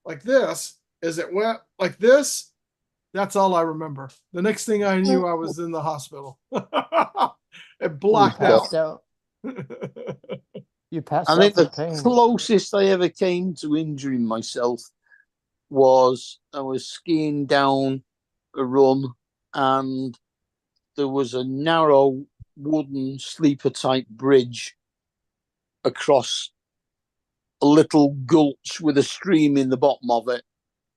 like this. As it went like this, that's all I remember. The next thing I knew, I was in the hospital. It blocked out. You pass I out think from the pain. closest I ever came to injuring myself was I was skiing down a run and there was a narrow wooden sleeper type bridge across a little gulch with a stream in the bottom of it.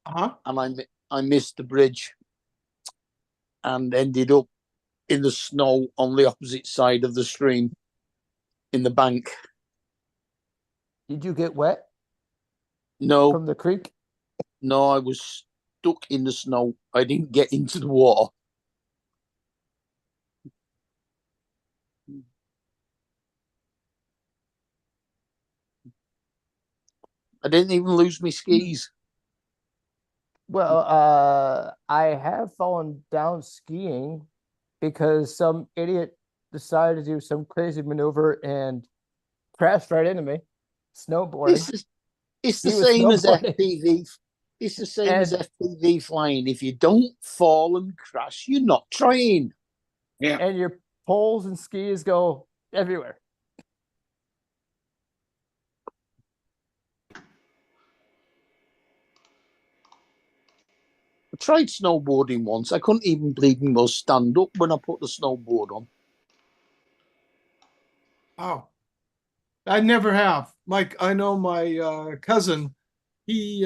Uh-huh. And I missed the bridge and ended up in the snow on the opposite side of the stream in the bank. Did you get wet No, from the creek? no, I was stuck in the snow. I didn't get into the water. I didn't even lose my skis. Well, I have fallen down skiing because some idiot decided to do some crazy maneuver and crashed right into me. Snowboarding. It's the He was same as snowboarding. FPV. It's the same as And- FPV flying. If you don't fall and crash, you're not trying. Yeah. And your poles and skis go everywhere. I tried snowboarding once. I couldn't even bleeding well stand up when I put the snowboard on. Oh, I never have. Like I know my cousin, he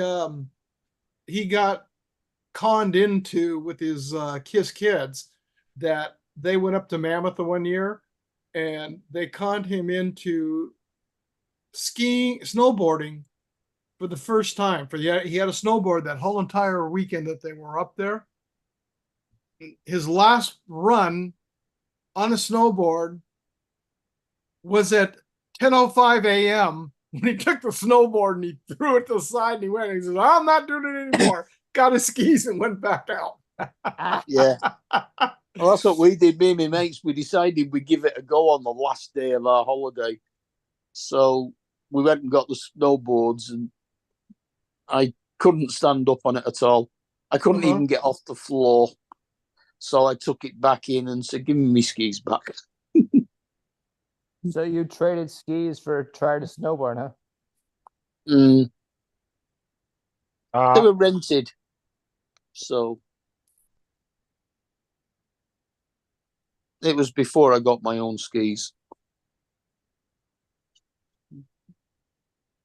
got conned into with his KISS kids that they went up to Mammoth the one year and they conned him into snowboarding for the first time. He had a snowboard that whole entire weekend that they were up there. His last run on a snowboard was at 10:05 a.m. when he took the snowboard and he threw it to the side and he went and he said, I'm not doing it anymore. Got his skis and went back out. Yeah. Well, that's what we did, me and my mates. We decided we'd give it a go on the last day of our holiday. So we went and got the snowboards and I couldn't stand up on it at all. I couldn't even get off the floor. So I took it back in and said, give me my skis back. So you traded skis for trying to snowboard, huh? They were rented. So it was before I got my own skis.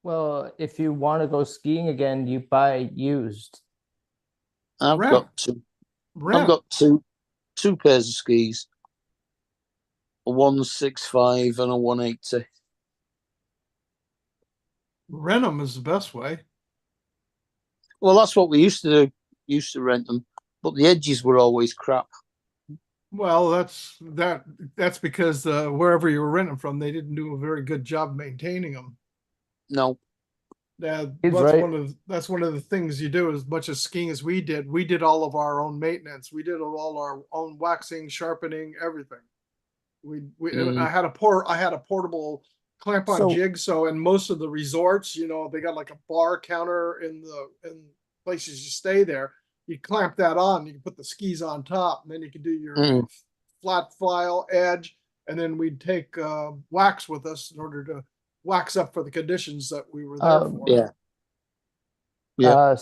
Well, if you want to go skiing again, you buy used. I've Rent. got two. Rent. I've got two pairs of skis. A 165 and a 180. Rent them is the best way. Well, that's what we used to do. Used to rent them, but the edges were always crap. Well, that's because wherever you were renting from, they didn't do a very good job maintaining them. No. He's That's right. one of the things you do. As much as skiing as we did all of our own maintenance. We did all our own waxing, sharpening, everything. I had a portable clamp-on So- jig. So in most of the resorts, they got like a bar counter in places you stay there. You clamp that on, you can put the skis on top, and then you can do your flat file edge, and then we'd take wax with us in order to wax up for the conditions that we were there for. Yeah. Yeah.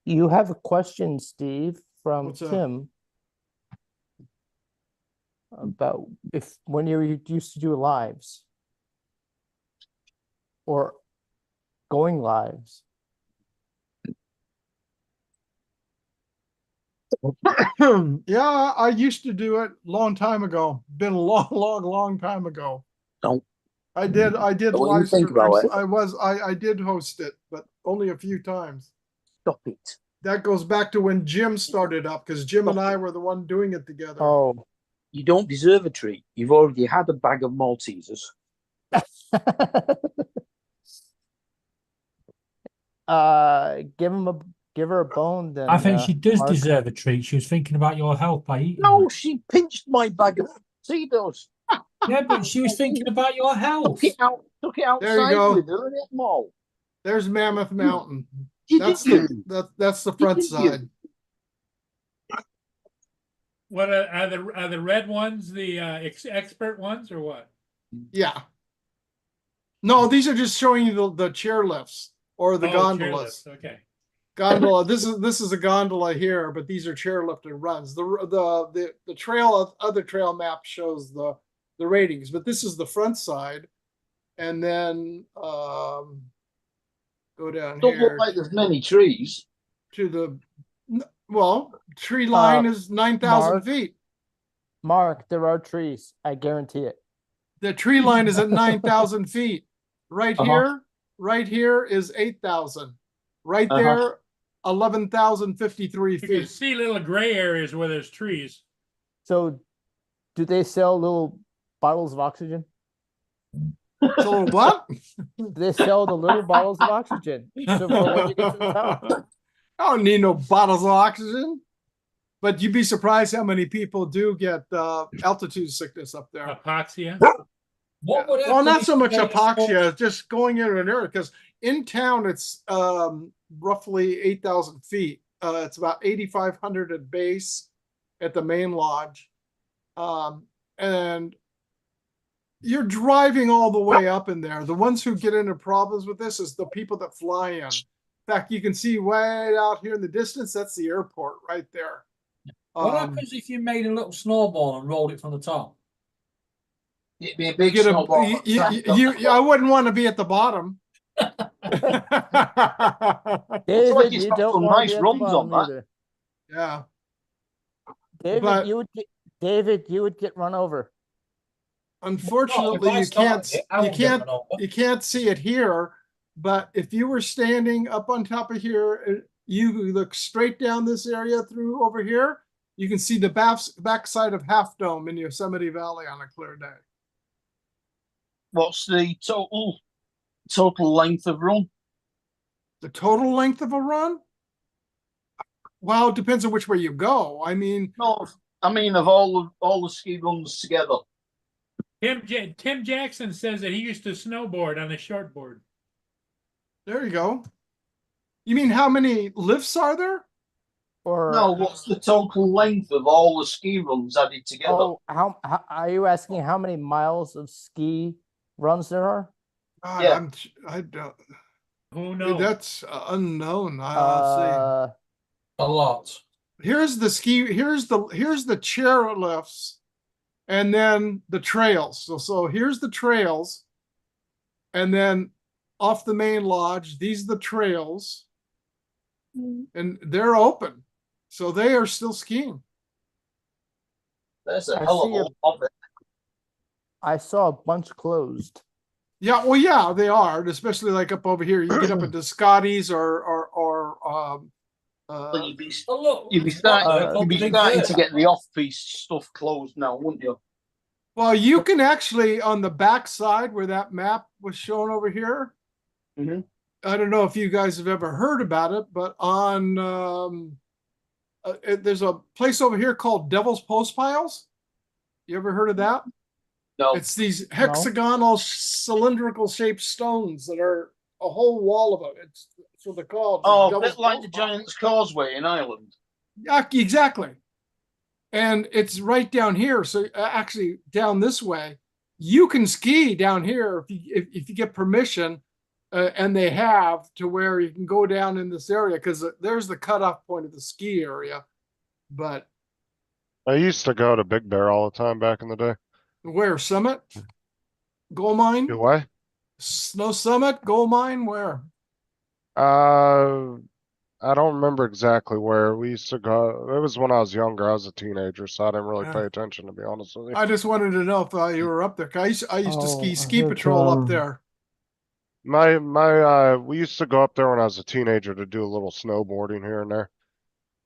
You have a question, Steve, from What's up? Tim about when you used to do lives or going lives. Yeah, I used to do it long time ago. Been a long time ago. Don't. I did Don't even live think about streams. it. I did host it, but only a few times. Stop it. That goes back to when Jim started up, because Jim and I were the one doing it together. Oh, You don't deserve a treat. You've already had a bag of Maltesers. give her a bone then. I think she does Mark. deserve a treat. She was thinking about your health by eating. No, them. she pinched my bag of Maltesers. Yeah, but she was thinking about your health. Took it outside go. with her and ate them all. There's Mammoth Mountain. Did That's you? that's the front Did you? side. What are the red ones the expert ones or what? Yeah. No, these are just showing you the chair lifts or the Oh, gondolas. chairlifts, okay. Gondola. This is a gondola here, but these are chairlift and runs. The trail other trail map shows the ratings, but this is the front side, and then go down Don't look here like there's many trees. to the tree line is 9,000 Mark. feet. Mark, there are trees. I guarantee it. The tree line is at 9,000 feet. Right here is 8,000. Right there, 11,053 You can feet. see little gray areas where there's trees. So, do they sell little bottles of oxygen? So what? Do they sell the little bottles of oxygen? So for when you get to the top. I don't need no bottles of oxygen. But you'd be surprised how many people do get altitude sickness up there. Hypoxia. What would Well, not so much happen if sports- hypoxia, just going into an area, because in town it's roughly 8,000 feet. It's about 8,500 at base at the main lodge. And you're driving all the way up in there. The ones who get into problems with this is the people that fly in. In fact, you can see way out here in the distance, that's the airport right there. What happens if you made a little snowball and rolled it from the top? It'd be a big Get a, snowball. I wouldn't want to be at the bottom. David, like it's you got don't some want nice to be at the runs bottom on that. either. Yeah. David, But- you would get run over. Unfortunately, if I you started it, I won't get run over. you can't see it here. But if you were standing up on top of here, you look straight down this area through over here. You can see the backside of Half Dome in Yosemite Valley on a clear day. What's the total length of run? The total length of a run? Well, it depends on which way you go. I mean, No, I mean of all the ski runs together. Tim Jackson says that he used to snowboard on a shortboard. there you go. You mean how many lifts are there? Or No, what's the total length of all the ski runs added together? oh, how are you asking how many miles of ski runs there are? God, Yeah. I don't. Who knows? That's unknown. I'll see. A lot. Here's the chairlifts, and then the trails. So here's the trails, and then off the main lodge, these are the trails, and they're open, so they are still skiing. There's a I hell of see a a- lot of it. I saw a bunch closed. Yeah, well, yeah, they are, and especially like up over here. You get up into Scotty's or But you'd be Oh, look, you'd be it's got starting, the you'd be big starting bird. to get the off-piste stuff closed now, wouldn't you? well, you can actually on the back side where that map was shown over here. Mhm. I don't know if you guys have ever heard about it, but on there's a place over here called Devil's Post Piles. You ever heard of that? No. It's these hexagonal cylindrical shaped stones that are a whole wall of it. It's what they're called. Oh, a Devil's bit like Post the Piles. Giant's Causeway in Ireland. Yeah, exactly. And it's right down here. So actually down this way, you can ski down here if you get permission, and they have to where you can go down in this area because there's the cutoff point of the ski area. But I used to go to Big Bear all the time back in the day. where Summit, Gold Mine, Do I? Snow Summit, Gold Mine, where? I don't remember exactly where we used to go. It was when I was younger. I was a teenager, so I didn't really Yeah. pay attention, to be honest with you. I just wanted to know if you were up there. 'Cause I used to Oh, ski I ski heard, patrol up there. We used to go up there when I was a teenager to do a little snowboarding here and there.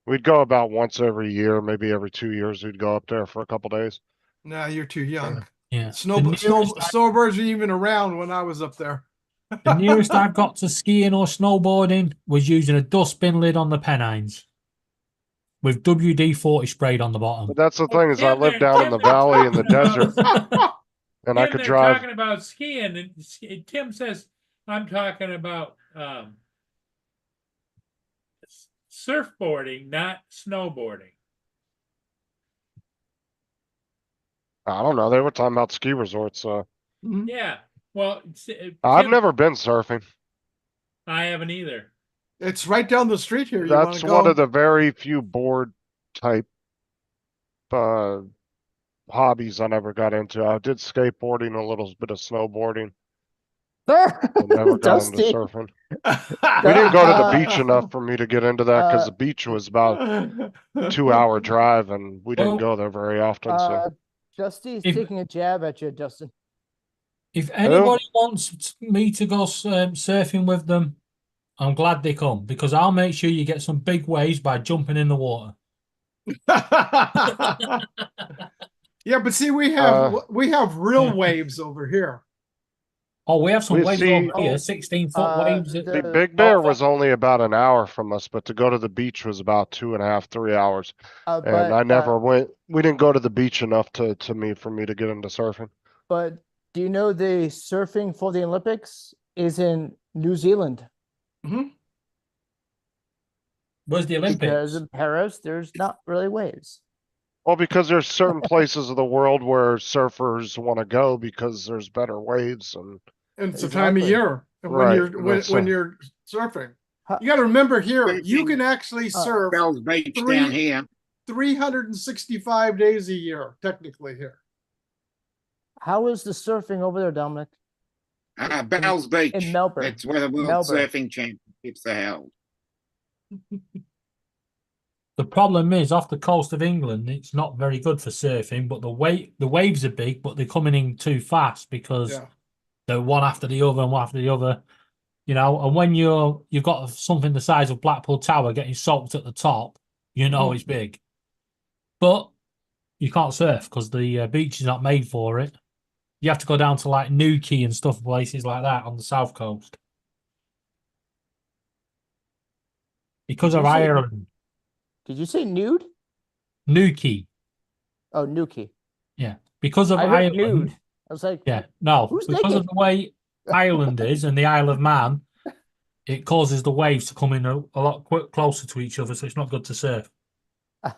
We'd go about once every year, maybe every 2 years. We'd go up there for a couple days. Nah, you're too young. Yeah. Snowbirds were even around when I was up there. The nearest I've got to skiing or snowboarding was using a dustbin lid on the Pennines with WD-40 sprayed on the bottom. But that's the thing is I Tim, live they're- down in Tim, the they're valley in the talking desert, and I Tim, could they're drive. talking about skiing, and Tim says I'm talking about surfboarding, not snowboarding. I don't know. They were talking about ski resorts. Mhm. Yeah. Well, I've Tim, never been surfing. I haven't either. It's right down the street here. You want That's to one go? of the very few board type hobbies I never got into. I did skateboarding, a little bit of snowboarding, but never got into Dusty. surfing. We didn't go to the beach enough for me to get into that because the beach was about 2-hour drive and we didn't go there very often. So Dusty's If- taking a jab at you, Dustin. If anybody wants me to go surfing with them, I'm glad they come because I'll make sure you get some big waves by jumping in the water. Yeah, but see, we have real waves over here. Oh, we have some We waves see- over here, 16-foot waves. the Big Bear was only about an hour from us, but to go to the beach was about 2.5, 3 hours. And But, I never went. We didn't go to the beach enough for me to get into surfing. But do you know the surfing for the Olympics is in New Zealand? Where's the Because Olympics? in Paris, there's not really waves. Well, because there's certain places of the world where surfers want to go because there's better waves and And it's the time of Exactly. year when Right, you're that's when right. you're surfing. Huh. You got to remember here, you Thinking- can actually surf Bell's Beach three- down here. 365 days a year, technically here. How is the surfing over there, Dominic? Bell's Beach. In Melbourne. It's where the World Melbourne. Surfing Championships are held. The problem is off the coast of England, it's not very good for surfing, but the waves are big, but they're coming in too fast because Yeah. they're one after the other and one after the other. You know, and when you've got something the size of Blackpool Tower getting soaked at the top, you know it's big. But you can't surf because the beach is not made for it. You have to go down to like Newquay and stuff, places like that on the south coast. Because Did of you say- Ireland, Did you say nude? Newquay, Oh, Newquay. yeah. Because of I heard Ireland, nude. I was like, yeah, no, Who's because of naked? the way Ireland is and the Isle of Man, it causes the waves to come in a lot closer to each other, so it's not good to surf. Ah.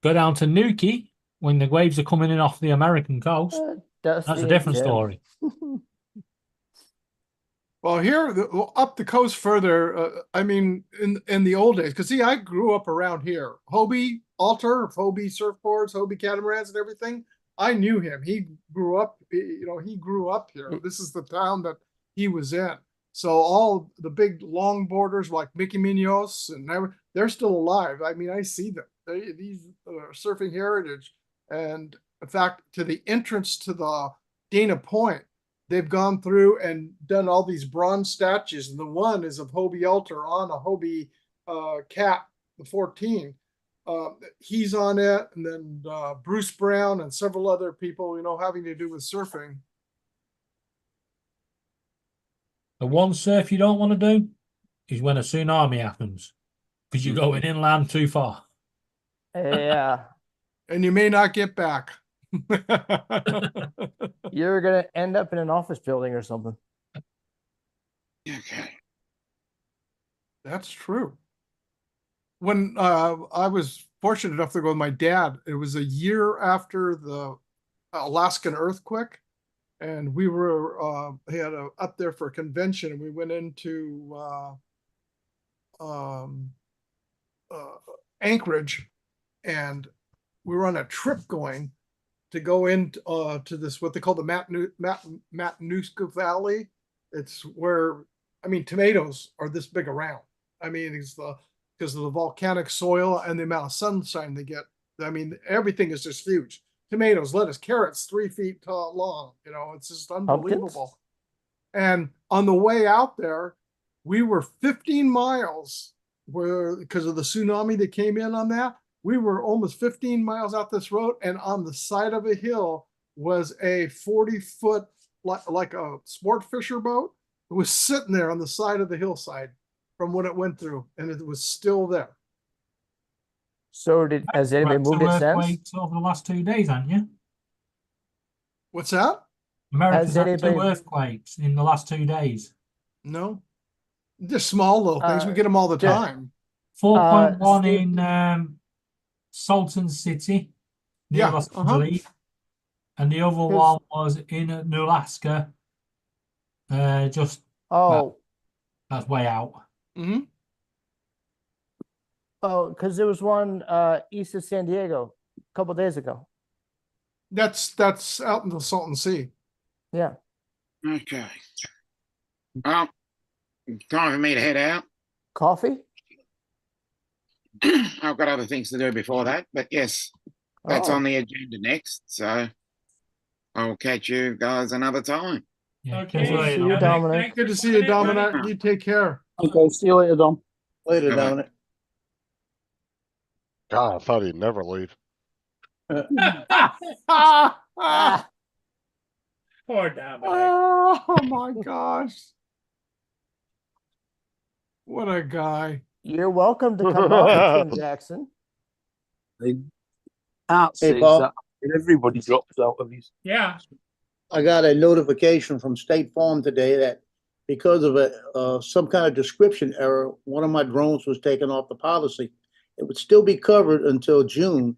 Go down to Newquay when the waves are coming in off the American coast. Dusty That's a and different Tim. story. Well, here up the coast further, I mean, in the old days, because see, I grew up around here. Hobie Alter, Hobie surfboards, Hobie catamarans, and everything. I knew him. He grew up, he grew up here. This is the town that he was in. So all the big longboarders like Mickey Munoz and they're still alive. I mean, I see them. These surfing heritage, and in fact, to the entrance to the Dana Point, they've gone through and done all these bronze statues, and the one is of Hobie Alter on a Hobie cat, the 14. He's on it, and then Bruce Brown and several other people, having to do with surfing. The one surf you don't want to do is when a tsunami happens because you're going inland too far. Yeah. And you may not get back. You're going to end up in an office building or something. Okay. That's true. When I was fortunate enough to go with my dad, it was a year after the Alaskan earthquake, and we were up there for a convention, and we went into Anchorage, and we were on a trip going to go into to this what they call the Matanuska Valley. It's where, I mean, tomatoes are this big around. I mean, it's because of the volcanic soil and the amount of sunshine they get. I mean, everything is just huge. Tomatoes, lettuce, carrots, 3 feet tall, long. It's just unbelievable. And on the way out there, we were 15 miles because of the tsunami that came in on that. We were almost 15 miles out this road, and on the side of a hill was a 40-foot, like a sport fisher boat. It was sitting there on the side of the hillside from when it went through, and it was still there. So has anybody moved it since? Earthquakes over the last 2 days, haven't you? What's that? America's Has had 2 anybody- earthquakes in the last 2 days. No, just small little things. We get them all the time. 4.1 Steve- in Salton City, near Yeah, Los uh-huh. Angeles. and the other one was in Alaska. Just Oh, that's way out. Hmm. oh, because there was one east of San Diego a couple days ago. That's out in the Salton Sea. Yeah. Okay. Well, time for me to head out. Coffee? I've got other things to do before that, but yes, that's Oh. on the agenda next. So I'll catch you guys another time. Yeah, Okay. catch you later, See you, Dominic. Dominic. Thanks Good for to see you, coming in, buddy. Dominic. You take care. Okay, see you later, Dom. Later, Bye-bye. Dominic. God, I thought he'd never leave. Ah, Poor Dominic. Oh my gosh. What a guy. you're welcome to come on, Tim Jackson. Art Hey, says Paul. that everybody drops out of his. Yeah. I got a notification from State Farm today that because of some kind of description error, one of my drones was taken off the policy. It would still be covered until June,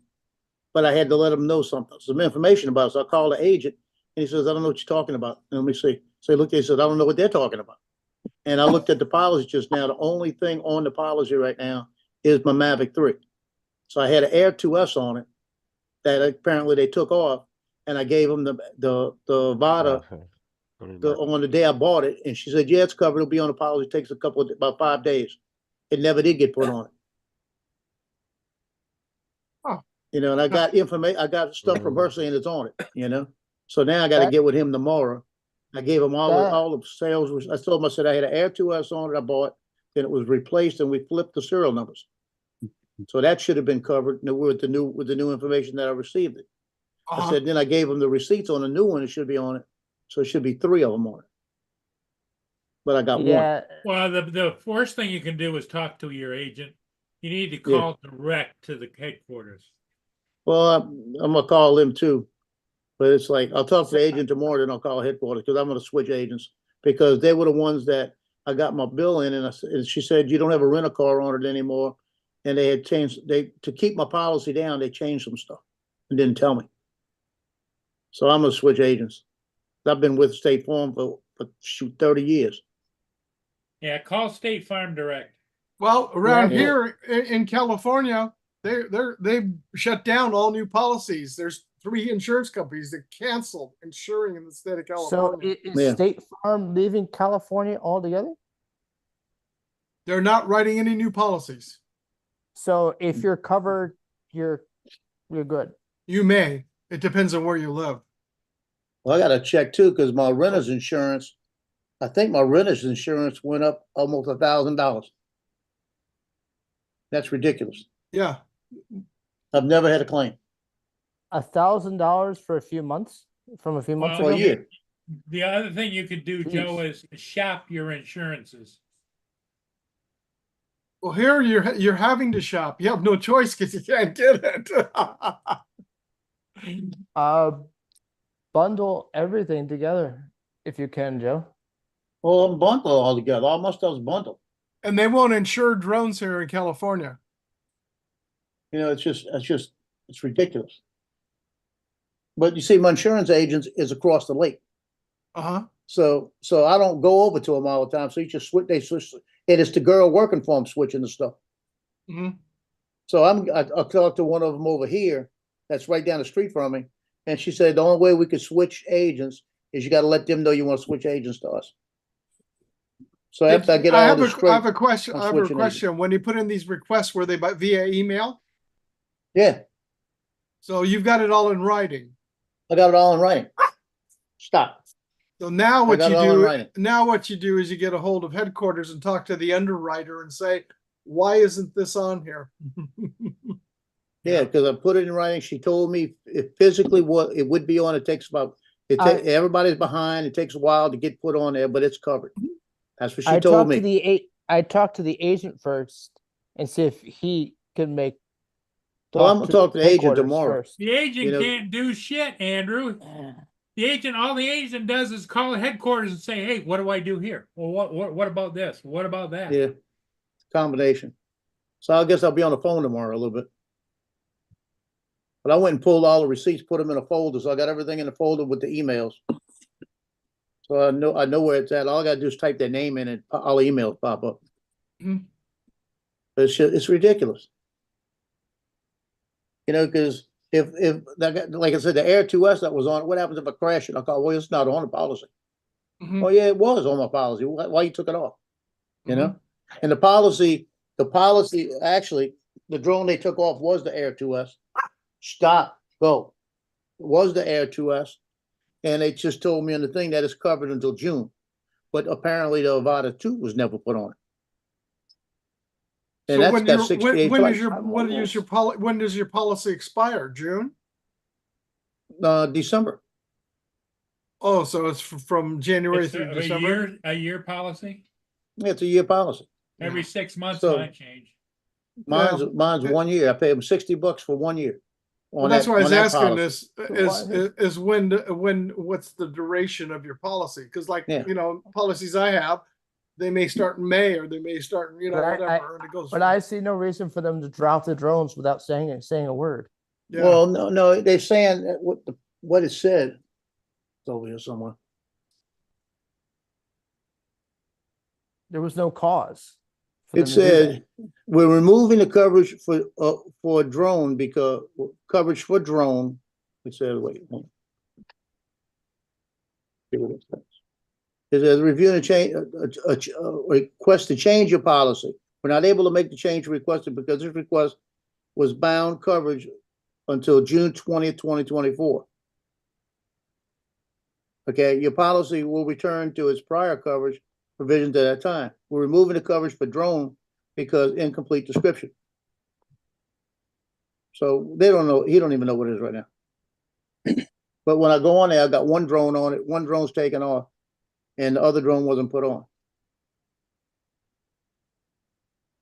but I had to let them know some information about it. So I called the agent and he says, I don't know what you're talking about. And let me see. So he looked, he said, I don't know what they're talking about. And I looked at the policy just now. The only thing on the policy right now is my Mavic 3. So I had an Air 2S on it that apparently they took off, and I gave them the VADA on the day I bought it, and she said, yeah, it's covered. It'll be on the policy. It takes about 5 days. It never did get put on it. Oh. You know, and I got information. I got stuff from her saying it's on it. You know, so now I got to get with him tomorrow. I gave him all the sales. I told him, I said I had an Air 2S on it. I bought, then it was replaced, and we flipped the serial numbers. So that should have been covered with the new information that I received it. I said, then I gave him the receipts on the new one. It should be on it. So it should be 3 of them on it. But I got one. Well, the worst thing you can do is talk to your agent. You need to call direct to the headquarters. Well, I'm gonna call them too, but it's like I'll talk to the agent tomorrow, then I'll call headquarters because I'm gonna switch agents because they were the ones that I got my bill in, and she said you don't have a rental car on it anymore, and they had changed to keep my policy down. They changed some stuff and didn't tell me, so I'm gonna switch agents. I've been with State Farm for 30 years. Yeah, call State Farm direct. Well, around here in California, they've shut down all new policies. There's 3 insurance companies that canceled insuring in the state of California. So is State Farm leaving California altogether? They're not writing any new policies. So if you're covered, you're good. You may. It depends on where you live. Well, I got to check too because my renter's insurance. I think my renter's insurance went up almost $1,000. That's ridiculous. Yeah. I've never had a claim. $1,000 for a few months from a few months Well, ago. The other thing you could do, Joe, is shop your insurances. Well, here you're having to shop. You have no choice because you can't get it. Bundle everything together if you can, Joe. Well, I'm bundled all together. All my stuff's bundled. And they won't insure drones here in California. You know, it's ridiculous. But you see, my insurance agent is across the lake. So I don't go over to them all the time. So you just switch. They switch. And it's the girl working for them switching the stuff. So I talked to one of them over here. That's right down the street from me. And she said the only way we could switch agents is you got to let them know you want to switch agents to us. So after I get all this straight, I have a question. When you put in these requests, were they via email? Yeah. So you've got it all in writing. I got it all in writing. Stop. So now what got you it all in do, writing. is you get a hold of headquarters and talk to the underwriter and say, why isn't this on here? Yeah, because I put it in writing. She told me if physically what it would be on. It takes about everybody's behind. It takes a while to get put on there, but it's covered. That's what she told me. I talked to the agent first and see if he can make. Well, I'm gonna talk to the agent tomorrow. The agent can't do shit, Andrew. All the agent does is call headquarters and say, "Hey, what do I do here? Well, what about this? What about that?" Yeah, combination. So I guess I'll be on the phone tomorrow a little bit. But I went and pulled all the receipts, put them in a folder, so I got everything in the folder with the emails. So I know where it's at. All I gotta do is type their name in and all the emails pop up. Mhm. It's ridiculous. You know, because if like I said, the Air 2S that was on, what happens if I crash it? I go, well, it's not on the policy. Mhm. Oh yeah, it was on my policy. Why you took it off? You Mm-hmm. know? And the policy, actually, the drone they took off was the Air 2S. Stop, go. It was the Air 2S. And they just told me in the thing that it's covered until June. But apparently the Avata 2 was never put on. And So that's when got you 68 when flights. when does your policy expire? June? December. Oh, so it's from January It's through a December. a year policy. Yeah, it's a year policy. Every 6 months, So- mine change. Mine's 1 year. I pay them $60 for 1 year. Well, that's why I was asking policy. is when what's the duration of your policy? Because like Yeah. you know, policies I have, they may start in May or they may start in, you know, But whatever, and it goes. But I see no reason for them to drop the drones without saying a word. Yeah. Well, no, they're saying that what it said. It's over here somewhere. There was no cause. for It them to do that. said, we're removing the coverage for a drone because coverage for drone. It says, wait. hold on. See what it says. It says review and change, request to change your policy. We're not able to make the change requested because this request was bound coverage until June 20th, 2024. Okay, your policy will return to its prior coverage provisions at that time. We're removing the coverage for drone because incomplete description. So they don't know, he don't even know what it is right now. But when I go on there, I got one drone on it, one drone's taken off, and the other drone wasn't put on.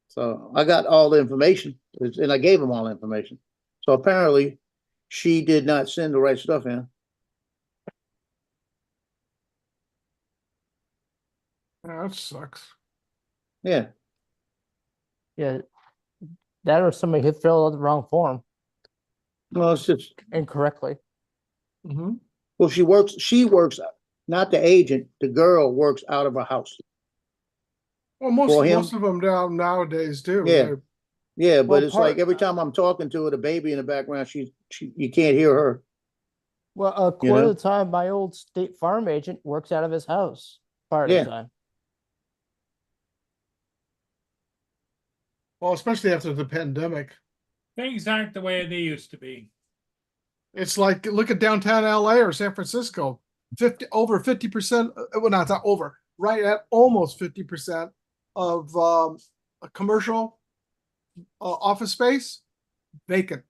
So I got all the information, and I gave them all the information. So apparently, she did not send the right stuff in. Yeah, that sucks. Yeah. Yeah, that or somebody hit filled out the wrong form No, it's just, incorrectly. Mm-hmm. well, she works, not the agent, the girl works out of her house. Well, For him? most of them down nowadays do. Yeah. They're- Yeah, but Well, it's part- like every time I'm talking to her, the baby in the background, you can't hear her. Well, a You quarter know? of the time, my old State Farm agent works out of his house part of Yeah. the time. Well, especially after the pandemic. Things aren't the way they used to be. It's like, look at downtown LA or San Francisco, over 50%, well, not over, right at almost 50% of a commercial office space vacant.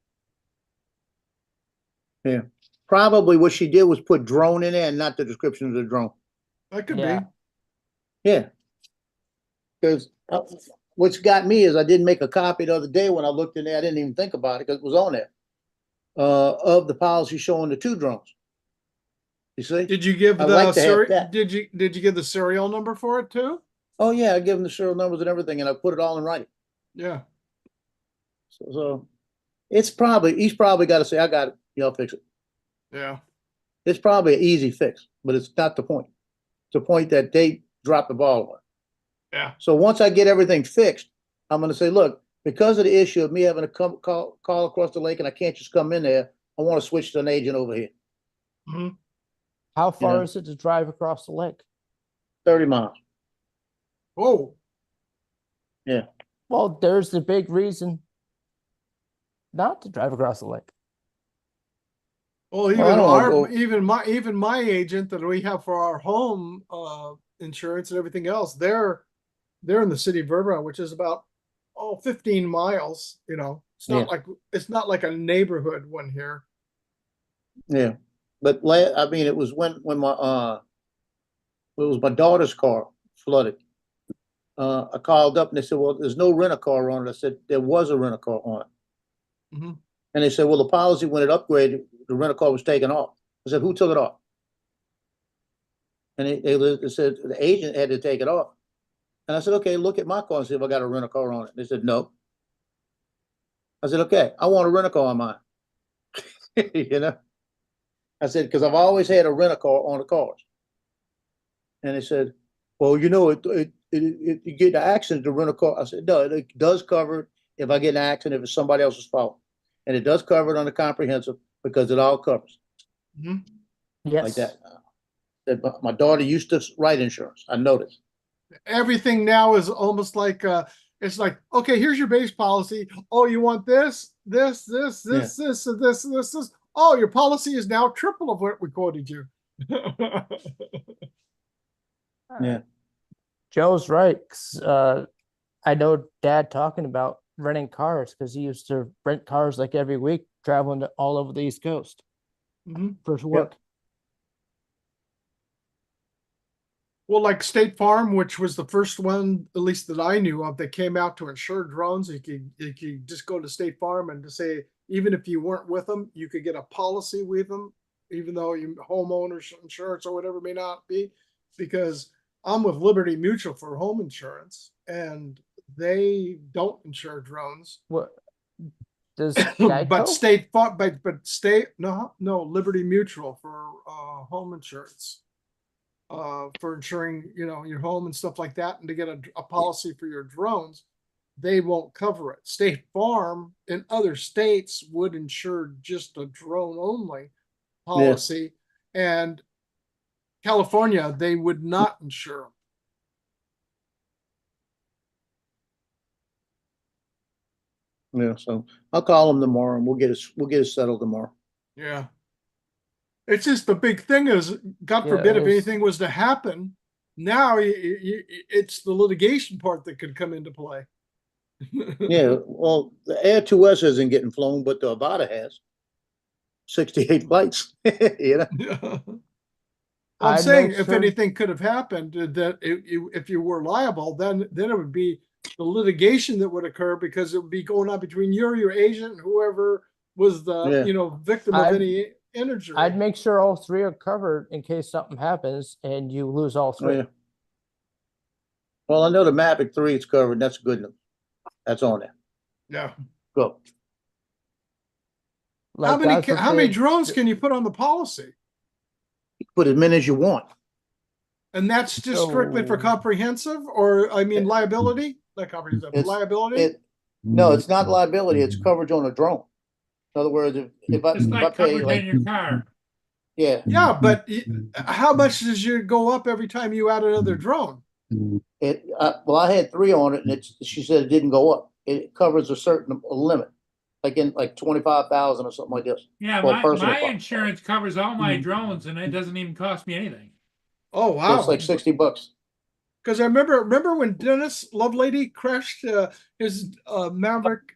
Yeah. Probably what she did was put drone in there and not the description of the drone. That could Yeah. be. Yeah. Because what's got me is I didn't make a copy the other day when I looked in there. I didn't even think about it because it was on there. Of the policy showing the 2 drones. You see? Did you give I'd the like to have that. did you give the serial number for it too? Oh yeah, I give them the serial numbers and everything, and I put it all in writing. Yeah. So he's probably got to say, I got it. Y'all fix it. Yeah. It's probably an easy fix, but it's not the point. It's the point that they dropped the ball on. Yeah. So once I get everything fixed, I'm going to say, look, because of the issue of me having to call across the lake and I can't just come in there, I want to switch to an agent over here. Mm-hmm. How far know? is it to drive across the lake? 30 miles. Oh. Yeah. Well, there's the big reason not to drive across the lake. Well, even I don't wanna even my agent that we have for our home insurance and everything else, they're in the city of Vermont, which is about 15 miles. You know, it's not like a neighborhood one here. Yeah. But I mean, it was when my it was my daughter's car flooded. I called up and they said, well, there's no rent-a-car on it. I said, there was a rent-a-car on it. Mm-hmm. And they said, well, the policy, when it upgraded, the rent-a-car was taken off. I said, who took it off? And they said the agent had to take it off. And I said, okay, look at my car and see if I got a rent-a-car on it. They said, no. I said, okay, I want a rent-a-car on mine. You know? I said, because I've always had a rent-a-car on the cars. And they said, well, you know, you get in an accident to rent a car. I said, no, it does cover it if I get in an accident, if it's somebody else's fault. And it does cover it on the comprehensive because it all covers Mhm. Yes. like that. My daughter used to write insurance. I noticed. Everything now is almost like it's like, okay, here's your base policy. Oh, you want this. Oh, your policy is now triple of what we quoted you. Yeah. Joe's right. 'Cause, I know Dad talking about renting cars because he used to rent cars like every week, traveling to all over the East Coast Mhm. for work. Well, like State Farm, which was the first one, at least that I knew of, that came out to insure drones. You could just go to State Farm and to say, even if you weren't with them, you could get a policy with them, even though you homeowners insurance or whatever may not be. Because I'm with Liberty Mutual for home insurance, and they don't insure drones. What does But Geico? State Farm, but State no Liberty Mutual for home insurance. For insuring, you know, your home and stuff like that, and to get a policy for your drones, they won't cover it. State Farm in other states would insure just a drone only policy, and California, they would not insure them. Yeah, so I'll call them tomorrow and we'll get it settled tomorrow. Yeah. It's just the big thing is, God Yeah, forbid, if it's- anything was to happen, now it's the litigation part that could come into play. Yeah, well, the Air 2S isn't getting flown, but the Avata has 68 flights. You know? Yeah. I'm I'd saying make if sure- anything could have happened, that if you were liable, then it would be the litigation that would occur, because it would be going on between you or your agent, and whoever was the Yeah. victim of I'd- any injury. I'd make sure all three are covered in case something happens and you lose all Oh, three. yeah. Well, I know the Mavic 3 is covered. That's good news. That's on there. Yeah. Go. How many God how many forbid- drones can you put on the policy? Put as many as you want. And that's just strictly for So- comprehensive, or I mean liability? Not comprehensive, but It's- liability. No, it's not liability. It's coverage on a drone. In other words, if I It's like pay coverage in your car. yeah, Yeah, but how much does you go up every time you add another drone? well, I had 3 on it, and she said it didn't go up. It covers a certain limit, like 25,000 or something like this. Yeah, for a my personal car. insurance covers all my drones, and it doesn't even cost me anything. Oh So wow! it's like $60. Because I remember when Dennis Lovelady crashed his Maverick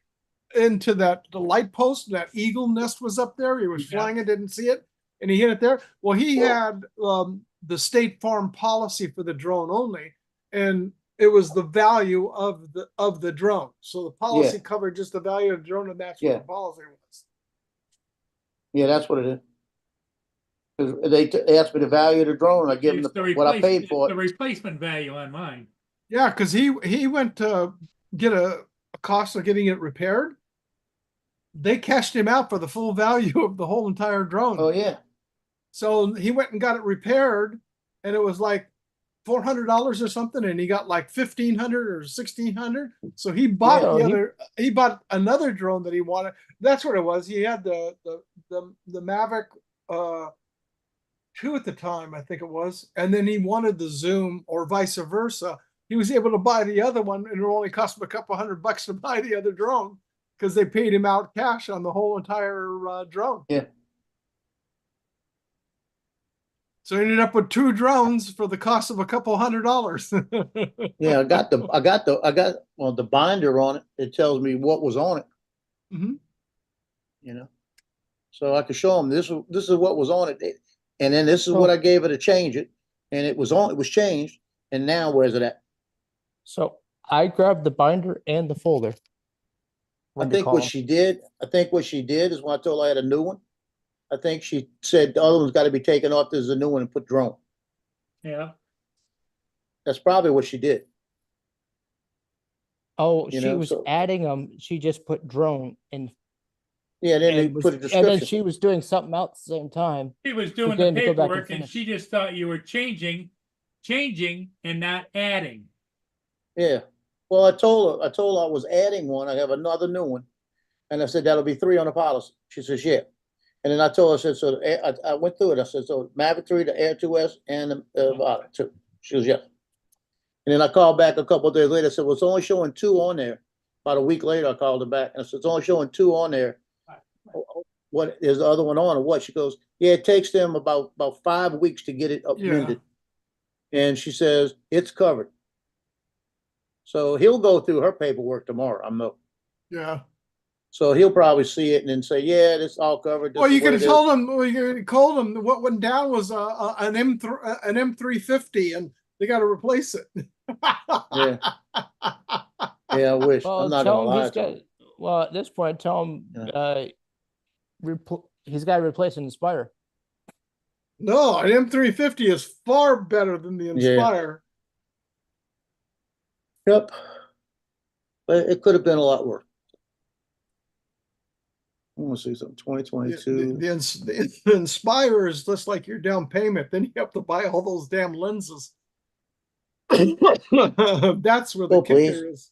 into the light post, and that eagle nest was up there. He was flying it, didn't see it, and he hit it there. Well, he had the State Farm policy for the drone only, and it was the value of the drone. So the policy Yeah. covered just the value of the drone, and that's what Yeah. the policy was. Yeah, that's what it is. 'Cause they asked me the value of the drone, and I give It's them what I paid for the it. replacement value on mine. Yeah, because he went to get a cost of getting it repaired. They cashed him out for the full value of the whole entire drone. Oh yeah, So he went and got it repaired, and it was like $400 or something, and he got like 1,500 or 1,600. So he bought Yeah, he bought another drone that he wanted. That's what it was. He had the Mavic 2 at the time, I think it was, and then he wanted the Zoom, or vice versa. He was able to buy the other one, and it only cost him a couple $100 to buy the other drone, because they paid him out cash on the whole entire drone. Yeah. So he ended up with 2 drones for the cost of a couple $100. yeah. I got the binder on it. It tells me what was on it. Mhm. You know, so I could show them this is what was on it, and then this is what I gave her to change it, and it was changed, and now where's it at? So I grabbed the binder and the folder. I think what she did is when I told her I had a new one, I think she said the other one's got to be taken off. There's a new one and put drone. Yeah. That's probably what she did. Oh, You she know, was so- adding them. She just put drone and Yeah, then they and, put a and then description. she was doing something else at the same time. She was doing the Again, to go back and paperwork and finish. she just thought you were changing and not adding. Yeah. Well, I told her I was adding one. I have another new one. And I said, that'll be 3 on the policy. She says, yeah. And then I told her, I said, so I went through it. I said, so Maverick 3, the Air 2S, and the Violet 2. She was, yes. And then I called back a couple of days later. I said, well, it's only showing 2 on there. About a week later, I called her back. And I said, it's only showing 2 on there. What is the other one on or what? She goes, yeah, it takes them about 5 weeks to get it amended. And she says, it's covered. So he'll go through her paperwork tomorrow. Yeah. So he'll probably see it and then say, yeah, this all covered. This Well, is you what could it have is." told him. Well, you could have called him. What went down was an M350, and they got to replace it. Yeah. Yeah, I wish. Well, I'm not tell gonna him lie he's to got. him. Well, at this point, tell him Yeah. he's got to replace an Inspire. No, an M350 is far better than the Inspire. Yep. But it could have been a lot worse. I want to see something. 2022. The Inspire is just like your down payment. Then you have to buy all those damn lenses. That's where the Oh, kicker please. is.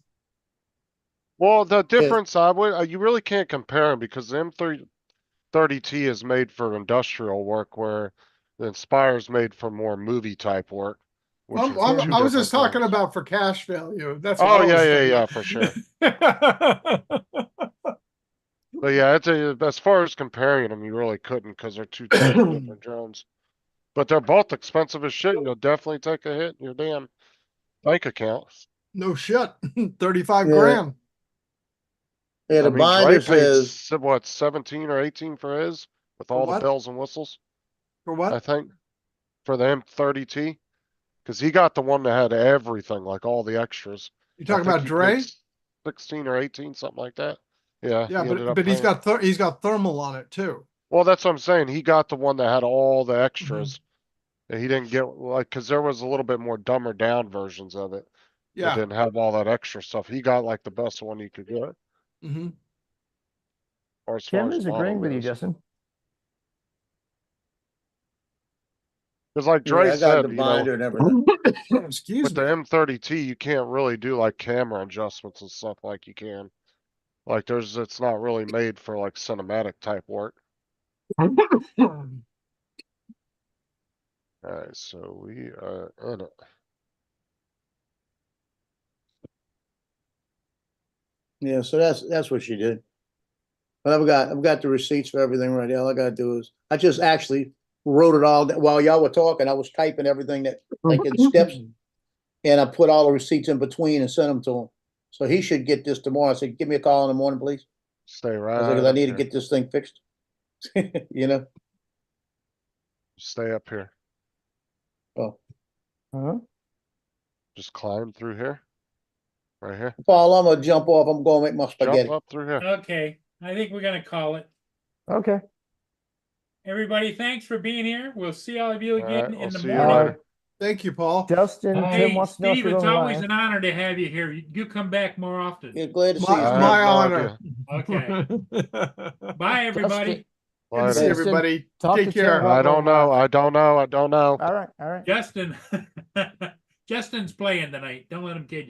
Well, the difference you really can't compare them because the M330T is made for industrial work, where the Inspire is made for more movie type work. which is two I was just different talking things. about for cash value. That's what Oh I was yeah, thinking. for sure. But yeah, as far as comparing them, you really couldn't because they're two totally different drones. But they're both expensive as shit. You'll definitely take a hit in your damn bank account. No shit. 35 Yeah. grand. Yeah, the I mean, binder Dre paid says, what 17 or 18 for his with all the what? bells and whistles. For what? I think for the M30T, because he got the one that had everything, like all the extras. You I talking think about he Dre? paid 16 or 18, something like that. Yeah, Yeah, he ended up but he's paying- got thermal on it too. Well, that's what I'm saying. He got the one that had all the extras. And he didn't get like because there was a little bit more dumber down versions of it. Yeah. That didn't have all that extra stuff. He got like the best one you could get. Mm-hmm. Or as far Tim as is agreeing with you, goes. Justin. Because like yeah, Dre I got said, the you know, binder and everything. Excuse with me. the M30T, you can't really do like camera adjustments and stuff like you can. Like it's not really made for like cinematic type work. Alright, so we are in it. Yeah, so that's what she did. But I've got the receipts for everything right now. All I gotta do is, I just actually wrote it all down. While y'all were talking, I was typing everything that, like in steps. And I put all the receipts in between and sent them to him. So he should get this tomorrow. I said, give me a call in the morning, please. Stay I right. was like, 'cause I need to here. get this thing fixed. You know? Stay up here. Oh, Uh-huh. Just climb through here. Right here. Paul, I'm gonna jump off. I'm gonna make my Jump spaghetti. up through here. Okay, I think we're gonna call it. Okay. Everybody, thanks for being here. We'll see all of you again Alright, in I'll the see you morning. later. Thank you, Paul. Justin, Tim Hey, wants to know if Steve, you're it's going always live. an honor to have you here. You come back more often. Yeah, glad to see My, you. I have my no honor. Okay. Bye, everybody. Good to see Later. everybody. Talk Take to Tim care. about I don't know. I don't know. I don't know. All right. All right. Justin, Justin's playing tonight. Don't let him kid you.